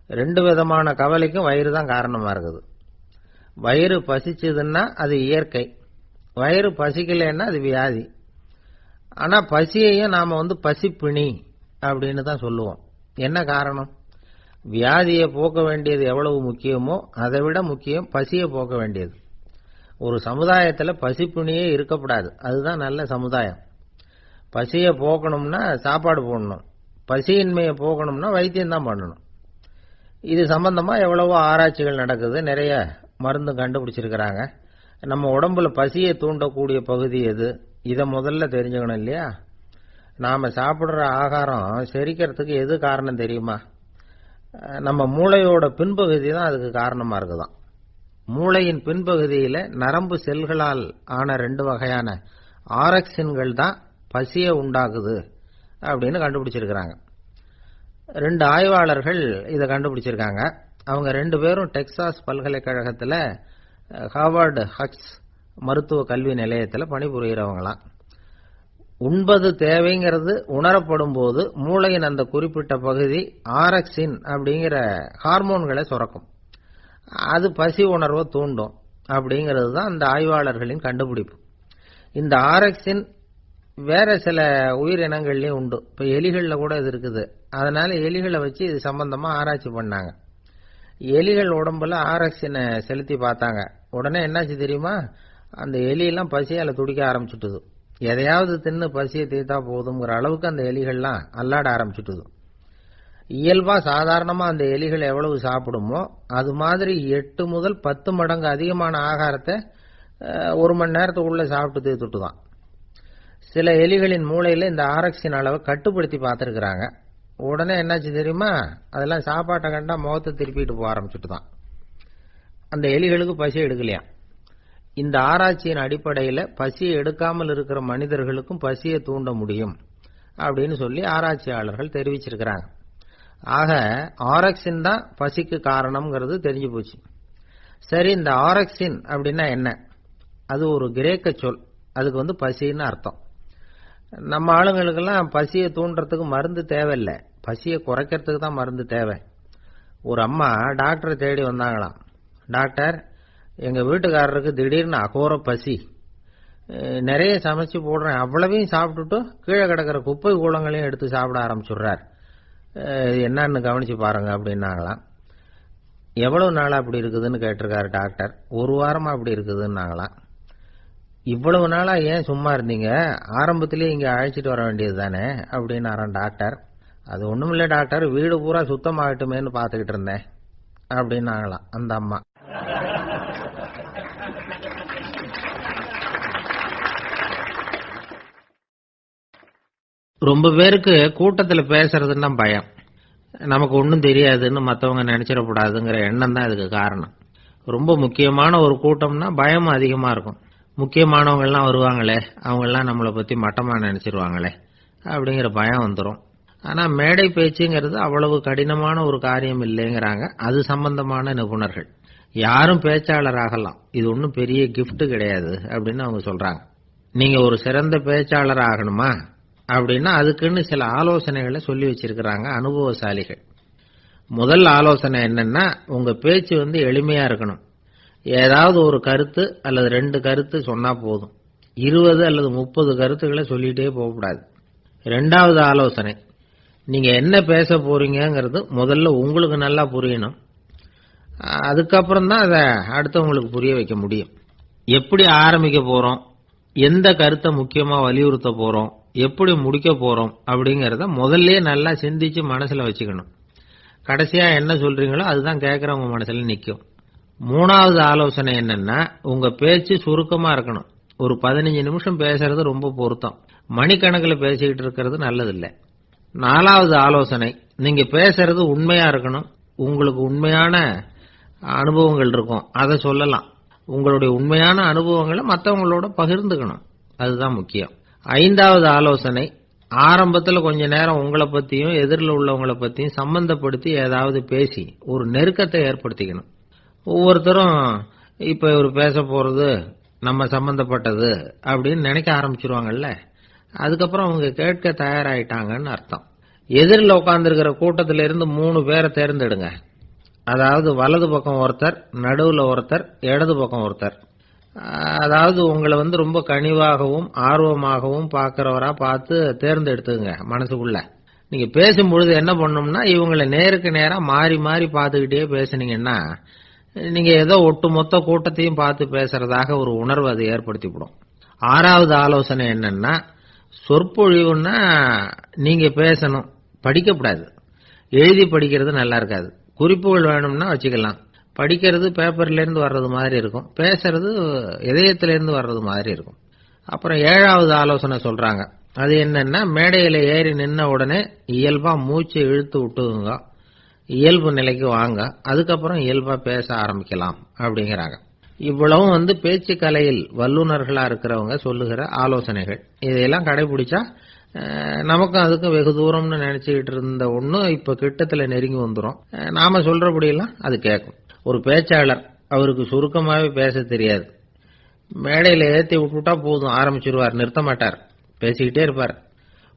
2 விதமான கவலைக்கும் வயிறு தான் காரணமா இருக்குது. வயிறு பசிச்சதுன்னா அது இயற்கை, வயிறு பசிக்கலைன்னா அது வியாதி. ஆனா பசியையும் நாம பசிப்பிணி அப்படின்னு தான் சொல்லுவோம். என்ன காரணம்? வியாதியை போக்க வேண்டியது எவ்வளவு முக்கியமோ அதை விட முக்கியம் பசியை போக்க வேண்டியது. ஒரு சமுதாயத்துல பசிப்பிணியே இருக்கக்கூடாது, அதுதான் நல்ல சமுதாயம். பசியை போக்கணும்னா சாப்பாடு போடணும், பசியின்மையை போக்கணும்னா வைத்தியம் தான் பண்ணணும். இது சம்பந்தமா எவ்வளவோ ஆராய்ச்சிகள் நடக்குது, நிறைய மருந்து கண்டுபிடிச்சிருக்கிறாங்க. நம்ம உடம்புல பசியை தூண்டக்கூடிய பகுதி எது, இதை முதல்ல தெரிஞ்சுக்கணும் இல்லையா? நாம சாப்பிடுற ஆகாரம் செரிக்கிறதுக்கு எது காரணம் தெரியுமா? நம்ம மூளையோட பின்பகுதி தான் அதுக்கு காரணமா இருக்குதாம். மூளையின் பின்பகுதியில நரம்பு செல்களால் ஆன 2 வகையான ஆரக்சின்கள் தான் பசியை உண்டாக்குது அப்படின்னு கண்டுபிடிச்சிருக்கிறாங்க. 2 ஆய்வாளர்கள் இதை கண்டுபிடிச்சிருக்காங்க. அவங்க 2 பேரும் டெக்சாஸ் பல்கலைக்கழகத்துல ஹார்வர்டு ஹக்ஸ் மருத்துவ கல்வி நிலையத்தில் பணிபுரிகிறவங்களாம். உண்பது தேவைங்கிறது உணரப்படும் போது மூளையின் அந்த குறிப்பிட்ட பகுதி ஆரக்சின் அப்படிங்கிற ஹார்மோன்களை சுரக்கும். அது பசி உணர்வை தூண்டும் அப்படிங்கிறது தான் அந்த ஆய்வாளர்களின் கண்டுபிடிப்பு. இந்த ஆரக்சின் வேற சில உயிரினங்கள்லயும் உண்டு. இப்ப எலிகள்ல கூட இது இருக்குது. அதனால எலிகளை வச்சு இது சம்பந்தமா ஆராய்ச்சி பண்ணாங்க. எலிகள் உடம்புல ஆரக்சினை செலுத்தி பார்த்தாங்க. உடனே என்னாச்சு தெரியுமா? அந்த எலியெல்லாம் பசியால துடிக்க ஆரம்பிச்சுட்டுது. எதையாவது தின்னு பசியை தீர்த்தா போதுங்கிற அளவுக்கு அந்த எலிகள்லாம் அல்லாட ஆரம்பிச்சுட்டுது. இயல்பா சாதாரணமா அந்த எலிகள் எவ்வளவு சாப்பிடுமோ அது மாதிரி 8 முதல் 10 மடங்கு அதிகமான ஆகாரத்தை 1 மணி நேரத்துக்குள்ள சாப்பிட்டு தீர்த்துட்டு தான். சில எலிகளின் மூளையில இந்த ஆரக்சின் அளவை கட்டுப்படுத்தி பார்த்துருக்குறாங்க. உடனே என்னாச்சு தெரியுமா? அதெல்லாம் சாப்பாட்டை கண்டா முகத்தை திருப்பிட்டு போக ஆரம்பிச்சுட்டு தான். அந்த எலிகளுக்கு பசி எடுக்கலையா. இந்த ஆராய்ச்சியின் அடிப்படையில் பசியை எடுக்காமல் இருக்கிற மனிதர்களுக்கும் பசியை தூண்ட முடியும் அப்படின்னு சொல்லி ஆராய்ச்சியாளர்கள் தெரிவிச்சிருக்கிறாங்க. ஆக ஆரக்சின் தான் பசிக்கு காரணம்ங்கிறது தெரிஞ்சு போச்சு. சரி, இந்த ஆரக்சின் அப்படின்னா என்ன? அது ஒரு கிரேக்க சொல். அதுக்கு பசின்னு அர்த்தம். நம்ம ஆளுங்களுக்கெல்லாம் பசியை தூண்டுறதுக்கு மருந்து தேவையில்லை, பசியை குறைக்கிறதுக்கு தான் மருந்து தேவை. ஒரு அம்மா டாக்டரை தேடி வந்தாங்களாம். டாக்டர், எங்க வீட்டுக்காரருக்கு திடீர்னு அகோர பசி, நிறைய சமைச்சு போடுறேன், அவ்வளவையும் சாப்பிட்டுட்டு கீழே கிடக்கிற குப்பை கூலங்களையும் எடுத்து சாப்பிட ஆரம்பிச்சுடுறார், என்னன்னு கவனிச்சு பாருங்க அப்படின்னாங்களாம். எவ்வளவு நாளா அப்படி இருக்குதுன்னு கேட்டிருக்காரு டாக்டர். 1 வாரமா அப்படி இருக்குதுன்னாங்களாம். இவ்வளவு நாளா ஏன் சும்மா இருந்தீங்க, ஆரம்பத்திலேயே இங்க அழைச்சிட்டு வர வேண்டியது தானே அப்படின்னாராம் டாக்டர். அது ஒண்ணும் இல்லை டாக்டர், வீடு பூரா சுத்தமாகட்டுமேன்னு பார்த்துக்கிட்டு இருந்தேன் அப்படின்னாங்களாம் அந்த அம்மா. ரொம்ப பேருக்கு கூட்டத்தில் பேசுறதுன்னா பயம். நமக்கு ஒன்றும் தெரியாதுன்னு மற்றவங்க நினைச்சிடக்கூடாதுங்கிற எண்ணம் தான் இதுக்கு காரணம். ரொம்ப முக்கியமான ஒரு கூட்டம்னா பயமும் அதிகமாக இருக்கும். முக்கியமானவங்கள்லாம் வருவாங்களே, அவங்கெல்லாம் நம்மளை பற்றி மட்டமாக நினைச்சிருவாங்களே அப்படிங்கிற பயம் வந்துடும். ஆனால் மேடை பேச்சுங்கிறது அவ்வளவு கடினமான ஒரு காரியம் இல்லைங்கிறாங்க அது சம்பந்தமான நிபுணர்கள். யாரும் பேச்சாளர் ஆகலாம், இது ஒன்றும் பெரிய கிஃப்ட் கிடையாது அப்படின்னு அவங்க சொல்றாங்க. நீங்க ஒரு சிறந்த பேச்சாளர் ஆகணுமா அப்படின்னா அதுக்குன்னு சில ஆலோசனைகளை சொல்லி வச்சிருக்கிறாங்க அனுபவசாலிகள். முதல் ஆலோசனை என்னன்னா, உங்க பேச்சு எளிமையா இருக்கணும். ஏதாவது ஒரு கருத்து அல்லது 2 கருத்து சொன்னா போதும். 20 அல்லது 30 கருத்துக்களை சொல்லிட்டே போகக்கூடாது. 2வது ஆலோசனை, நீங்க என்ன பேச போறீங்கிறது முதல்ல உங்களுக்கு நல்லா புரியணும். அதுக்கப்புறம் தான் அதை அடுத்தவங்களுக்கு புரிய வைக்க முடியும். எப்படி ஆரம்பிக்க போறோம், எந்த கருத்தை முக்கியமா வலியுறுத்த போறோம், எப்படி முடிக்க போறோம் அப்படிங்கறத முதல்ல நல்லா சிந்திச்சு மனசுல வச்சுக்கணும். கடைசியா என்ன சொல்றீங்களோ அதுதான் கேட்கறவங்க மனசுல நிக்கும். 3வது ஆலோசனை என்னன்னா, உங்க பேச்சு சுருக்கமா இருக்கணும். ஒரு 15 நிமிஷம் பேசுறது ரொம்ப பொருத்தம். மணிக்கணக்கில் பேசிக்கிட்டு இருக்கிறது நல்லதில்லை. 4வது ஆலோசனை, நீங்க பேசுறது உண்மையா இருக்கணும். உங்களுக்கு உண்மையான அனுபவங்கள் இருக்கும், அதை சொல்லலாம். உங்களுடைய உண்மையான அனுபவங்களை மற்றவங்களோட பகிர்ந்துக்கணும், அதுதான் முக்கியம். 5வது ஆலோசனை, ஆரம்பத்தில் கொஞ்ச நேரம் உங்களை பத்தியும் எதிரில் உள்ளவங்களை பத்தியும் சம்பந்தப்படுத்தி ஏதாவது பேசி ஒரு நெருக்கத்தை ஏற்படுத்திக்கணும். ஒவ்வொருத்தரும் இப்ப இவர் பேச போறது நம்ம சம்பந்தப்பட்டது அப்படின்னு நினைக்க ஆரம்பிச்சிருவாங்கல்ல, அதுக்கப்புறம் அவங்க கேட்க தயாராயிட்டாங்கன்னு அர்த்தம். எதிரில் உட்கார்ந்துருக்கிற கூட்டத்தில இருந்து 3 பேரை தேர்ந்தெடுங்க. அதாவது வலது பக்கம் ஒருத்தர், நடுவுல ஒருத்தர், இடது பக்கம் ஒருத்தர். அதாவது உங்களை ரொம்ப கனிவாகவும் ஆர்வமாகவும் பார்க்கிறவரா பார்த்து தேர்ந்தெடுத்துங்க. மனசுக்குள்ள நீங்க பேசும்பொழுது என்ன பண்ணணும்னா, இவங்களை நேருக்கு நேரா மாறி மாறி பார்த்துக்கிட்டே பேசுனீங்கன்னா நீங்க ஏதோ ஒட்டுமொத்த கூட்டத்தையும் பார்த்து பேசுறதாக ஒரு உணர்வு அதை ஏற்படுத்திவிடும். 6வது ஆலோசனை என்னன்னா, சொற்பொழிவுன்னா நீங்க பேசணும், படிக்கக்கூடாது. எழுதி படிக்கிறது நல்லா இருக்காது. குறிப்புகள் வேணும்னா வச்சுக்கலாம். படிக்கிறது பேப்பர்ல இருந்து வர்றது மாதிரி இருக்கும், பேசுறது இதயத்திலிருந்து வர்றது மாதிரி இருக்கும். அப்புறம் 7வது ஆலோசனை சொல்றாங்க. அது என்னன்னா, மேடையில ஏறி நின்ன உடனே இயல்பா மூச்சு இழுத்து விட்டுங்க, இயல்பு நிலைக்கு வாங்க, அதுக்கப்புறம் இயல்பா பேச ஆரம்பிக்கலாம் அப்படிங்கிறாங்க. இவ்வளவும் பேச்சு கலையில் வல்லுநர்களா இருக்கிறவங்க சொல்லுகிற ஆலோசனைகள். இதையெல்லாம் கடைபிடிச்சா நமக்கும் அதுக்கும் வெகு தூரம்னு நினைச்சுக்கிட்டு இருந்த ஒண்ணு இப்ப கிட்டத்துல நெருங்கி வந்துடும். நாம சொல்றபடியெல்லாம் அது கேட்கும். ஒரு பேச்சாளர், அவருக்கு சுருக்கமாவே பேச தெரியாது. மேடையில ஏத்தி விட்டுட்டா போதும், ஆரம்பிச்சிருவார், நிறுத்த மாட்டார், பேசிக்கிட்டே இருப்பார்.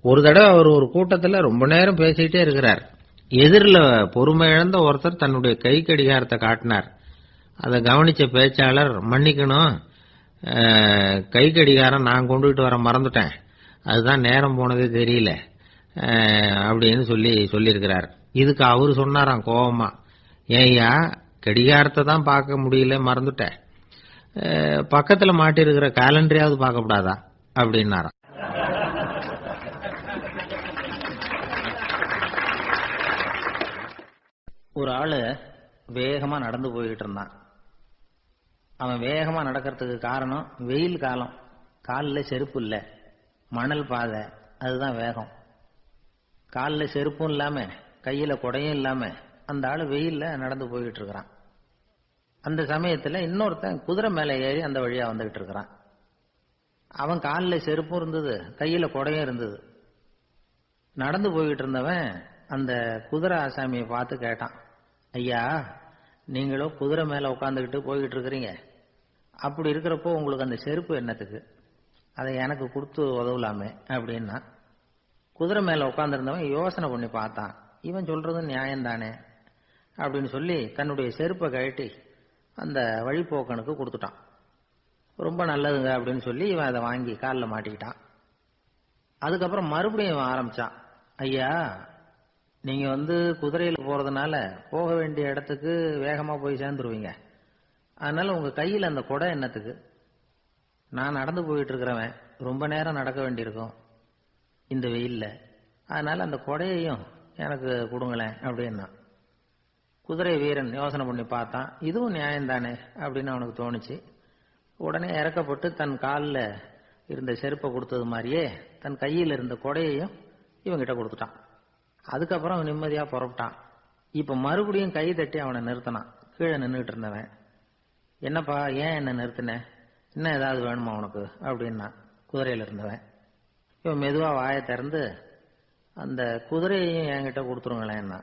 ஒரு தடவை அவர் ஒரு கூட்டத்துல ரொம்ப நேரம் பேசிக்கிட்டே இருக்கிறார். எதிரில் பொறுமை இழந்த ஒருத்தர் தன்னுடைய கை கடிகாரத்தை காட்டினார். அதை கவனிச்ச பேச்சாளர், மன்னிக்கணும், கை கடிகாரம் நான் கொண்டுகிட்டு வர மறந்துட்டேன், அதுதான் நேரம் போனதே தெரியல அப்படின்னு சொல்லியிருக்கிறார். இதுக்கு அவரு சொன்னாராம் கோபமா, ஏய்யா கடிகாரத்தை தான் பார்க்க முடியல, மறந்துட்டேன், பக்கத்துல மாட்டிருக்கிற கேலண்டரையாவது பார்க்கப்படாதா அப்படின்னாராம். ஒரு ஆளு வேகமா நடந்து போயிட்டு இருந்தான். அவன் வேகமா நடக்கிறதுக்கு காரணம் வெயில் காலம், காலில் செருப்பு இல்லை, மணல் பாதை, அதுதான் வேகம். காலில் செருப்பும் இல்லாம கையில குடையும் இல்லாம அந்த ஆளு வெயில்ல நடந்து போய்கிட்டு இருக்கிறான். அந்த சமயத்துல இன்னொருத்தன் குதிரை மேல ஏறி அந்த வழியா வந்துகிட்டு இருக்கிறான். அவன் காலில் செருப்பும் இருந்தது, கையில குடையும் இருந்தது. நடந்து போய்கிட்டு இருந்தவன் அந்த குதிரை ஆசாமியை பார்த்து கேட்டான், ஐயா நீங்களும் குதிரை மேல உட்காந்துக்கிட்டு போய்கிட்டு இருக்கிறீங்க, அப்படி இருக்கிறப்போ உங்களுக்கு அந்த செருப்பு என்னத்துக்கு, அதை எனக்கு கொடுத்து உதவலாமே அப்படின்னா. குதிரை மேல உட்காந்துருந்தவன் யோசனை பண்ணி பார்த்தான், இவன் சொல்றது நியாயம்தானே அப்படின்னு சொல்லி தன்னுடைய செருப்பை கழட்டி அந்த வழிபோக்கனுக்கு கொடுத்துட்டான். ரொம்ப நல்லதுங்க அப்படின்னு சொல்லி இவன் அதை வாங்கி காலில் மாட்டிக்கிட்டான். அதுக்கப்புறம் மறுபடியும் இவன் ஆரம்பிச்சான், ஐயா நீங்க குதிரையில போறதுனால போக வேண்டிய இடத்துக்கு வேகமா போய் சேர்ந்துருவீங்க, அதனால உங்க கையில அந்த குடை என்னத்துக்கு, நான் நடந்து போயிட்டு இருக்கிறவன், ரொம்ப நேரம் நடக்க வேண்டியிருக்கும் இந்த வெயில்ல, அதனால அந்த குடையையும் எனக்கு கொடுங்களேன் அப்படின்னா. குதிரை வீரன் யோசனை பண்ணி பார்த்தான், இதுவும் நியாயம்தானே அப்படின்னு அவனுக்கு தோணுச்சு. உடனே இறக்கப்பட்டு தன் காலில் இருந்த செருப்பை கொடுத்தது மாதிரியே தன் கையில் இருந்த குடையையும் இவங்கிட்ட கொடுத்துட்டான். அதுக்கப்புறம் அவன் நிம்மதியா புறப்பட்டான். இப்ப மறுபடியும் கை தட்டி அவனை நிறுத்தினான். கீழே நின்றுட்டு இருந்தவன், என்னப்பா ஏன் என்ன நிறுத்தின, இன்னும் ஏதாவது வேணுமா உனக்கு அப்படின்னா குதிரையில இருந்தவன். இவன் மெதுவா வாயை திறந்து அந்த குதிரையையும் என்கிட்ட கொடுத்துருங்களேன்னா.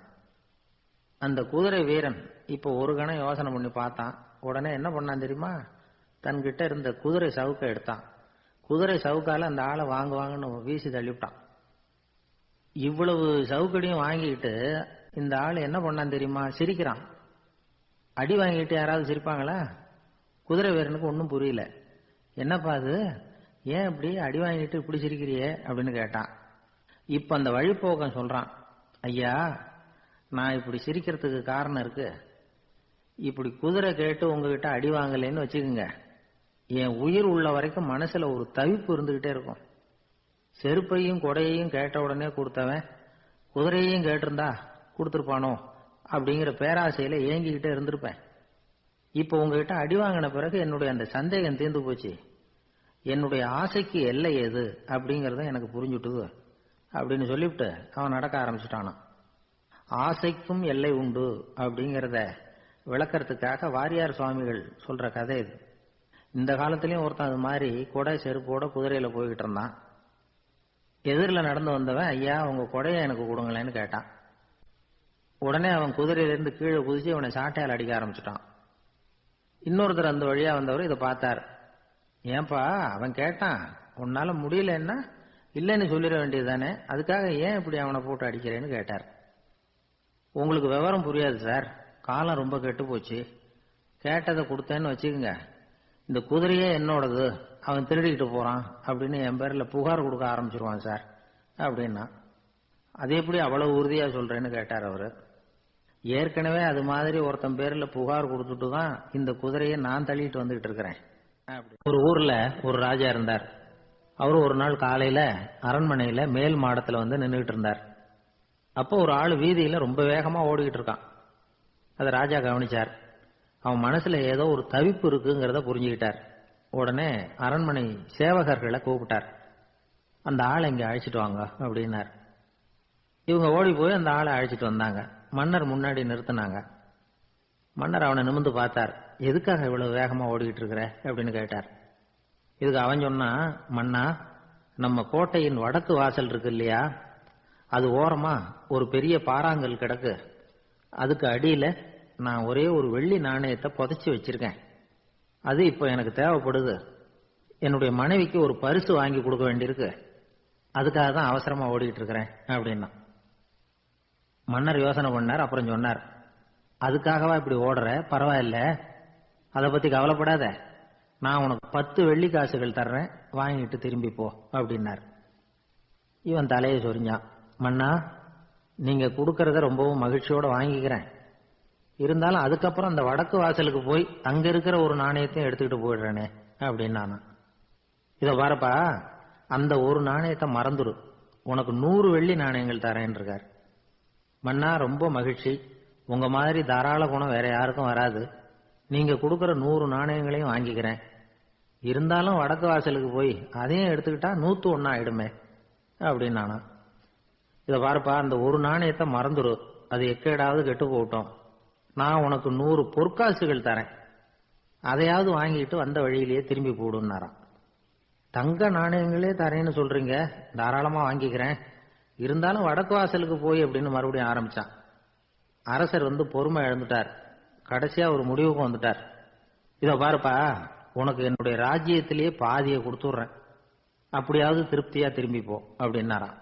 அந்த குதிரை வீரன் இப்ப ஒரு கணம் யோசனை பண்ணி பார்த்தான். உடனே என்ன பண்ணான் தெரியுமா, தன்கிட்ட இருந்த குதிரை சவுக்கை எடுத்தான். குதிரை சவுக்கால அந்த ஆளை வாங்குவாங்கன்னு வீசி தள்ளிவிட்டான். இவ்வளவு சவுக்கடியும் வாங்கிட்டு இந்த ஆள் என்ன பண்ணான் தெரியுமா, சிரிக்கிறான். அடி வாங்கிட்டு யாராவது சிரிப்பாங்களா? குதிரை வீரனுக்கு ஒன்றும் புரியல. என்னப்பா அது, ஏன் இப்படி அடி வாங்கிட்டு இப்படி சிரிக்கிறியே அப்படின்னு கேட்டான். இப்ப அந்த வழிபோக்கன் சொல்றான், ஐயா நான் இப்படி சிரிக்கிறதுக்கு காரணம் இருக்கு. இப்படி குதிரை கேட்டு உங்ககிட்ட அடி வாங்கலைன்னு வச்சுக்கோங்க, என் உயிர் உள்ள வரைக்கும் மனசுல ஒரு தவிப்பு இருந்துகிட்டே இருக்கும். செருப்பையும் கொடையையும் கேட்ட உடனே கொடுத்தவன் குதிரையையும் கேட்டிருந்தா கொடுத்துருப்பானோ அப்படிங்கிற பேராசையில ஏங்கிக்கிட்டே இருந்திருப்பேன். இப்ப உங்ககிட்ட அடி வாங்கின பிறகு என்னுடைய அந்த சந்தேகம் தீர்ந்து போச்சு. என்னுடைய ஆசைக்கு எல்லை எது அப்படிங்கறத எனக்கு புரிஞ்சுட்டுது அப்படின்னு சொல்லிவிட்டு அவன் நடக்க ஆரம்பிச்சுட்டானான். ஆசைக்கும் எல்லை உண்டு அப்படிங்கிறத விளக்கறதுக்காக வாரியார் சுவாமிகள் சொல்ற கதை இது. இந்த காலத்திலயும் ஒருத்தன் அது மாதிரி கொடை செருப்போட குதிரையில போய்கிட்டு இருந்தான். எதிரில் நடந்து வந்தவன், ஐயா உங்க கொடையை எனக்கு கொடுங்களேன்னு கேட்டான். உடனே அவன் குதிரையிலிருந்து கீழே குதிச்சு அவனை சாட்டையால் அடிக்க ஆரம்பிச்சுட்டான். இன்னொருத்தர் அந்த வழியா வந்தவர் இதை பார்த்தார். ஏன்பா அவன் கேட்டான், உன்னால முடியலன்னா இல்லைன்னு சொல்லிட வேண்டியதுதானே, அதுக்காக ஏன் இப்படி அவனை போட்டு அடிக்கிறேன்னு கேட்டார். உங்களுக்கு விவரம் புரியாது சார், காலம் ரொம்ப கெட்டு போச்சு. கேட்டதை கொடுத்தேன்னு வச்சுக்கோங்க, இந்த குதிரையே என்னோடது, அவன் திருடிக்கிட்டு போறான் அப்படின்னு என் பேர்ல புகார் கொடுக்க ஆரம்பிச்சிருவான் சார் அப்படின்னா. அது எப்படி அவ்வளவு உறுதியா சொல்றேன்னு கேட்டார் அவரு. ஏற்கனவே அது மாதிரி ஒருத்தன் பேர்ல புகார் கொடுத்துட்டு தான் இந்த குதிரையை நான் தள்ளிட்டு வந்துகிட்டு இருக்கிறேன். ஒரு ஊர்ல ஒரு ராஜா இருந்தார். அவரு ஒரு நாள் காலையில அரண்மனையில மேல் மாடத்துல வந்து நின்றுட்டு இருந்தார். அப்போ ஒரு ஆள் வீதியில ரொம்ப வேகமா ஓடிக்கிட்டு இருக்கான். அதை ராஜா கவனிச்சார். அவன் மனசுல ஏதோ ஒரு தவிப்பு இருக்குங்கிறத புரிஞ்சுக்கிட்டார். உடனே அரண்மனை சேவகர்களை கூப்பிட்டார். அந்த ஆளை இங்க அழைச்சிட்டு வாங்க அப்படின்னார். இவங்க ஓடி போய் அந்த ஆளை அழைச்சிட்டு வந்தாங்க. மன்னர் முன்னாடி நிறுத்தினாங்க. மன்னர் அவனை நிமிர்ந்து பார்த்தார். எதுக்காக இவ்வளவு வேகமா ஓடிக்கிட்டு இருக்கிற அப்படின்னு கேட்டார். இதுக்கு அவன் சொன்னா, மன்னா, நம்ம கோட்டையின் வடக்கு வாசல் இருக்கு இல்லையா, அது ஓரமா ஒரு பெரிய பாறாங்கல் கிடக்கு. அதுக்கு அடியில நான் ஒரே ஒரு வெள்ளி நாணயத்தை புதைச்சி வச்சிருக்கேன். அது இப்போ எனக்கு தேவைப்படுது. என்னுடைய மனைவிக்கு ஒரு பரிசு வாங்கி கொடுக்க வேண்டியிருக்கு. அதுக்காக தான் அவசரமா ஓடிக்கிட்டு இருக்கிறேன் அப்படின்னா. மன்னர் யோசனை பண்ணார். அப்புறம் சொன்னார், அதுக்காகவா இப்படி ஓடுற? பரவாயில்ல, அதை பத்தி கவலைப்படாத. நான் உனக்கு 10 வெள்ளி காசுகள் தர்றேன், வாங்கிட்டு திரும்பி போ அப்படின்னார். இவன் தலையை சொரிஞ்சான். மன்னா, நீங்க கொடுக்கறத ரொம்பவும் மகிழ்ச்சியோட வாங்கிக்கிறேன். இருந்தாலும் அதுக்கப்புறம் அந்த வடக்கு வாசலுக்கு போய் அங்க இருக்கிற ஒரு நாணயத்தையும் எடுத்துக்கிட்டு போயிடுறேனே அப்படின்னா. இத பாருப்பா, அந்த ஒரு நாணயத்தை மறந்துடு, உனக்கு 100 வெள்ளி நாணயங்கள் தரேன் இருக்கார். மன்னா, ரொம்ப மகிழ்ச்சி. உங்க மாதிரி தாராள குணம் வேற யாருக்கும் வராது. நீங்க கொடுக்கற 100 நாணயங்களையும் வாங்கிக்கிறேன். இருந்தாலும் வடக்கு வாசலுக்கு போய் அதையும் எடுத்துக்கிட்டா 101 ஆயிடுமே அப்படின்னானா. இத பாருப்பா, அந்த ஒரு நாணயத்தை மறந்துடு, அது எக்கேடாவது கெட்டு போட்டோம். நான் உனக்கு 100 பொற்காசுகள் தரேன், அதையாவது வாங்கிட்டு வந்த வழியிலேயே திரும்பி போடுன்னாராம். தங்க நாணயங்களே தரேன்னு சொல்றீங்க, தாராளமா வாங்கிக்கிறேன். இருந்தாலும் வடக்கு வாசலுக்கு போய் அப்படின்னு மறுபடியும் ஆரம்பிச்சான். அரசர் வந்து பொறுமை இழந்துட்டார். கடைசியா ஒரு முடிவுக்கு வந்துட்டார். இத பாருப்பா, உனக்கு என்னுடைய ராஜ்யத்திலேயே பாதியை கொடுத்துடுறேன், அப்படியாவது திருப்தியா திரும்பி போ அப்படின்னாராம்.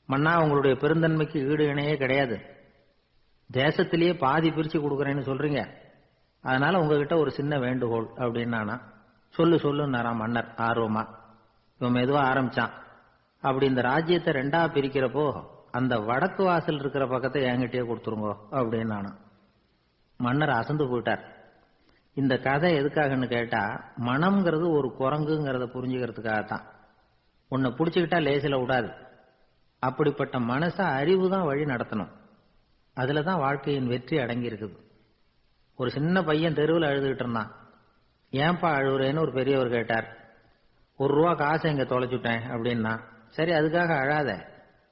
மன்னா, உங்களுடைய பெருந்தன்மைக்கு ஈடு இணையே கிடையாது. தேசத்திலேயே பாதி பிரிச்சு கொடுக்குறேன்னு சொல்றீங்க, அதனால உங்ககிட்ட ஒரு சின்ன வேண்டுகோள் அப்படின்னானா. சொல்லுன்னாராம் மன்னர் ஆர்வமா. இவன் மெதுவா ஆரம்பிச்சான். அப்படி இந்த ராஜ்யத்தை 2ஆ பிரிக்கிறப்போ அந்த வடக்கு வாசல் இருக்கிற பக்கத்தை என்கிட்டயே கொடுத்துருங்கோ அப்படின்னானா. மன்னர் அசந்து போயிட்டார். இந்த கதை எதுக்காகன்னு கேட்டா, மனம்ங்கிறது ஒரு குரங்குங்கிறத புரிஞ்சுக்கிறதுக்காகத்தான். உன்னை பிடிச்சுக்கிட்டா லேசில விடாது. அப்படிப்பட்ட மனசை அறிவு தான் வழி நடத்தணும். அதுலதான் வாழ்க்கையின் வெற்றி அடங்கி இருக்குது. ஒரு சின்ன பையன் தெருவில் அழுதுகிட்டு இருந்தான். ஏன்பா அழுவுறேன்னு ஒரு பெரியவர் கேட்டார். 1 ரூபா காசை இங்க தொலைச்சுட்டேன் அப்படின்னா. சரி, அதுக்காக அழாத,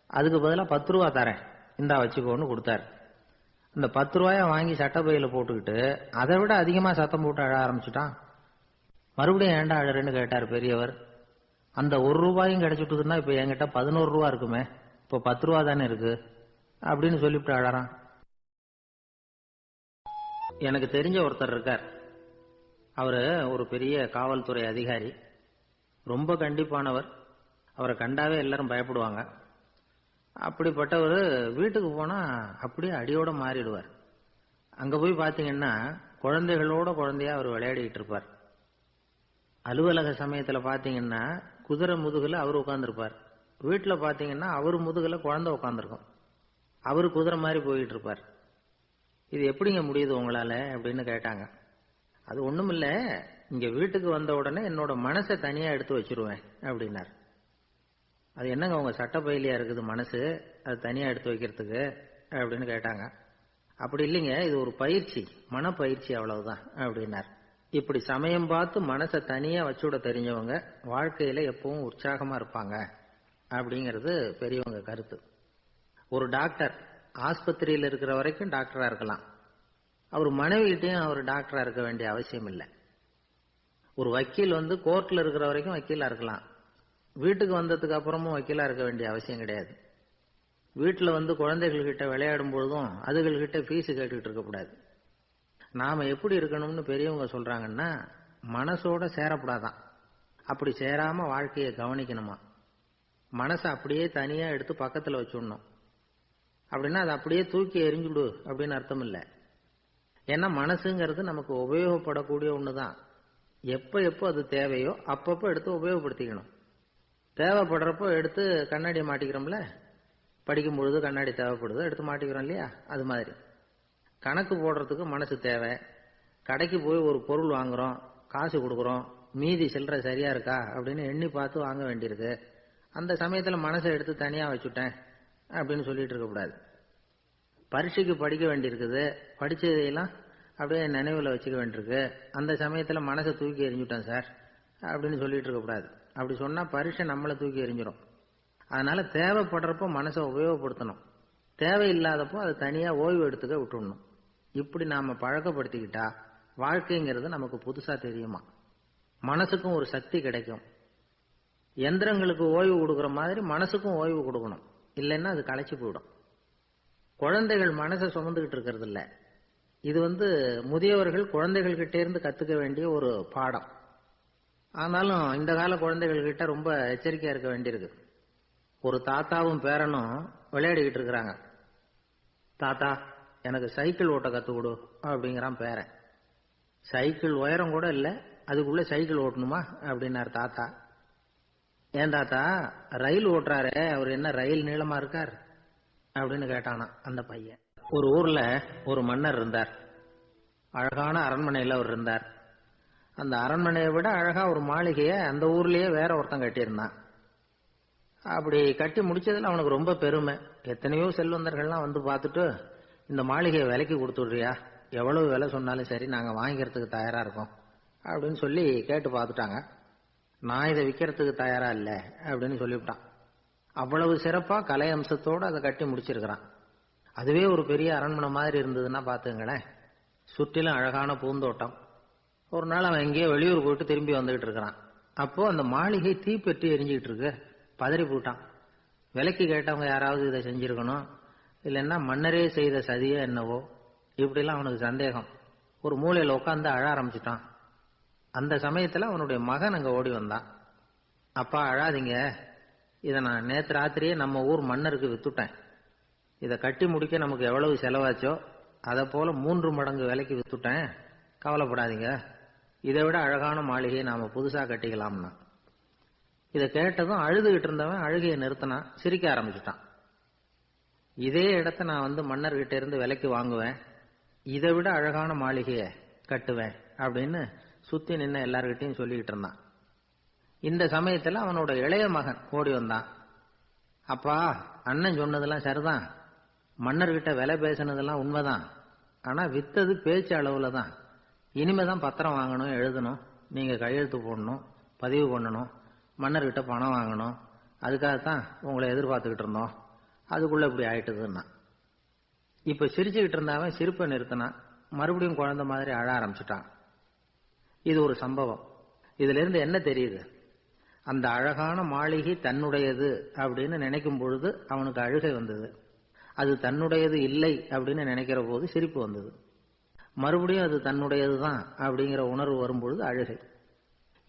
அதுக்கு பதிலாக 10 ரூபா தரேன், இந்தா வச்சுக்கோன்னு கொடுத்தாரு. அந்த 10 ரூபாய வாங்கி சட்டப்பையில போட்டுக்கிட்டு அதை விட அதிகமா சத்தம் போட்டு அழ ஆரம்பிச்சுட்டான். மறுபடியும் ஏண்டா அழறேன்னு கேட்டார் பெரியவர். அந்த 1 ரூபாயும் கிடைச்சிட்டுதுன்னா இப்ப என்கிட்ட 11 ரூபா இருக்குமே, இப்போ 10 ரூபா தானே இருக்கு அப்படின்னு சொல்லிவிட்டு அழறான். எனக்கு தெரிஞ்ச ஒருத்தர் இருக்கார். அவரு ஒரு பெரிய காவல்துறை அதிகாரி, ரொம்ப கண்டிப்பானவர். அவரை கண்டாவே எல்லாரும் பயப்படுவாங்க. அப்படிப்பட்டவர் வீட்டுக்கு போனா அப்படியே அடியோட மாறிடுவார். அங்க போய் பாத்தீங்கன்னா குழந்தைகளோட குழந்தையா அவர் விளையாடிட்டு இருப்பார். அலுவலக சமயத்துல பாத்தீங்கன்னா குதிரை முதுகுல அவர் உட்கார்ந்துருப்பார். வீட்டுல பாத்தீங்கன்னா அவர் முதுகுல குழந்தை உட்காந்துருக்கும். அவரு குதிரை மாதிரி போயிட்டு இருப்பார். இது எப்படிங்க முடியுது உங்களால அப்படின்னு கேட்டாங்க. அது ஒண்ணும் இல்ல, இங்க வீட்டுக்கு வந்த உடனே என்னோட மனசை தனியா எடுத்து வச்சிருவேன் அப்படின்னார். அது என்னங்க உங்க சட்டப்பையிலையா இருக்குது மனசு, அது தனியா எடுத்து வைக்கிறதுக்கு அப்படின்னு கேட்டாங்க. அப்படி இல்லைங்க, இது ஒரு பயிற்சி, மனப்பயிற்சி, அவ்வளவுதான் அப்படின்னார். இப்படி சமயம் பார்த்து மனசை தனியா வச்சுட தெரிஞ்சவங்க வாழ்க்கையில எப்பவும் உற்சாகமா இருப்பாங்க அப்படிங்கிறது பெரியவங்க கருத்து. ஒரு டாக்டர் ஆஸ்பத்திரியில் இருக்கிற வரைக்கும் டாக்டரா இருக்கலாம். அவர் மனைவிகிட்டையும் அவர் டாக்டரா இருக்க வேண்டிய அவசியம் இல்லை. ஒரு வக்கீல் கோர்ட்ல இருக்கிற வரைக்கும் வக்கீலா இருக்கலாம். வீட்டுக்கு வந்ததுக்கு அப்புறமும் வக்கீலா இருக்க வேண்டிய அவசியம் கிடையாது. வீட்டுல குழந்தைகள்கிட்ட விளையாடும் பொழுதும் அதுகள்கிட்ட ஃபீஸ் கேட்டுக்கிட்டு இருக்கக்கூடாது. நாம எப்படி இருக்கணும்னு பெரியவங்க சொல்றாங்கன்னா, மனசோட சேரப்படாதான். அப்படி சேராம வாழ்க்கையை கவனிக்கணுமா. மனசை அப்படியே தனியா எடுத்து பக்கத்துல வச்சுடணும். அப்படின்னா அதை அப்படியே தூக்கி எறிஞ்சுடு அப்படின்னு அர்த்தம் இல்லை. ஏன்னா மனசுங்கிறது நமக்கு உபயோகப்படக்கூடிய ஒண்ணுதான். எப்ப எப்போ அது தேவையோ அப்பப்போ எடுத்து உபயோகப்படுத்திக்கணும். தேவைப்படுறப்போ எடுத்து கண்ணாடியை மாட்டிக்கிறோம்ல, படிக்கும் பொழுது கண்ணாடி தேவைப்படுது, எடுத்து மாட்டிக்கிறோம் இல்லையா? அது மாதிரி கணக்கு போடுறதுக்கு மனசு தேவை. கடைக்கு போய் ஒரு பொருள் வாங்குறோம், காசு கொடுக்குறோம், மீதி சில்லறை சரியா இருக்கா அப்படின்னு எண்ணி பார்த்து வாங்க வேண்டியிருக்கு. அந்த சமயத்தில் மனசை எடுத்து தனியா வச்சுட்டேன் அப்படின்னு சொல்லிட்டு இருக்கக்கூடாது. பரீட்சைக்கு படிக்க வேண்டியிருக்குது, படிச்சதையெல்லாம் அப்படியே நினைவில் வச்சுக்க வேண்டியிருக்கு. அந்த சமயத்தில் மனசை தூக்கி எறிஞ்சுட்டேன் சார் அப்படின்னு சொல்லிட்டு இருக்கக்கூடாது. அப்படி சொன்னா பரீட்சை நம்மளை தூக்கி எறிஞ்சிடும். அதனால தேவைப்படுறப்போ மனசை உபயோகப்படுத்தணும், தேவையில்லாதப்போ அதை தனியா ஓய்வு எடுத்துக்க விட்டுடணும். இப்படி நாம பழக்கப்படுத்திக்கிட்டா வாழ்க்கைங்கிறது நமக்கு புதுசா தெரியுமா. மனசுக்கும் ஒரு சக்தி கிடைக்கும். எந்திரங்களுக்கு ஓய்வு கொடுக்குற மாதிரி மனசுக்கும் ஓய்வு கொடுக்கணும், இல்லைன்னா அது களைச்சு போயிடும். குழந்தைகள் மனசை சுமந்துகிட்டு இருக்கிறது இல்ல. இது முதியவர்கள் குழந்தைகள் கிட்டே இருந்து கத்துக்க வேண்டிய ஒரு பாடம். ஆனாலும் இந்த கால குழந்தைகள் கிட்ட ரொம்ப எச்சரிக்கையா இருக்க வேண்டியிருக்கு. ஒரு தாத்தாவும் பேரனும் விளையாடிக்கிட்டு இருக்கிறாங்க. தாத்தா எனக்கு சைக்கிள் ஓட்ட கத்து கொடு அப்படிங்கிறான் பேரன். சைக்கிள் உயரம் கூட இல்லை, அதுக்குள்ள சைக்கிள் ஓட்டணுமா அப்படின்னாரு தாத்தா. ஏன் தாத்தா, ரயில் ஓட்டுறாரு, அவர் என்ன ரயில் நீளமா இருக்கார் அப்படின்னு கேட்டானா அந்த பையன். ஒரு ஊர்ல ஒரு மன்னர் இருந்தார். அழகான அரண்மனையில அவர் இருந்தார். அந்த அரண்மனையை விட அழகா ஒரு மாளிகையை அந்த ஊர்லயே வேற ஒருத்தன் கட்டியிருந்தான். அப்படி கட்டி முடிச்சதுல அவனுக்கு ரொம்ப பெருமை. எத்தனையோ செல்வந்தர்கள்லாம் பார்த்துட்டு, இந்த மாளிகையை விலைக்கு கொடுத்துடுறியா, எவ்வளவு விலை சொன்னாலும் சரி நாங்க வாங்கிக்கிறதுக்கு தயாரா இருக்கோம் அப்படின்னு சொல்லி கேட்டு பார்த்துட்டாங்க. நான் இதை விற்கிறதுக்கு தயாரா இல்லை அப்படின்னு சொல்லிவிட்டான். அவ்வளவு சிறப்பா கலை அம்சத்தோடு அதை கட்டி முடிச்சிருக்கிறான். அதுவே ஒரு பெரிய அரண்மனை மாதிரி இருந்ததுன்னா பாத்துங்களேன். சுற்றிலும் அழகான பூந்தோட்டம். ஒரு நாள் அவன் எங்கேயோ வெளியூர் போயிட்டு திரும்பி வந்துகிட்டு இருக்கிறான். அப்போ அந்த மாளிகை தீப்பெட்டி எரிஞ்சுக்கிட்டு இருக்கு. பதறி போட்டான். விலைக்கு கேட்டவங்க யாராவது இதை செஞ்சிருக்கணும், இல்லைன்னா மன்னரே செய்த சதியோ என்னவோ, இப்படிலாம் அவனுக்கு சந்தேகம். ஒரு மூலையில உட்காந்து அழ ஆரம்பிச்சுட்டான். அந்த சமயத்துல அவனுடைய மகன் அங்க ஓடி வந்தான். அப்பா அழாதீங்க, இதை நான் நேற்று ராத்திரியே நம்ம ஊர் மன்னருக்கு வித்துட்டேன். இதை கட்டி முடிக்க நமக்கு எவ்வளவு செலவாச்சோ அதை போல 3 மடங்கு விலைக்கு வித்துட்டேன், கவலைப்படாதீங்க, இதை விட அழகான மாளிகையை நாம புதுசா கட்டிக்கலாம்னா. இதை கேட்டதும் அழுதுகிட்டு இருந்தவன் அழுகையை நிறுத்தினான், சிரிக்க ஆரம்பிச்சுட்டான். இதே இடத்த நான் மன்னர்கிட்ட இருந்து விலைக்கு வாங்குவேன், இதை விட அழகான மாளிகையை கட்டுவேன் அப்படின்னு சுத்தி நின்ன எல்லார்கிட்டையும் சொல்லிக்கிட்டு இருந்தான். இந்த சமயத்துல அவனோட இளைய மகன் ஓடி வந்தான். அப்பா, அண்ணன் சொன்னதெல்லாம் சரிதான், மன்னர்கிட்ட விலை பேசினதெல்லாம் உண்மைதான், ஆனா வித்தது பேச்சு அளவுல தான். இனிமேதான் பத்திரம் வாங்கணும், எழுதணும், நீங்க கையெழுத்து போடணும், பதிவு பண்ணணும், மன்னர்கிட்ட பணம் வாங்கணும், அதுக்காகத்தான் உங்களை எதிர்பார்த்துக்கிட்டு இருந்தோம், அதுக்குள்ள இப்படி ஆயிட்டுதுன்னா. இப்ப சிரிச்சுக்கிட்டு இருந்தவன் சிரிப்பை நிறுத்தினான். மறுபடியும் குழந்தை மாதிரி அழ ஆரம்பிச்சுட்டான். இது ஒரு சம்பவம். இதுல இருந்து என்ன தெரியுது? அந்த அழகான மாளிகை தன்னுடையது அப்படின்னு நினைக்கும் பொழுது அவனுக்கு அழுகை வந்தது. அது தன்னுடையது இல்லை அப்படின்னு நினைக்கிற போது சிரிப்பு வந்தது. மறுபடியும் அது தன்னுடையதுதான் அப்படிங்கிற உணர்வு வரும்பொழுது அழுகை.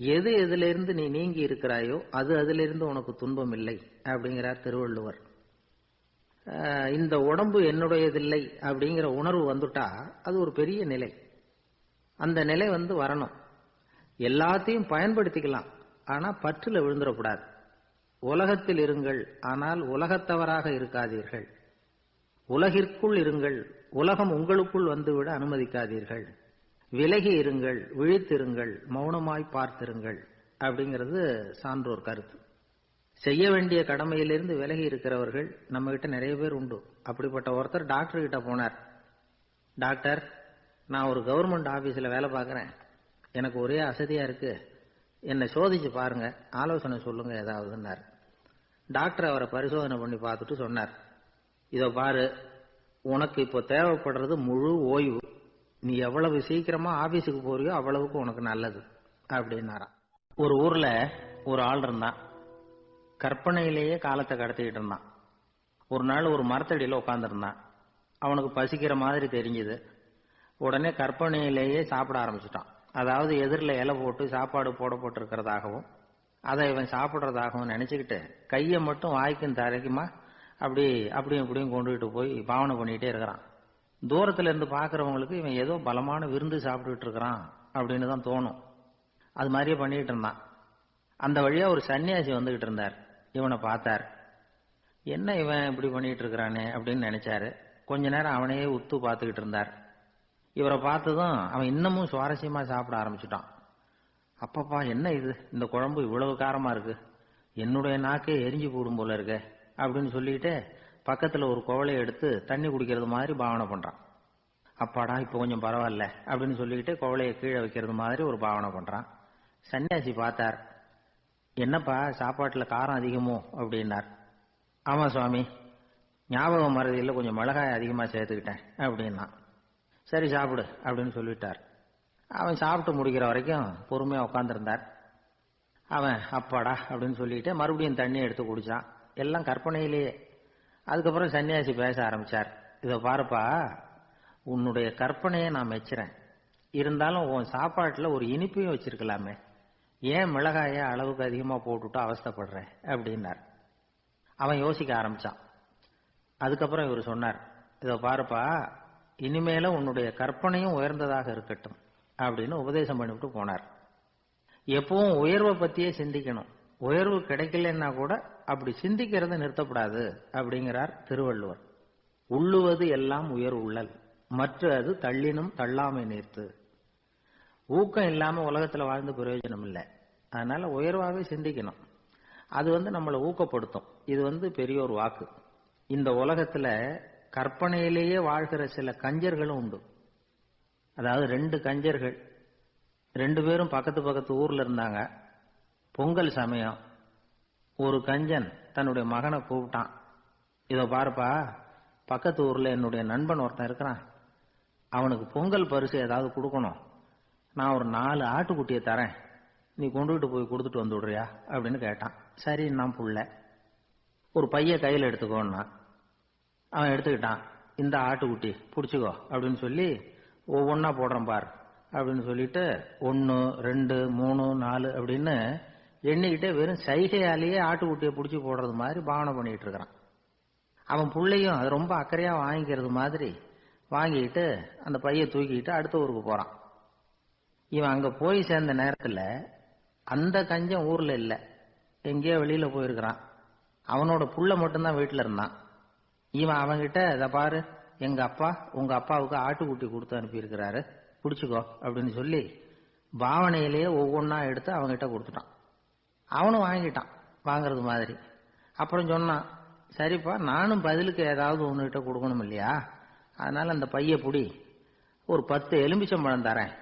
எது எதிலிருந்து நீ நீங்கி இருக்கிறாயோ அது அதிலிருந்து உனக்கு துன்பம் இல்லை அப்படிங்கிறார் திருவள்ளுவர். இந்த உடம்பு என்னுடையதில்லை அப்படிங்கிற உணர்வு வந்துட்டா அது ஒரு பெரிய நிலை. அந்த நிலை வரணும். எல்லாத்தையும் பயன்படுத்திக்கலாம், ஆனா பற்றுல விழுந்துடக்கூடாது. உலகத்தில் இருங்கள், ஆனால் உலகத்தவராக இருக்காதீர்கள். உலகிற்குள் இருங்கள், உலகம் உங்களுக்குள் வந்துவிட அனுமதிக்காதீர்கள். விலகி இருங்கள், விழித்திருங்கள், மௌனமாய் பார்த்திருங்கள் அப்படிங்கிறது சான்றோர் கருத்து. செய்ய வேண்டிய கடமையிலிருந்து விலகி இருக்கிறவர்கள் நம்ம கிட்ட நிறைய பேர் உண்டு. அப்படிப்பட்ட ஒருத்தர் டாக்டர் கிட்ட போனார். டாக்டர், நான் ஒரு கவர்மெண்ட் ஆபீஸ்ல வேலை பார்க்கறேன், எனக்கு ஒரே அசதியா இருக்கு, என்னை சோதிச்சு பாருங்க, ஆலோசனை சொல்லுங்க ஏதாவதுன்னார். டாக்டர் அவரை பரிசோதனை பண்ணி பார்த்துட்டு சொன்னார், இதோ பாரு, உனக்கு இப்போ தேவைப்படுறது முழு ஓய்வு. நீ எவ்வளவு சீக்கிரமா ஆபீஸுக்கு போறியோ அவ்வளவுக்கு உனக்கு நல்லது அப்படின்னாராம். ஒரு ஊர்ல ஒரு ஆள் இருந்தான். கற்பனையிலேயே காலத்தை கடத்திக்கிட்டு இருந்தான். ஒரு நாள் ஒரு மரத்தடியில உட்கார்ந்துருந்தான். அவனுக்கு பசிக்கிற மாதிரி தெரிஞ்சது. உடனே கற்பனையிலேயே சாப்பிட ஆரம்பிச்சுட்டான். அதாவது எதிரில் இலை போட்டு சாப்பாடு போடப்பட்டிருக்கிறதாகவும் அதை இவன் சாப்பிட்றதாகவும் நினைச்சுக்கிட்டு கையை மட்டும் வாய்க்கும் தரைக்குமா அப்படியும் இப்படியும் கொண்டுகிட்டு போய் பாவனை பண்ணிக்கிட்டே இருக்கிறான். தூரத்துல இருந்து பாக்குறவங்களுக்கு இவன் ஏதோ பலமான விருந்து சாப்பிட்டுட்டு இருக்கிறான் அப்படின்னு தான் தோணும். அது மாதிரியே பண்ணிட்டு இருந்தான். அந்த வழியா ஒரு சன்னியாசி வந்துகிட்டு இருந்தார். இவனை பார்த்தார். என்ன இவன் இப்படி பண்ணிட்டு இருக்கிறானே அப்படின்னு நினைச்சாரு. கொஞ்ச நேரம் அவனையே உத்து பார்த்துக்கிட்டு இருந்தார். இவரை பார்த்ததும் அவன் இன்னமும் சுவாரஸ்யமா சாப்பிட ஆரம்பிச்சுட்டான். அப்பப்பா என்ன இது, இந்த குழம்பு இவ்வளவு காரமா இருக்கு, என்னுடைய நாக்கே எரிஞ்சு போடும் போல இருக்க அப்படின்னு சொல்லிட்டு பக்கத்துல ஒரு குவளையை எடுத்து தண்ணி குடிக்கிறது மாதிரி பாவனை பண்றான். அப்பாடா இப்போ கொஞ்சம் பரவாயில்ல அப்படின்னு சொல்லிக்கிட்டு குவளையை கீழே வைக்கிறது மாதிரி ஒரு பாவனை பண்றான். சன்னியாசி பார்த்தார். என்னப்பா சாப்பாட்டுல காரம் அதிகமோ அப்படின்னார். ஆமா சுவாமி, ஞாபகம் மறதியில் கொஞ்சம் மிளகாய் அதிகமா சேர்த்துக்கிட்டேன் அப்படின்னா. சரி சாப்பிடு அப்படின்னு சொல்லிட்டார். அவன் சாப்பிட்டு முடிக்கிற வரைக்கும் பொறுமையா உட்காந்துருந்தார். அவன் அப்பாடா அப்படின்னு சொல்லிட்டு மறுபடியும் தண்ணி எடுத்து குடிச்சான். எல்லாம் கற்பனையிலேயே. அதுக்கப்புறம் சன்னியாசி பேச ஆரம்பிச்சார். இதை பாருப்பா, உன்னுடைய கற்பனையை நான் மெச்சுறேன். இருந்தாலும் உன் சாப்பாட்டுல ஒரு இனிப்பையும் வச்சிருக்கலாமே, ஏன் மிளகாய அளவுக்கு அதிகமா போட்டுட்டு அவஸ்தைப்படுற அப்படின்னார். அவன் யோசிக்க ஆரம்பிச்சான். அதுக்கப்புறம் இவர் சொன்னார், இதை பாருப்பா, இனிமேல உன்னுடைய கற்பனையும் உயர்ந்ததாக இருக்கட்டும் அப்படின்னு உபதேசம் பண்ணிவிட்டு போனார். எப்பவும் உயர்வை பத்தியே சிந்திக்கணும். உயர்வு கிடைக்கலன்னா கூட அப்படி சிந்திக்கிறத நிறுத்தப்படாது அப்படிங்கிறார் திருவள்ளுவர். உள்ளுவது எல்லாம் உயர் உள்ளல், மற்ற அது தள்ளினும் தள்ளாமை நீர்த்து. ஊக்கம் இல்லாம உலகத்துல வாழ்ந்து பிரயோஜனம் இல்லை. அதனால உயர்வாகவே சிந்திக்கணும். அது நம்மளை ஊக்கப்படுத்தும். இது பெரிய ஒரு வாக்கு. இந்த உலகத்துல கற்பனையிலேயே வாழ்கிற சில கஞ்சர்களும் உண்டு. அதாவது 2 கஞ்சர்கள், 2 பேரும் பக்கத்து பக்கத்து ஊர்ல இருந்தாங்க. பொங்கல் சமயம். ஒரு கஞ்சன் தன்னுடைய மகனை கூப்பிட்டான். இதோ பாருப்பா, பக்கத்து ஊர்ல என்னுடைய நண்பன் ஒருத்தன் இருக்கிறான். அவனுக்கு பொங்கல் பரிசு ஏதாவது கொடுக்கணும். நான் ஒரு 4 ஆட்டுக்குட்டியை தரேன், நீ கொண்டுகிட்டு போய் கொடுத்துட்டு வந்து விடுறியா அப்படின்னு கேட்டான். சரி நான் புள்ள, ஒரு பைய கையில் எடுத்துக்கோன்னா. அவன் எடுத்துக்கிட்டான். இந்த ஆட்டுக்குட்டி பிடிச்சிக்கோ அப்படின்னு சொல்லி ஒவ்வொன்னா போடுறேன் பார் அப்படின்னு சொல்லிட்டு 1 2 3 4 அப்படின்னு எண்ணிக்கிட்டே வெறும் சைகையாலேயே ஆட்டுக்குட்டியை பிடிச்சி போடுறது மாதிரி பாவனை பண்ணிட்டு இருக்கிறான். அவன் பிள்ளையும் அது ரொம்ப அக்கறையா வாங்கிக்கிறது மாதிரி வாங்கிட்டு அந்த பையை தூக்கிட்டு அடுத்த ஊருக்கு போறான். இவன் அங்க போய் சேர்ந்த நேரத்துல அந்த கஞ்சன் ஊர்ல இல்ல, எங்கேயோ வெளியில போயிருக்கிறான். அவனோட புள்ள மட்டும்தான் வீட்டுல இருந்தான். இவன் அவன்கிட்ட, இதை பாரு, எங்க அப்பா உங்க அப்பாவுக்கு ஆட்டுக்குட்டி கொடுத்து அனுப்பியிருக்கிறாரு, பிடிச்சிக்கோ அப்படின்னு சொல்லி பாவனையிலேயே ஒவ்வொன்னா எடுத்து அவன்கிட்ட கொடுத்துட்டான். அவனும் வாங்கிட்டான் வாங்கறது மாதிரி. அப்புறம் சொன்னான், சரிப்பா நானும் பதிலுக்கு ஏதாவது ஒன்னுகிட்ட கொடுக்கணும் இல்லையா, அதனால அந்த பைய புடி, ஒரு 10 எலுமிச்சம்பழம் தரேன்,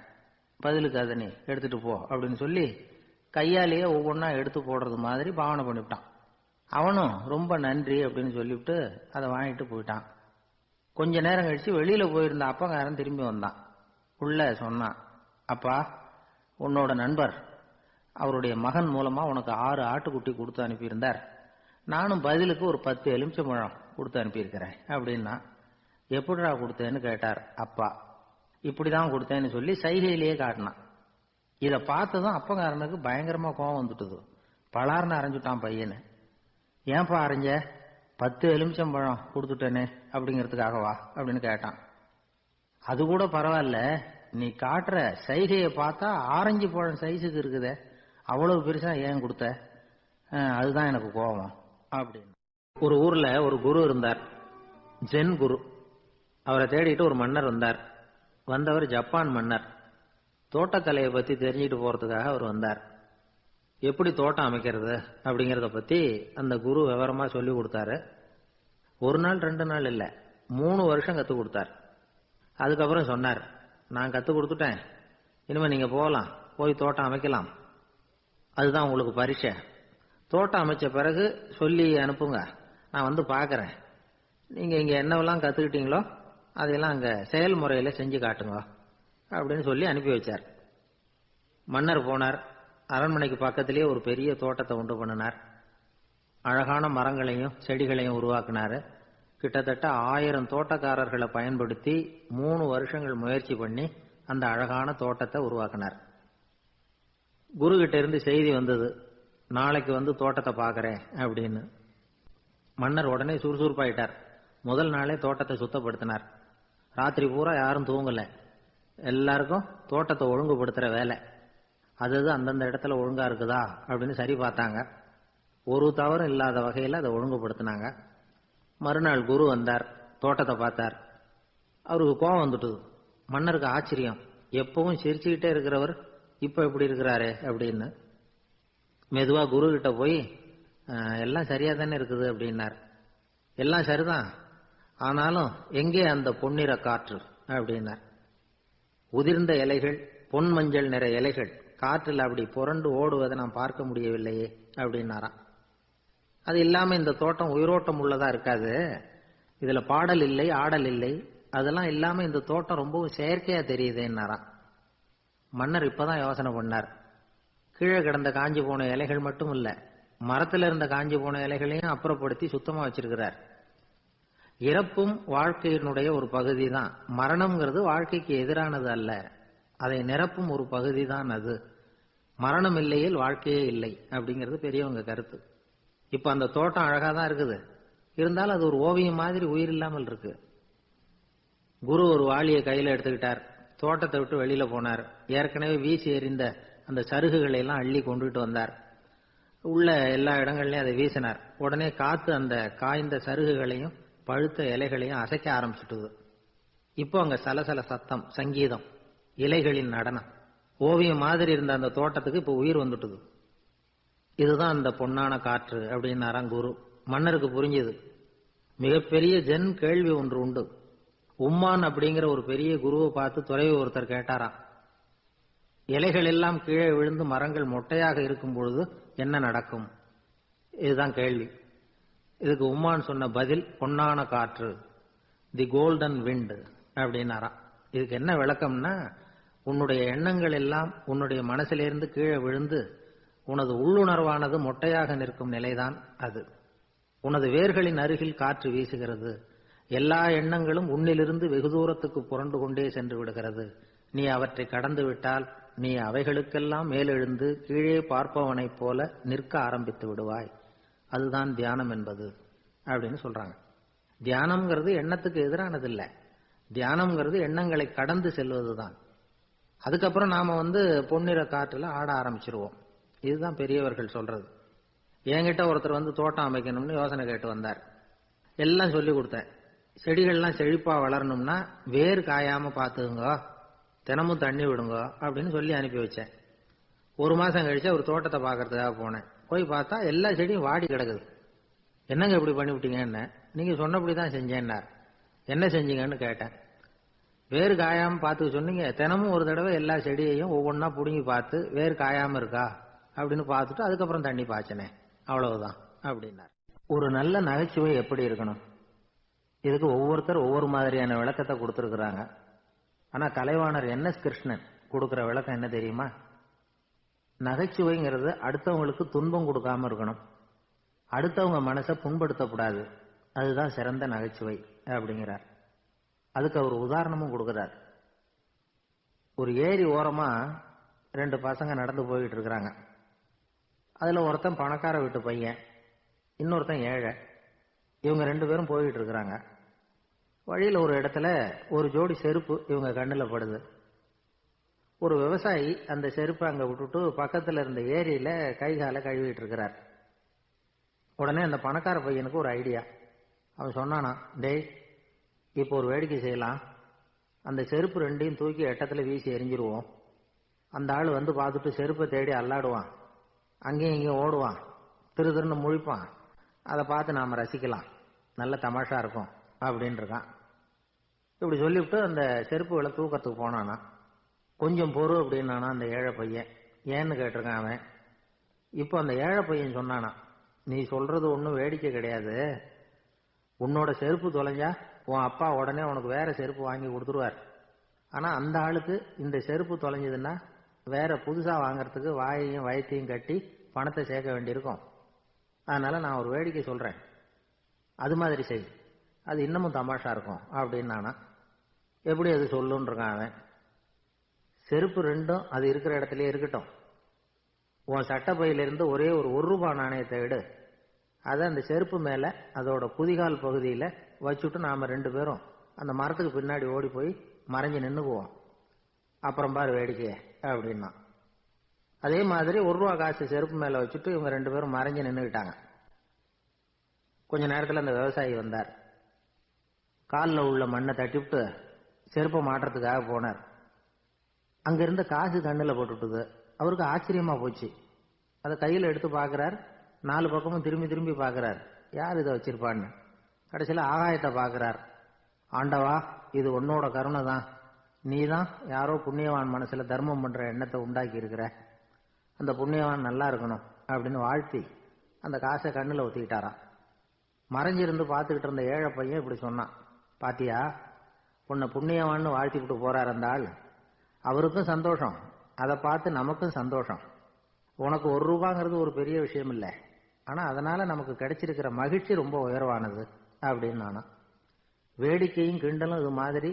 பதிலுக்கு அதை நீ எடுத்துட்டு போ அப்படின்னு சொல்லி கையாலேயே ஒவ்வொன்னா எடுத்து போடுறது மாதிரி பாவனை பண்ணிவிட்டான். அவனும் ரொம்ப நன்றி அப்படின்னு சொல்லிவிட்டு அதை வாங்கிட்டு போயிட்டான். கொஞ்ச நேரம் கழிச்சு வெளியில போயிருந்த அப்பங்காரன் திரும்பி வந்தான். உள்ள சொன்னான், அப்பா உன்னோட நண்பர் அவருடைய மகன் மூலமா உனக்கு 6 ஆட்டுக்குட்டி கொடுத்து அனுப்பியிருந்தார், நானும் பதிலுக்கு ஒரு 10 எலுமிச்சம்பழம் கொடுத்து அனுப்பியிருக்கிறேன் அப்படின்னா. எப்படிடா கொடுத்தேன்னு கேட்டார் அப்பா. இப்படிதான் கொடுத்தேன்னு சொல்லி சைகையிலேயே காட்டினான். இதை பார்த்ததும் அப்பங்காரனுக்கு பயங்கரமா கோபம் வந்துட்டுது. பலார்னு அரைஞ்சுட்டான் பையனு. ஏன்பா அரைஞ்ச, 10 எலுமிச்சம்பழம் கொடுத்துட்டேனே அப்படிங்கிறதுக்காகவா அப்படின்னு கேட்டான். அது கூட பரவாயில்ல, நீ காட்டுற சைகையை பார்த்தா ஆரஞ்சு பழம் சைஸுக்கு இருக்குதே, அவ்வளவு பெருசா ஏன் கொடுத்த, அதுதான் எனக்கு கோபம் அப்படின்னு. ஒரு ஊர்ல ஒரு குரு இருந்தார், ஜென் குரு. அவரை தேடிட்டு ஒரு மன்னர் வந்தார். வந்தவர் ஜப்பான் மன்னர். தோட்டக்கலையை பத்தி தெரிஞ்சுட்டு போறதுக்காக அவர் வந்தார். எப்படி தோட்டம் அமைக்கிறது அப்படிங்கறத பத்தி அந்த குரு விவரமா சொல்லி கொடுத்தாரு. 1 நாள் 2 நாள் இல்ல, 3 வருஷம் கத்து கொடுத்தார். அதுக்கப்புறம் சொன்னார், நான் கத்து கொடுத்துட்டேன், இனிமே நீங்க போகலாம், போய் தோட்டம் அமைக்கலாம், அதுதான் உங்களுக்கு பரீட்சை. தோட்டம் அமைச்ச பிறகு சொல்லி அனுப்புங்க, நான் வந்து பாக்கிறேன். நீங்கள் இங்கே என்னவெல்லாம் கற்றுக்கிட்டீங்களோ அதையெல்லாம் அங்கே செயல்முறையில் செஞ்சு காட்டுங்க அப்படின்னு சொல்லி அனுப்பி வச்சார். மன்னர் போனார். அரண்மனைக்கு பக்கத்திலேயே ஒரு பெரிய தோட்டத்தை உண்டு பண்ணினார். அழகான மரங்களையும் செடிகளையும் உருவாக்கினார். கிட்டத்தட்ட 1000 தோட்டக்காரர்களை பயன்படுத்தி 3 வருஷங்கள் முயற்சி பண்ணி அந்த அழகான தோட்டத்தை உருவாக்கினார். குரு கிட்ட இருந்து செய்தி வந்தது, நாளைக்கு வந்து தோட்டத்தை பார்க்கறேன் அப்படின்னு. மன்னர் உடனே சுறுசுறுப்பாயிட்டார். முதல் நாளே தோட்டத்தை சுத்தப்படுத்தினார். ராத்திரி பூரா யாரும் தூங்கல. எல்லாருக்கும் தோட்டத்தை ஒழுங்குபடுத்துற வேலை. அது அந்தந்த இடத்துல ஒழுங்கா இருக்குதா அப்படின்னு சரி பார்த்தாங்க. ஒரு தவறும் இல்லாத வகையில் அதை ஒழுங்குபடுத்தினாங்க. மறுநாள் குரு வந்தார், தோட்டத்தை பார்த்தார். அவருக்கு கோபம் வந்துட்டுது. மன்னருக்கு ஆச்சரியம், எப்பவும் சிரிச்சுக்கிட்டே இருக்கிறவர் இப்ப எப்படி இருக்கிறாரு அப்படின்னு. மெதுவா குரு கிட்ட போய் எல்லாம் சரியா தானே இருக்குது அப்படின்னார். எல்லாம் சரிதான், ஆனாலும் எங்கே அந்த பொன்னிற காற்று அப்படின்னார். உதிர்ந்த இலைகள், பொன் மஞ்சள் நிற இலைகள் காற்றில் அப்படி புரண்டு ஓடுவதை நான் பார்க்க முடியவில்லையே அப்படின்னாராம். அது இல்லாம இந்த தோட்டம் உயிரோட்டம் உள்ளதா இருக்காது, இதுல பாடல் இல்லை, ஆடல் இல்லை, அதெல்லாம் இல்லாம இந்த தோட்டம் ரொம்பவும் செயற்கையா தெரியுதுன்னாராம். மன்னர் இப்பதான் யோசனை பண்ணார். கீழே கிடந்த காஞ்சி போன இலைகள் மட்டும் இல்ல, மரத்துல இருந்த காஞ்சி போன இலைகளையும் அப்புறப்படுத்தி சுத்தமா வச்சிருக்கிறார். இறப்பும் வாழ்க்கையினுடைய ஒரு பகுதி தான். மரணம்ங்கிறது வாழ்க்கைக்கு எதிரானது அல்ல, அதை நிரப்பும் ஒரு பகுதி தான் அது. மரணம் இல்லையில் வாழ்க்கையே இல்லை அப்படிங்கிறது பெரியவங்க கருத்து. இப்ப அந்த தோட்டம் அழகா தான் இருக்குது, இருந்தாலும் அது ஒரு ஓவியம் மாதிரி உயிர் இல்லாமல் இருக்கு. குரு ஒரு வாளியை கையில எடுத்துக்கிட்டார், தோட்டத்தை விட்டு வெளியில போனார். ஏற்கனவே வீசி எறிந்த அந்த சருகுகளை எல்லாம் அள்ளி கொண்டுட்டு வந்தார். உள்ள எல்லா இடங்கள்லயும் அதை வீசினார். உடனே காத்து அந்த காய்ந்த சருகுகளையும் பழுத்த இலைகளையும் அசைக்க ஆரம்பிச்சுட்டுது. இப்போ அங்க சலசல சத்தம், சங்கீதம், இலைகளின் நடனம், ஓவியம் மாதிரி இருந்த அந்த தோட்டத்துக்கு இப்போ உயிர் வந்துட்டுது. இதுதான் அந்த பொன்னான காற்று அப்படின்னாராம் குரு. மன்னருக்கு புரிஞ்சுது. மிகப்பெரிய ஜென் கேள்வி ஒன்று உண்டு. உம்மான் அப்படிங்கிற ஒரு பெரிய குருவை பார்த்து துறவி ஒருத்தர் கேட்டாராம், இலைகள் எல்லாம் கீழே விழுந்து மரங்கள் மொட்டையாக இருக்கும் பொழுது என்ன நடக்கும்? இதுதான் கேள்வி. இதுக்கு உம்மான் சொன்ன பதில் பொன்னான காற்று, தி கோல்டன் விண்ட் அப்படின்னாராம். இதுக்கு என்ன விளக்கம்னா, உன்னுடைய எண்ணங்கள் எல்லாம் உன்னுடைய மனசிலிருந்து கீழே விழுந்து உனது உள்ளுணர்வானது மொட்டையாக நிற்கும் நிலைதான் அது. உனது வேர்களின் அருகில் காற்று வீசுகிறது. எல்லா எண்ணங்களும் உன்னிலிருந்து வெகு தூரத்துக்கு புரண்டு கொண்டே சென்று விடுகிறது. நீ அவற்றை கடந்து விட்டால் நீ அவைகளுக்கெல்லாம் மேலெழுந்து கீழே பார்ப்பவனைப் போல நிற்க ஆரம்பித்து விடுவாய். அதுதான் தியானம் என்பது அப்படின்னு சொல்றாங்க. தியானம்ங்கிறது எண்ணத்துக்கு எதிரானது இல்லை, தியானம்ங்கிறது எண்ணங்களை கடந்து செல்வதுதான். அதுக்கப்புறம் நாம பொன்னிற காற்றுல ஆட ஆரம்பிச்சிருவோம். இதுதான் பெரியவர்கள் சொல்றது. என்கிட்ட ஒருத்தர் தோட்டம் அமைக்கணும்னு யோசனை கேட்டு வந்தார். எல்லாம் சொல்லி கொடுத்தேன். செடிகள்லாம் செழிப்பா வளரணும்னா வேர் காயாம பாத்துக்குங்க, தினமும் தண்ணி விடுங்க அப்படின்னு சொல்லி அனுப்பி வச்சேன். 1 மாசம் கழிச்சு ஒரு தோட்டத்தை பாக்கிறதுக்காக போனேன். போய் பார்த்தா எல்லா செடியும் வாடி கிடக்குது. என்னங்க இப்படி பண்ணிவிட்டீங்கன்னு. நீங்க சொன்னபடிதான் செஞ்சேன்னார். என்ன செஞ்சீங்கன்னு கேட்டேன். வேறு காயாம பார்த்துக்க சொன்னீங்க, தினமும் ஒரு தடவை எல்லா செடியையும் ஒவ்வொன்னா புடுங்கி பார்த்து வேறு காயாம இருக்கா அப்படின்னு பார்த்துட்டு அதுக்கப்புறம் தண்ணி பாய்ச்சனே, அவ்வளவுதான் அப்படின்னார். ஒரு நல்ல நகைச்சுவை எப்படி இருக்கணும், இதுக்கு ஒவ்வொருத்தர் ஒவ்வொரு மாதிரியான விளக்கத்தை கொடுத்துருக்குறாங்க. ஆனா கலைவாணர் NS கிருஷ்ணன் கொடுக்கிற விளக்கம் என்ன தெரியுமா? நகைச்சுவைங்கிறது அடுத்தவங்களுக்கு துன்பம் கொடுக்காம இருக்கணும், அடுத்தவங்க மனசை புண்படுத்தக்கூடாது, அதுதான் சிறந்த நகைச்சுவை அப்படிங்கிறார். அதுக்கு அவர் உதாரணமும் கொடுக்கிறார். ஒரு ஏரி ஓரமா 2 பசங்க நடந்து போயிட்டு இருக்கிறாங்க. அதுல ஒருத்தன் பணக்கார வீட்டு பையன், இன்னொருத்தன் ஏழை. இவங்க 2 பேரும் போயிட்டு இருக்கிறாங்க. வழியில ஒரு இடத்துல ஒரு ஜோடி செருப்பு இவங்க கண்ணுல படுது. ஒரு விவசாயி அந்த செருப்பை அங்க விட்டுட்டு பக்கத்துல இருந்த ஏரியில கை காலை கழுவிட்டு இருக்கிறார். உடனே அந்த பணக்கார பையனுக்கு ஒரு ஐடியா. அவன் சொன்னானா, டேய் இப்போ ஒரு வேடிக்கை செய்யலாம், அந்த செருப்பு 2ஐயும் தூக்கி எட்டத்துல வீசி எரிஞ்சிருவோம். அந்த ஆள் பார்த்துட்டு செருப்பை தேடி அல்லாடுவான், அங்கேயும் இங்கேயும் ஓடுவான், திரு திருன்னு முழிப்பான். அதை பார்த்து நாம ரசிக்கலாம், நல்ல தமாஷா இருக்கும் அப்படின்னு இருக்கான். இப்படி சொல்லிவிட்டு அந்த செருப்புகளை தூக்கத்துக்கு போனானா. கொஞ்சம் பொறு அப்படின்னானா அந்த ஏழை பையன். ஏன்னு கேட்டிருக்கான் அவன். இப்போ அந்த ஏழை பையன் சொன்னானா, நீ சொல்றது ஒன்றும் வேடிக்கை கிடையாது, உன்னோட செருப்பு தொலைஞ்சா உன் அப்பா உடனே உனக்கு வேற செருப்பு வாங்கி கொடுத்துருவார். ஆனா அந்த ஆளுக்கு இந்த செருப்பு தொலைஞ்சதுன்னா வேற புதுசா வாங்கறதுக்கு வாயையும் வயத்தையும் கட்டி பணத்தை சேர்க்க வேண்டியிருக்கும். அதனால நான் ஒரு வேடிக்கை சொல்றேன், அது மாதிரி செய், அது இன்னமும் தமாஷா இருக்கும் அப்படின்னு நானா. எப்படி அது சொல்லுன்னு இருக்கான் அவன். செருப்பு ரெண்டும் அது இருக்கிற இடத்துலயே இருக்கட்டும். உன் சட்டப்பையிலிருந்து ஒரே ஒரு ரூபாய் நாணயத்தை எடு, அதை அந்த செருப்பு மேல அதோட குதிகால் பகுதியில வச்சுட்டு நாம 2 பேரும் அந்த மரத்துக்கு பின்னாடி ஓடி போய் மறைஞ்சு நின்னுக்குவோம். அப்புறம் பாரு வேடிக்கைய அப்படின்னா. அதே மாதிரி 1 ரூபா காசு செருப்பு மேல வச்சுட்டு இவங்க 2 பேரும் மறைஞ்சு நின்னுக்கிட்டாங்க. கொஞ்ச நேரத்துல அந்த விவசாயி வந்தார். காலில் உள்ள மண்ணை தட்டிவிட்டு செருப்பை மாட்டுறதுக்காக போனார். அங்க இருந்த காசு கண்ணுல போட்டுட்டுது. அவருக்கு ஆச்சரியமா போச்சு. அதை கையில எடுத்து பாக்குறார். 4 பக்கமும் திரும்பி திரும்பி பாக்குறார், யார் இதை வச்சிருப்பான்னு. கடைசியில ஆகாயத்தை பாக்குறார். ஆண்டவா, இது உன்னோட கருணை தான். நீ தான் யாரோ புண்ணியவான் மனசுல தர்மம் பண்ற எண்ணத்தை உண்டாக்கி இருக்கிற. அந்த புண்ணியவான் நல்லா இருக்கணும் அப்படின்னு வாழ்த்தி அந்த காசை கண்ணுல ஒத்திக்கிட்டாராம். மறைஞ்சிருந்து பார்த்துக்கிட்டு இருந்த ஏழை பையன் இப்படி சொன்னான், பாத்தியா, உன்னை புண்ணியவான்னு வாழ்த்திக்கிட்டு போறார் அந்த ஆள். அவருக்கும் சந்தோஷம், அதை பார்த்து நமக்கும் சந்தோஷம். உனக்கு 1 ரூபாங்கிறது ஒரு பெரிய விஷயம் இல்லை, ஆனா அதனால நமக்கு கிடைச்சிருக்கிற மகிழ்ச்சி ரொம்ப உயர்வானது அப்படின்னு நானா. வேடிக்கையும் கிண்டலும் இது மாதிரி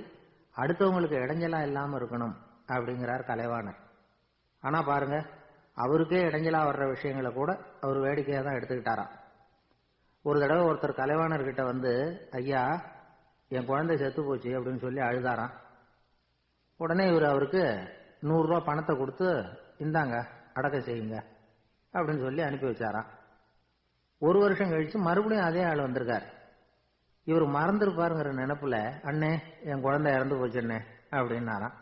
அடுத்தவங்களுக்கு இடைஞ்சலா இல்லாம இருக்கணும் அப்படிங்கிறார் கலைவாணர். ஆனா பாருங்க, அவருக்கே இடைஞ்சலா வர்ற விஷயங்களை கூட அவர் வேடிக்கையா தான் எடுத்துக்கிட்டாராம். ஒரு தடவை ஒருத்தர் கலைவாணர்கிட்ட வந்து, ஐயா என் குழந்தை செத்து போச்சு அப்படின்னு சொல்லி அழுதாராம். உடனே இவர் அவருக்கு 100 ரூபாய் பணத்தை கொடுத்து, இந்தாங்க அடக்கம் செய்யுங்க அப்படின்னு சொல்லி அனுப்பி வச்சாராம். 1 வருஷம் கழிச்சு மறுபடியும் அதே ஆள் வந்திருக்கார். இவர் மறந்துருப்பாருங்கிற நினைப்புல, அண்ணே என் குழந்தை இறந்து போச்சுண்ணே அப்படின்னாராம்.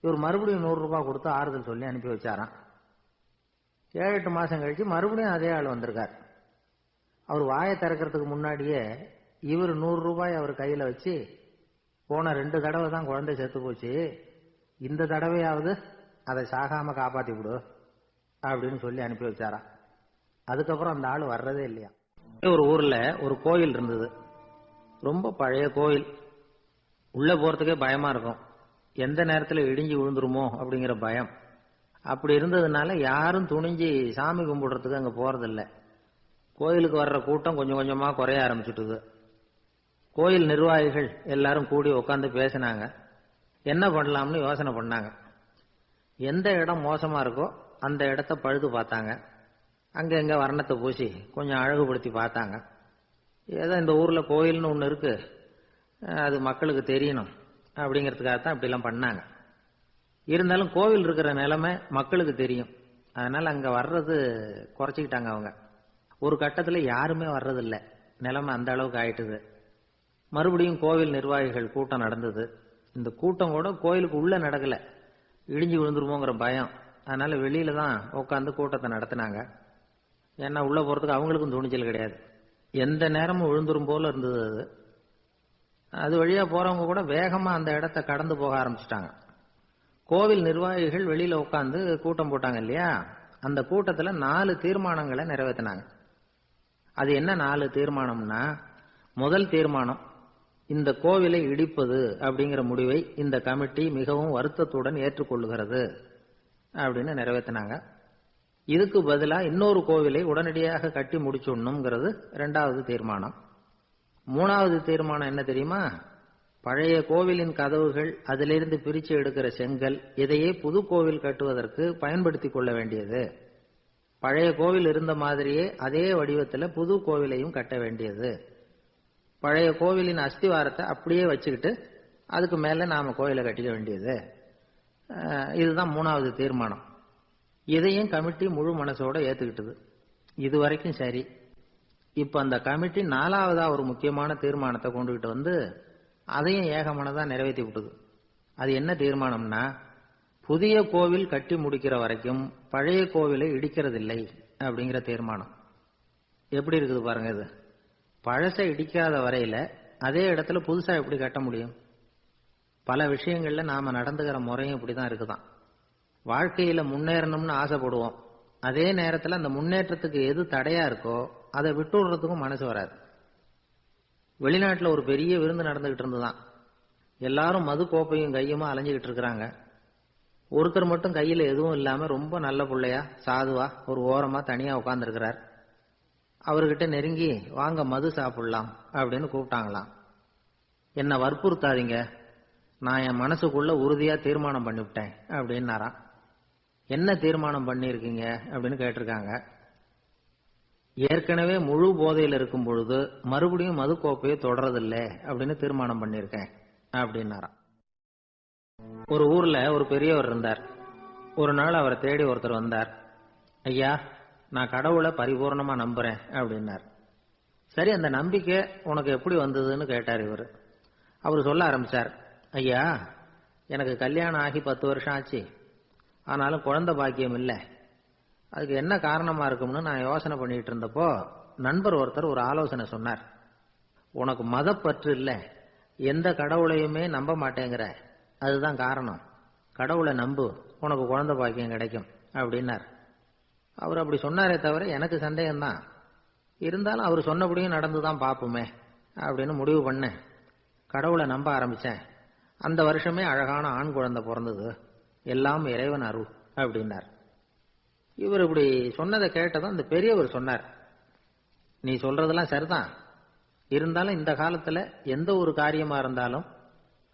இவர் மறுபடியும் 100 ரூபாய் கொடுத்து ஆறுதல் சொல்லி அனுப்பி வச்சாராம். 7-8 மாசம் கழிச்சு மறுபடியும் அதே ஆள் வந்திருக்கார். அவர் வாயை திறக்கிறதுக்கு முன்னாடியே இவர் 100 ரூபாய் அவர் கையில வச்சு, போன 2 தடவை தான் குழந்தை செத்து போச்சு, இந்த தடவையாவது அதை சாகாம காப்பாத்தி விடு அப்படின்னு சொல்லி அனுப்பி வச்சாராம். அதுக்கப்புறம் அந்த ஆள் வர்றதே இல்லையா. ஒரு ஊர்ல ஒரு கோயில் இருந்தது, ரொம்ப பழைய கோயில். உள்ள போறதுக்கே பயமா இருக்கும், எந்த நேரத்துல இடிஞ்சு விழுந்துருமோ அப்படிங்கிற பயம். அப்படி இருந்ததுனால யாரும் துணிஞ்சு சாமி கும்பிடுறதுக்கு அங்க போறதில்லை. கோயிலுக்கு வர்ற கூட்டம் கொஞ்சம் கொஞ்சமா குறைய ஆரம்பிச்சுட்டுது. கோயில் நிர்வாகிகள் எல்லாரும் கூடி உட்காந்து பேசினாங்க. என்ன பண்ணலாம்னு யோசனை பண்ணாங்க. எந்த இடம் மோசமா இருக்கோ அந்த இடத்த பழுது பார்த்தாங்க. அங்க எங்க வர்ணத்தை பூசி கொஞ்சம் அழகுபடுத்தி பார்த்தாங்க. ஏதோ இந்த ஊர்ல கோயில்னு ஒண்ணு இருக்கு, அது மக்களுக்கு தெரியணும் அப்படிங்கிறதுக்காகத்தான் இப்படி எல்லாம் பண்ணாங்க. இருந்தாலும் கோவில் இருக்கிற நிலைமை மக்களுக்கு தெரியும், அதனால அங்க வர்றது குறைச்சிக்கிட்டாங்க அவங்க. ஒரு கட்டத்துல யாருமே வர்றதில்லை, நிலைமை அந்த அளவுக்கு ஆயிட்டுது. மறுபடியும் கோவில் நிர்வாகிகள் கூட்டம் நடந்தது. இந்த கூட்டம் கூட கோயிலுக்கு உள்ள நடக்கல, இடிஞ்சு விழுந்துருமோங்கிற பயம். அதனால வெளியில தான் உட்காந்து கூட்டத்தை நடத்தினாங்க. ஏன்னா உள்ள போறதுக்கு அவங்களுக்கும் துணிச்சல் கிடையாது, எந்த நேரமும் விழுந்துரும் போல இருந்தது அது. அது வழியா போறவங்க கூட வேகமா அந்த இடத்தை கடந்து போக ஆரம்பிச்சுட்டாங்க. கோவில் நிர்வாகிகள் வெளியில உட்காந்து கூட்டம் போட்டாங்க இல்லையா, அந்த கூட்டத்துல 4 தீர்மானங்களை நிறைவேற்றினாங்க. அது என்ன 4 தீர்மானம்னா, முதல் தீர்மானம், இந்த கோவிலை இடிப்பது அப்படிங்கிற முடிவை இந்த கமிட்டி மிகவும் வருத்தத்துடன் ஏற்றுக்கொள்ளுகிறது அப்படின்னு நிறைவேற்றினாங்க. இதுக்கு பதிலா இன்னொரு கோவிலை உடனடியாக கட்டி முடிச்சுடணுங்கிறது 2வது தீர்மானம். 3வது தீர்மானம் என்ன தெரியுமா, பழைய கோவிலின் கதவுகள், அதிலிருந்து பிரிச்சு எடுக்கிற செங்கல், இதையே புது கோவில் கட்டுவதற்கு பயன்படுத்தி கொள்ள வேண்டியது. பழைய கோவில் இருந்த மாதிரியே அதே வடிவத்தில் புது கோவிலையும் கட்ட வேண்டியது. பழைய கோவிலின் அஸ்திவாரத்தை அப்படியே வச்சுக்கிட்டு அதுக்கு மேல நாம கோயிலை கட்டிக்க வேண்டியது. இதுதான் 3வது தீர்மானம். இதையும் கமிட்டி முழு மனசோட ஏத்துக்கிட்டது. இது வரைக்கும் சரி. இப்ப அந்த கமிட்டி 4வதா ஒரு முக்கியமான தீர்மானத்தை கொண்டுகிட்டு வந்து அதையும் ஏகமனதா நிறைவேற்றி விட்டது. அது என்ன தீர்மானம்னா, புதிய கோவில் கட்டி முடிக்கிற வரைக்கும் பழைய கோவிலை இடிக்கிறதில்லை அப்படிங்கிற தீர்மானம். எப்படி இருக்குது பாருங்க இது. பழசை இடிக்காத வரையில அதே இடத்துல புதுசா எப்படி கட்ட முடியும்? பல விஷயங்கள்ல நாம நடந்துகிற முறையும் இப்படிதான் இருக்குதான். வாழ்க்கையில முன்னேறணும்னு ஆசைப்படுவோம், அதே நேரத்துல அந்த முன்னேற்றத்துக்கு எது தடையா இருக்கோ அதை விட்டு விடுறதுக்கும் மனசு வராது. வெளிநாட்டில் ஒரு பெரிய விருந்து நடந்துகிட்டு இருந்துதான். எல்லாரும் மது கோப்பையும் கையுமா அலைஞ்சுக்கிட்டு இருக்கிறாங்க. ஒருத்தர் மட்டும் கையில எதுவும் இல்லாம ரொம்ப நல்ல பிள்ளையா சாதுவா ஒரு ஓரமா தனியா உட்கார்ந்துருக்கிறார். அவர்கிட்ட நெருங்கி வாங்க மது சாப்பிடலாம் அப்படின்னு கூப்பிட்டாங்களாம். என்ன வற்புறுத்தாதீங்க, நான் என் மனசுக்குள்ள உறுதியா தீர்மானம் பண்ணிவிட்டேன் அப்படின்னாராம். என்ன தீர்மானம் பண்ணிருக்கீங்க அப்படின்னு கேட்டிருக்காங்க. ஏற்கனவே முழு போதையில் இருக்கும் பொழுது மறுபடியும் மது கோப்பையை தொடறதில்லை அப்படின்னு தீர்மானம் பண்ணிருக்கேன் அப்படின்னாராம். ஒரு ஊர்ல ஒரு பெரியவர் இருந்தார். ஒரு நாள் அவரை தேடி ஒருத்தர் வந்தார். ஐயா, நான் கடவுளை பரிபூர்ணமா நம்புறேன் அப்படின்னார். சரி, அந்த நம்பிக்கை உனக்கு எப்படி வந்ததுன்னு கேட்டார் இவர். அவர் சொல்ல ஆரம்பிச்சார். ஐயா, எனக்கு கல்யாணம் ஆகி 10 வருஷம் ஆச்சு, ஆனாலும் குழந்தை பாக்கியம் இல்லை. அதுக்கு என்ன காரணமா இருக்கும்னு நான் யோசனை பண்ணிட்டு இருந்தப்போ நண்பர் ஒருத்தர் ஒரு ஆலோசனை சொன்னார். உனக்கு மதப்பற்று இல்லை, எந்த கடவுளையுமே நம்ப மாட்டேங்கிற, அதுதான் காரணம். கடவுளை நம்பு, உனக்கு குழந்தை பாக்கியம் கிடைக்கும் அப்படின்னார். அவர் அப்படி சொன்னாரே தவிர எனக்கு சந்தேகம்தான். இருந்தாலும் அவர் சொன்னபடியும் நடந்துதான் பார்ப்போமே அப்படின்னு முடிவு பண்ணேன். கடவுளை நம்ப ஆரம்பிச்சேன். அந்த வருஷமே அழகான ஆண் குழந்தை பிறந்தது. எல்லாம் இறைவன் அருள் அப்படின்னார். இவர் இப்படி சொன்னதை கேட்டதும் இந்த பெரியவர் சொன்னார், நீ சொல்றதெல்லாம் சரிதான், இருந்தாலும் இந்த காலத்துல எந்த ஒரு காரியமா இருந்தாலும்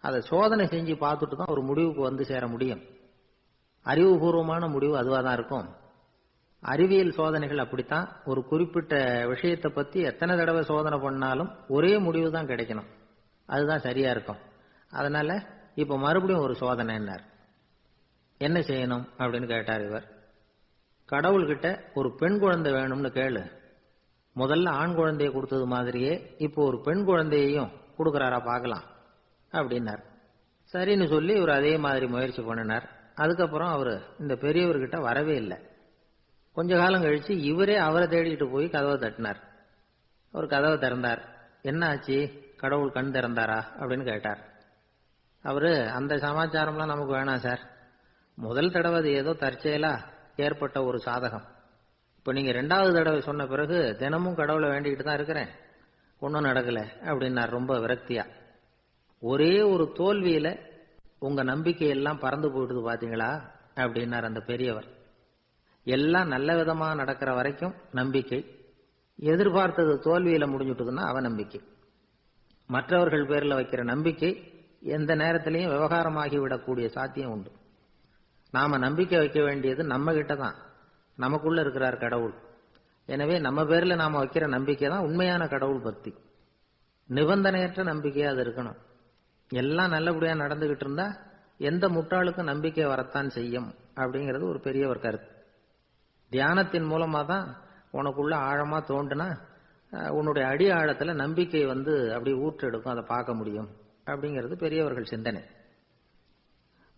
அதை சோதனை செஞ்சு பார்த்துட்டு தான் ஒரு முடிவுக்கு வந்து சேர முடியும். அறிவுபூர்வமான முடிவு அதுவாக தான் இருக்கும். அறிவியல் சோதனைகள் அப்படித்தான். ஒரு குறிப்பிட்ட விஷயத்தை பத்தி எத்தனை தடவை சோதனை பண்ணாலும் ஒரே முடிவு தான் கிடைக்கணும். அதுதான் சரியா இருக்கும். அதனால இப்ப மறுபடியும் ஒரு சோதனைன்னார். என்ன செய்யணும் அப்படின்னு கேட்டார் இவர். கடவுள்கிட்ட ஒரு பெண் குழந்தை வேணும்னு கேளு. முதல்ல ஆண் குழந்தையை கொடுத்தது மாதிரியே இப்போ ஒரு பெண் குழந்தையையும் கொடுக்கறாரா பார்க்கலாம் அப்படின்னார். சரின்னு சொல்லி இவர் அதே மாதிரி முயற்சி பண்ணினார். அதுக்கப்புறம் அவர் இந்த பெரியவர்கிட்ட வரவே இல்லை. கொஞ்ச காலம் கழிச்சு இவரே அவரை தேடிட்டு போய் கதவை தட்டினார். அவர் கதவை திறந்தார். என்ன ஆச்சு, கடவுள் கண் திறந்தாரா அப்படின்னு கேட்டார். அவரு, அந்த சமாச்சாரம்லாம் நமக்கு வேணாம் சார், முதல் தடவை அது ஏதோ தற்செயலா ஏற்பட்ட ஒரு சாதகம். இப்போ நீங்க 2வது தடவை சொன்ன பிறகு தினமும் கடவுளை வேண்டிக்கிட்டு தான் இருக்கிறேன், ஒன்றும் நடக்கல அப்படின்னார் ரொம்ப விரக்தியா. ஒரே ஒரு தோல்வியில உங்க நம்பிக்கை எல்லாம் பறந்து போயிடுது பாத்தீங்களா அப்படின்னார் அந்த பெரியவர். எல்லாம் நல்ல விதமா நடக்கிற வரைக்கும் நம்பிக்கை, எதிர்பார்த்தது தோல்வியில முடிஞ்சுட்டுதுன்னா அவநம்பிக்கை. மற்றவர்கள் பேர்ல வைக்கிற நம்பிக்கை எந்த நேரத்திலையும் விவகாரமாகி விடக்கூடிய சாத்தியம் உண்டு. நாம நம்பிக்கை வைக்க வேண்டியது நம்ம கிட்ட தான், நமக்குள்ள இருக்கிறார் கடவுள். எனவே நம்ம பேர்ல நாம வைக்கிற நம்பிக்கை தான் உண்மையான கடவுள் பக்தி. நிபந்தனையற்ற நம்பிக்கையா அது இருக்கணும். எல்லாம் நல்லபடியா நடந்துகிட்டு இருந்தா எந்த முட்டாளுக்கும் நம்பிக்கை வரத்தான் செய்யும் அப்படிங்கிறது ஒரு பெரியவர் கருத்து. தியானத்தின் மூலமா தான் உனக்குள்ள ஆழமா தோண்டுனா உன்னுடைய அடி ஆழத்துல நம்பிக்கை வந்து அப்படி ஊற்றெடுக்கும், அதை பார்க்க முடியும் அப்படிங்கிறது பெரியவர்கள் சிந்தனை.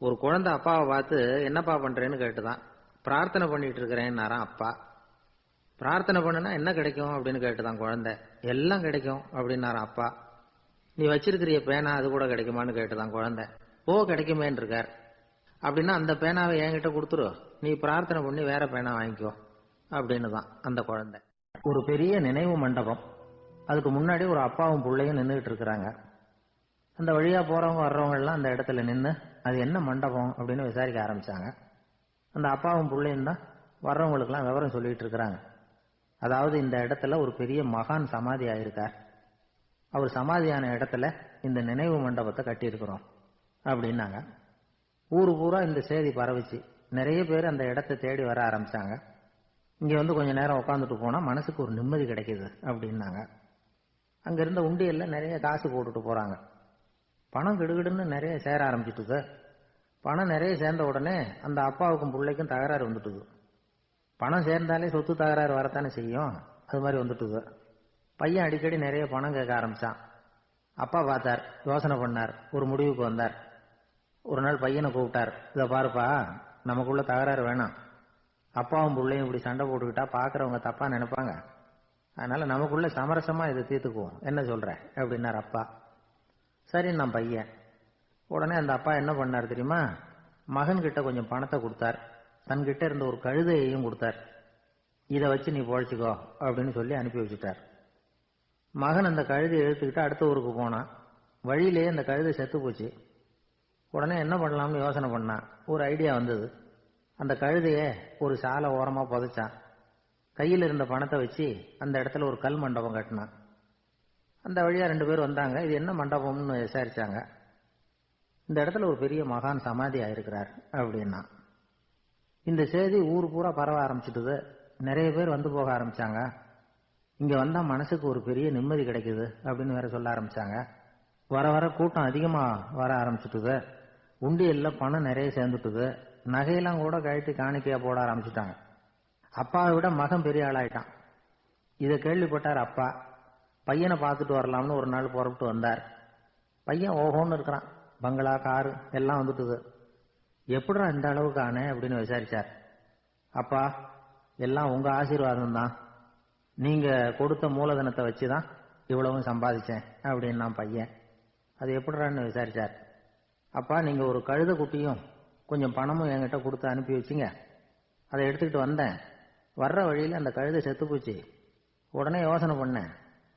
ஒரு குழந்தை அப்பாவை பார்த்து என்னப்பா பண்றேன்னு கேட்டுதான். பிரார்த்தனை பண்ணிட்டு இருக்கிறேன்னாராம் அப்பா. பிரார்த்தனை பண்ணுனா என்ன கிடைக்கும் அப்படின்னு கேட்டுதான் குழந்தை. எல்லாம் கிடைக்கும் அப்படின்னாராம் அப்பா. நீ வச்சிருக்கிறிய பேனா அது கூட கிடைக்குமான்னு கேட்டுதான் குழந்தை. ஓ, கிடைக்குமேன்னு இருக்கார். அப்படின்னா அந்த பேனாவை என்கிட்ட கொடுத்துரு, நீ பிரார்த்தனை பண்ணி வேற பேனா வாங்கிக்கோ அப்படின்னு தான் அந்த குழந்தை. ஒரு பெரிய நினைவு மண்டபம், அதுக்கு முன்னாடி ஒரு அப்பாவும் பிள்ளையும் நின்றுட்டு இருக்கிறாங்க. அந்த வழியா போறவங்க வர்றவங்க எல்லாம் அந்த இடத்துல நின்று அது என்ன மண்டபம் அப்படின்னு விசாரிக்க ஆரம்பிச்சாங்க. அந்த அப்பாவும் பிள்ளையும் தான் வர்றவங்களுக்கெல்லாம் விவரம் சொல்லிட்டு இருக்கிறாங்க. அதாவது இந்த இடத்துல ஒரு பெரிய மகான் சமாதி ஆயிருக்கார், அவர் சமாதியான இடத்துல இந்த நினைவு மண்டபத்தை கட்டியிருக்கிறோம் அப்படின்னாங்க. ஊரு பூரா இந்த செய்தி பரவிச்சு. நிறைய பேர் அந்த இடத்தை தேடி வர ஆரம்பிச்சாங்க. இங்க வந்து கொஞ்ச நேரம் உட்காந்துட்டு போனா மனசுக்கு ஒரு நிம்மதி கிடைக்குது அப்படின்னாங்க. அங்க இருந்த உண்டியல்ல நிறைய காசு போட்டுட்டு போறாங்க. பணம் கிடுகிடுன்னு நிறைய சேர ஆரம்பிச்சுட்டுது. பணம் நிறைய சேர்ந்த உடனே அந்த அப்பாவுக்கும் பிள்ளைக்கும் தகராறு வந்துட்டுது. பணம் சேர்ந்தாலே சொத்து தகராறு வரத்தானே செய்யும், அது மாதிரி வந்துட்டுது. பையன் அடிக்கடி நிறைய பணம் கேட்க ஆரம்பிச்சான். அப்பா பார்த்தார், யோசனை பண்ணார், ஒரு முடிவுக்கு வந்தார். ஒரு நாள் பையனை கூப்பிட்டார். இதை பாருப்பா, நமக்குள்ள தகராறு வேணாம், அப்பாவும் பிள்ளையும் இப்படி சண்டை போட்டுக்கிட்டா பாக்குறவங்க தப்பா நினைப்பாங்க, அதனால நமக்குள்ள சமரசமா இதை தீர்த்துக்குவோம், என்ன சொல்ற அப்படின்னார் அப்பா. சரி நான் பையன். உடனே அந்த அப்பா என்ன பண்ணார் தெரியுமா, மகன் கிட்ட கொஞ்சம் பணத்தை கொடுத்தார், தன்கிட்ட இருந்த ஒரு கழுதையையும் கொடுத்தார். இதை வச்சு நீ பொழைச்சிக்கோ அப்படின்னு சொல்லி அனுப்பி வச்சுட்டார். மகன் அந்த கழுதையை இழுத்துக்கிட்டு அடுத்த ஊருக்கு போனான். வழியிலேயே அந்த கழுதை செத்து போச்சு. உடனே என்ன பண்ணலாம்னு யோசனை பண்ணான். ஒரு ஐடியா வந்தது. அந்த கழுதைய ஒரு சாலை ஓரமா புதைச்சான். கையில் இருந்த பணத்தை வச்சு அந்த இடத்துல ஒரு கல் மண்டபம் கட்டினான். அந்த வழியா 2 பேர் வந்தாங்க. இது என்ன மண்டபம்னு விசாரிச்சாங்க. இந்த இடத்துல ஒரு பெரிய மகான் சமாதி ஆயிருக்கிறார் அப்படின்னா. இந்த செய்தி ஊர் பூரா பரவ ஆரம்பிச்சுட்டுது. நிறைய பேர் வந்து போக ஆரம்பிச்சாங்க. இங்க வந்தா மனசுக்கு ஒரு பெரிய நிம்மதி கிடைக்குது அப்படின்னு வேற சொல்ல ஆரம்பிச்சாங்க. வர வர கூட்டம் அதிகமா வர ஆரம்பிச்சுட்டுது. உண்டியல்ல பணம் நிறைய சேர்ந்துட்டுது. நகையெல்லாம் கூட கழட்டி காணிக்கையா போட ஆரம்பிச்சுட்டாங்க. அப்பாவை விட மகன் பெரிய ஆளாயிட்டான். இதை கேள்விப்பட்டார் அப்பா. பையனை பார்த்துட்டு வரலாம்னு ஒரு நாள் புறப்பட்டு வந்தார். பையன் ஓஹோன்னு இருக்கிறான். பங்களா, காரு எல்லாம் வந்துட்டுது. எப்படிடா இந்த அளவுக்கு ஆனே அப்படின்னு விசாரிச்சார். அப்பா, எல்லாம் உங்க ஆசீர்வாதம் தான். நீங்க கொடுத்த மூலதனத்தை வச்சுதான் இவ்வளவும் சம்பாதிச்சேன் அப்படின்னு நான் பையன். அது எப்படிறான்னு விசாரிச்சார். அப்பா, நீங்க ஒரு கழுதை குட்டியும் கொஞ்சம் பணமும் என்கிட்ட கொடுத்து அனுப்பி வச்சிங்க. அதை எடுத்துக்கிட்டு வந்தேன். வர்ற வழியில் அந்த கழுதை செத்து போச்சு. உடனே யோசனை பண்ணேன்.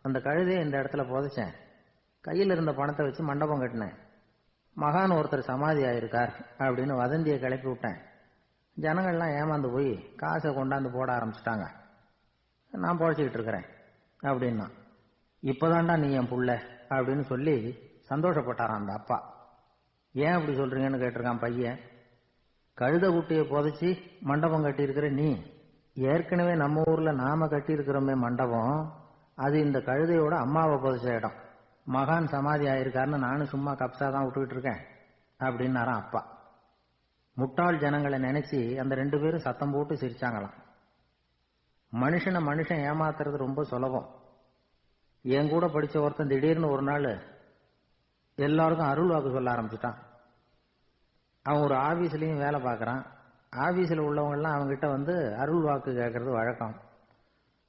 அந்த கழுதையை இந்த இடத்துல புதைச்சேன். கையில் இருந்த பணத்தை வச்சு மண்டபம் கட்டினேன். மகான் ஒருத்தர் சமாதி ஆயிருக்கார் அப்படின்னு வதந்தியை கிளப்பி விட்டேன். ஜனங்கள்லாம் ஏமாந்து போய் காசை கொண்டாந்து போட ஆரம்பிச்சுட்டாங்க. நான் பொழைச்சிக்கிட்டு இருக்கிறேன் அப்படின்னா. இப்பதான்டா நீ என் புள்ள அப்படின்னு சொல்லி சந்தோஷப்பட்டாரான் அந்த அப்பா. ஏன் அப்படி சொல்றீங்கன்னு கேட்டிருக்கான் பையன். கழுத குட்டியை புதைச்சி மண்டபம் கட்டியிருக்கிற நீ, ஏற்கனவே நம்ம ஊர்ல நாம கட்டியிருக்கிறோமே மண்டபம், அது இந்த கழுதையோட அம்மாவை புதைச்ச இடம். மகான் சமாதி ஆயிருக்காருன்னு நானும் சும்மா கப்சா தான் விட்டுக்கிட்டு இருக்கேன் அப்படின்னாரான் அப்பா. முட்டாள் ஜனங்களை நினைச்சு அந்த 2 பேரும் சத்தம் போட்டு சிரிச்சாங்களாம். மனுஷன் ஏமாத்துறது ரொம்ப சுலபம். என் கூட படிச்ச ஒருத்தன் திடீர்னு ஒரு நாள் எல்லாருக்கும் அருள் வாக்கு சொல்ல ஆரம்பிச்சுட்டான். அவன் ஒரு ஆபீஸ்லயும் வேலை பார்க்கறான். ஆபீஸ்ல உள்ளவங்க எல்லாம் அவங்ககிட்ட வந்து அருள் வாக்கு கேட்கறது வழக்கம்.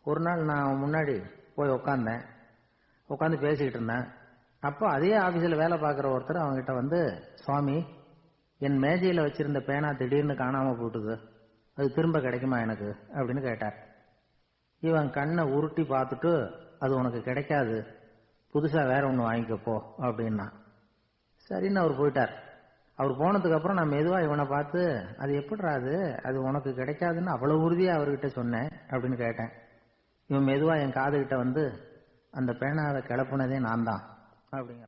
ஒரு நாள் நான் அவன் முன்னாடி போய் உட்காந்து பேசிக்கிட்டு இருந்தேன். அப்போ அதே ஆபீஸ்ல வேலை பார்க்குற ஒருத்தர் அவங்ககிட்ட வந்து, சுவாமி, என் மேஜையில வச்சிருந்த பேனா திடீர்னு காணாம போட்டுது, அது திரும்ப கிடைக்குமா எனக்கு அப்படின்னு கேட்டார். இவன் கண்ணை உருட்டி பார்த்துட்டு, அது உனக்கு கிடைக்காது, புதுசா வேற ஒன்று வாங்கிக்கப்போ அப்படின்னா. சரின்னு அவர் போயிட்டார். அவர் போனதுக்கு அப்புறம் நான் மெதுவா இவனை பார்த்து, அது எப்படிரா அது உனக்கு கிடைக்காதுன்னு அவ்வளவு உறுதியா அவர்கிட்ட சொன்னேன் அப்படின்னு கேட்டேன். இவன் மெதுவா என் காதுகிட்ட வந்து, அந்த பேனாவை கிளப்புனதே நான் தான் அப்படிங்கிற.